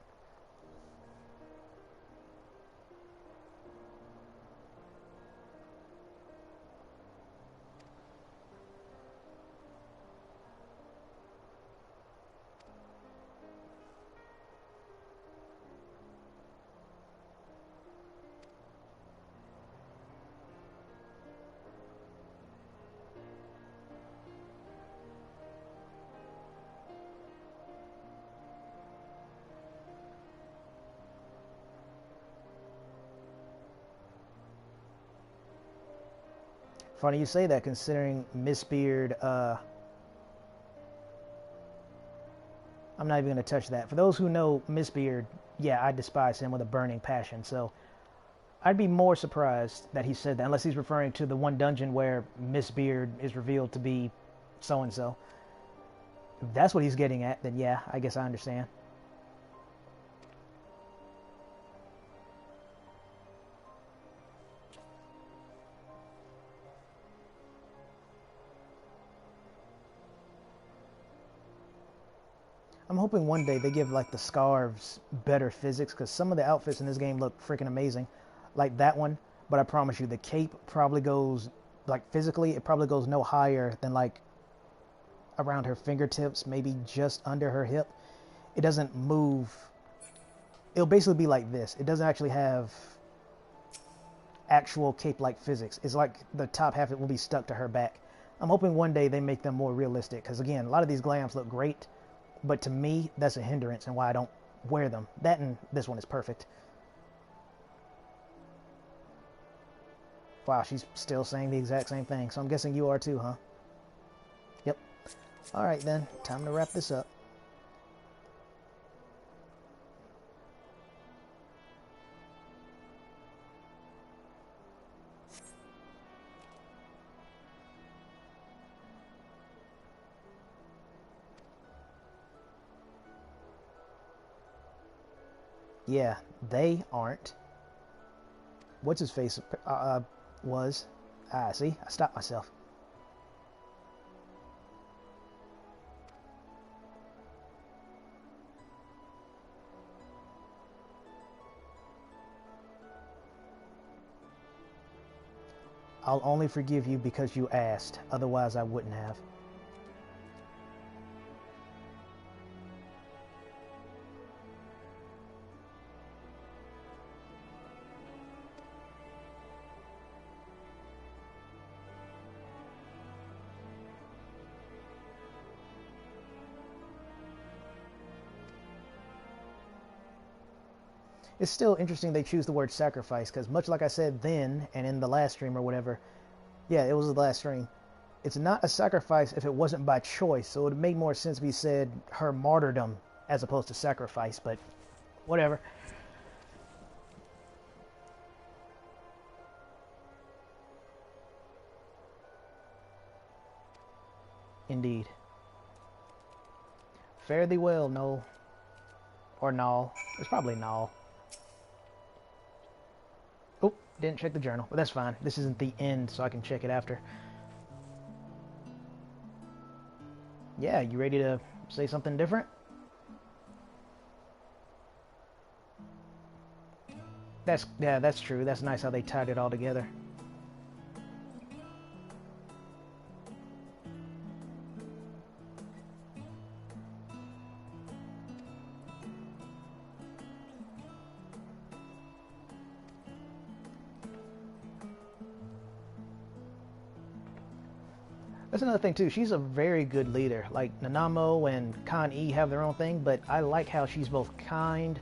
Funny you say that, considering Mistbeard, I'm not even going to touch that. For those who know Mistbeard, yeah, I despise him with a burning passion, so I'd be more surprised that he said that, unless he's referring to the one dungeon where Mistbeard is revealed to be so-and-so. If that's what he's getting at, then yeah, I guess I understand. I'm hoping one day they give like the scarves better physics, because some of the outfits in this game look freaking amazing, like that one. But I promise you, the cape probably goes, like physically, it probably goes no higher than like around her fingertips, maybe just under her hip. It doesn't move. It'll basically be like this. It doesn't actually have actual cape-like physics. It's like the top half, it will be stuck to her back. I'm hoping one day they make them more realistic, because again, a lot of these glams look great, but to me, that's a hindrance and why I don't wear them. That and this one is perfect. Wow, she's still saying the exact same thing, so I'm guessing you are too, huh? Yep. Alright then, time to wrap this up. Yeah, they aren't. What's his face was? Ah, see? I stopped myself. I'll only forgive you because you asked. Otherwise, I wouldn't have. It's still interesting they choose the word sacrifice, because much like I said then and in the last stream or whatever, yeah, it was the last stream, it's not a sacrifice if it wasn't by choice, so it would make more sense if we said her martyrdom as opposed to sacrifice, but whatever. Indeed. Fare thee well, Noel. Or Null. It's probably Null. Oh, didn't check the journal, but that's fine. This isn't the end, so I can check it after. Yeah, you ready to say something different? That's true. That's nice how they tied it all together. That's another thing too. She's a very good leader. Like Nanamo and Khan E have their own thing, but I like how she's both kind,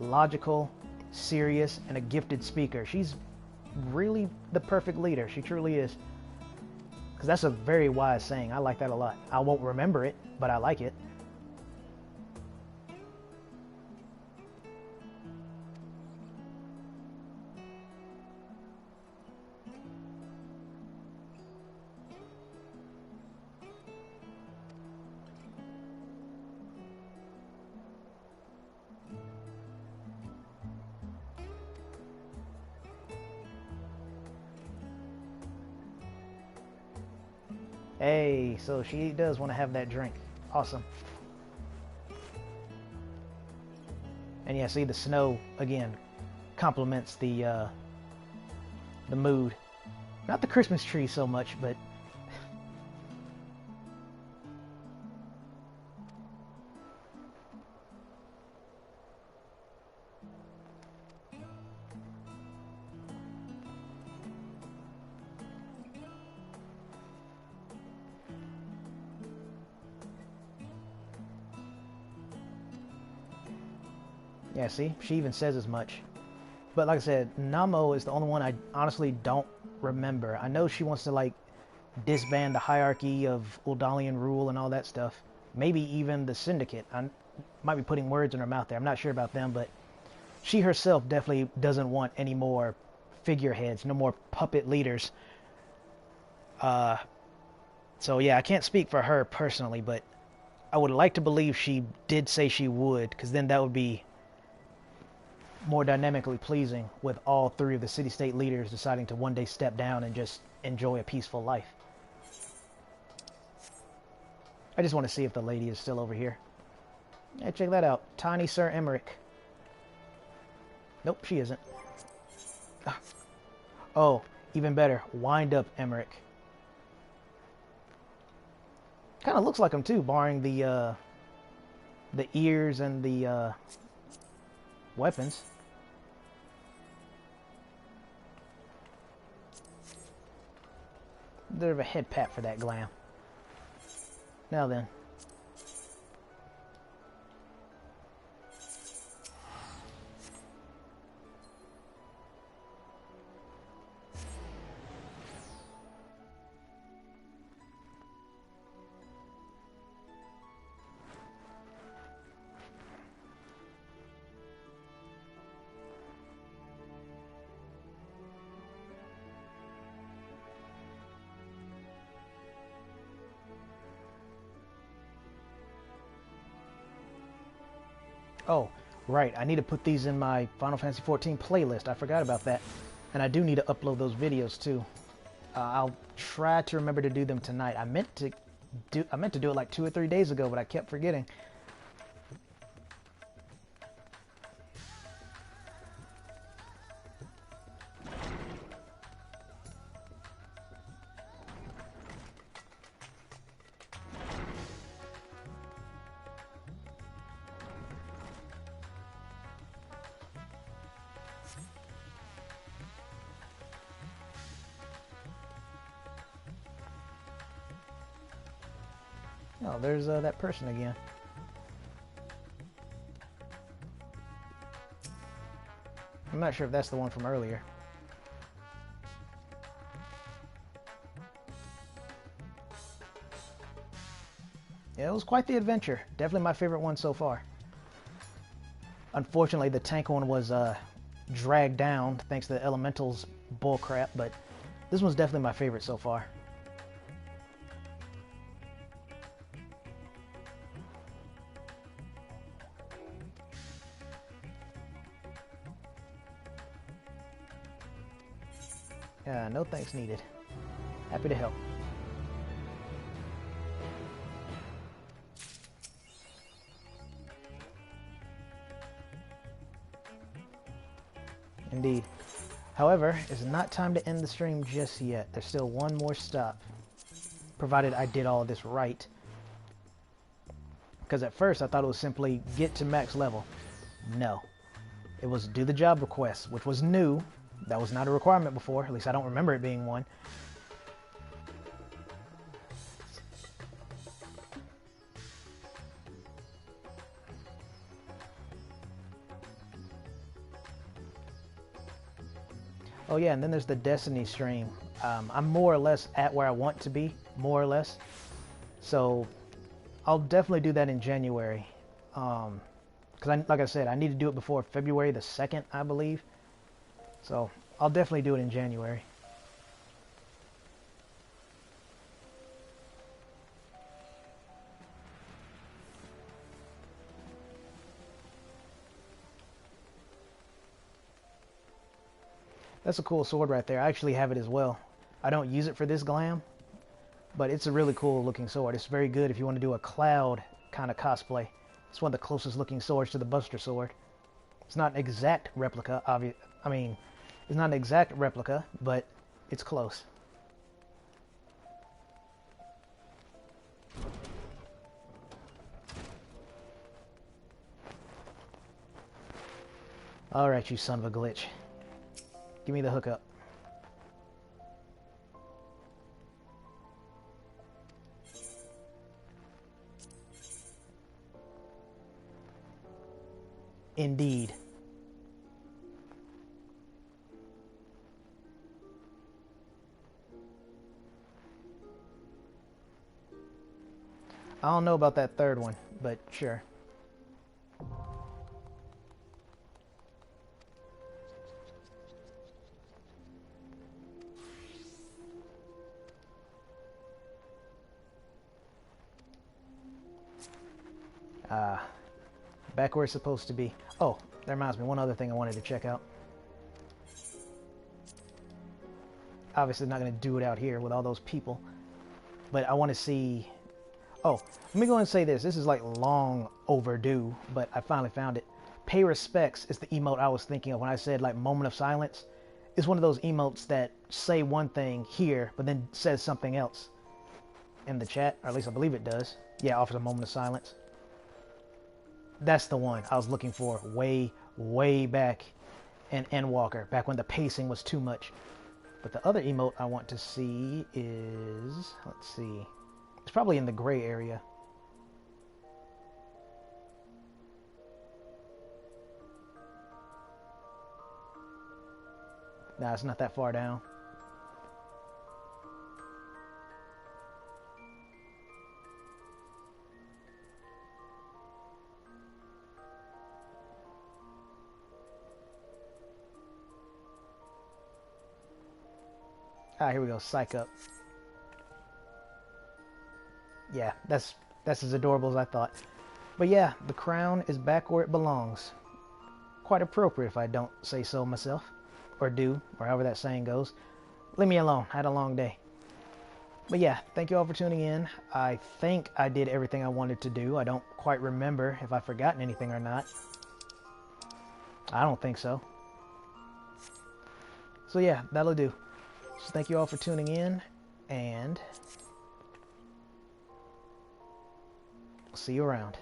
logical, serious, and a gifted speaker. She's really the perfect leader. She truly is. Because that's a very wise saying. I like that a lot. I won't remember it, but I like it. Hey, so she does want to have that drink. Awesome. And yeah, see the snow again complements the mood. Not the Christmas tree so much, but yeah, see? She even says as much. But like I said, Namo is the only one I honestly don't remember. I know she wants to, like, disband the hierarchy of Uldalian rule and all that stuff. Maybe even the Syndicate. I might be putting words in her mouth there. I'm not sure about them, but she herself definitely doesn't want any more figureheads, no more puppet leaders. So yeah, I can't speak for her personally, but I would like to believe she did say she would, because then that would be more dynamically pleasing with all three of the city-state leaders deciding to one day step down and just enjoy a peaceful life. I just want to see if the lady is still over here. Hey, check that out. Tiny Sir Emmerich. Nope, she isn't. Ah. Oh, even better. Wind up Emmerich. Kind of looks like him too, barring the ears and the weapons. Bit of a head pat for that glam. Now then. Oh, right. I need to put these in my Final Fantasy XIV playlist. I forgot about that. And I do need to upload those videos too. I'll try to remember to do them tonight. I meant to do it like 2 or 3 days ago, but I kept forgetting. Oh, there's that person again. I'm not sure if that's the one from earlier. Yeah, it was quite the adventure. Definitely my favorite one so far. Unfortunately, the tank one was dragged down thanks to the elementals bullcrap, but this one's definitely my favorite so far. No thanks needed. Happy to help. Indeed. However, it's not time to end the stream just yet. There's still one more stop. Provided I did all of this right. Because at first I thought it was simply get to max level. No. It was do the job request, which was new. That was not a requirement before. At least I don't remember it being one. Oh yeah, and then there's the Destiny stream. I'm more or less at where I want to be, more or less. So I'll definitely do that in January. Because like I said, I need to do it before February the 2nd, I believe. So I'll definitely do it in January. That's a cool sword right there. I actually have it as well. I don't use it for this glam, but it's a really cool looking sword. It's very good if you want to do a Cloud kind of cosplay. It's one of the closest looking swords to the Buster Sword. It's not an exact replica, it's not an exact replica, but it's close. Alright, you son of a glitch. Give me the hookup. Indeed. I don't know about that third one, but sure. Back where it's supposed to be. Oh, that reminds me, one other thing I wanted to check out. Obviously not going to do it out here with all those people, but I want to see... Oh, let me go and say this. This is like long overdue, but I finally found it. Pay respects is the emote I was thinking of when I said like moment of silence. It's one of those emotes that say one thing here, but then says something else in the chat, or at least I believe it does. Yeah, offers a moment of silence. That's the one I was looking for way, way back in Endwalker, back when the pacing was too much. But the other emote I want to see is, let's see, it's probably in the gray area. Nah, it's not that far down. Ah, here we go. Psych up. Yeah, that's as adorable as I thought. But yeah, the crown is back where it belongs. Quite appropriate if I don't say so myself. Or do, or however that saying goes. Leave me alone. I had a long day. But yeah, thank you all for tuning in. I think I did everything I wanted to do. I don't quite remember if I've forgotten anything or not. I don't think so. So yeah, that'll do. So thank you all for tuning in, and see you around.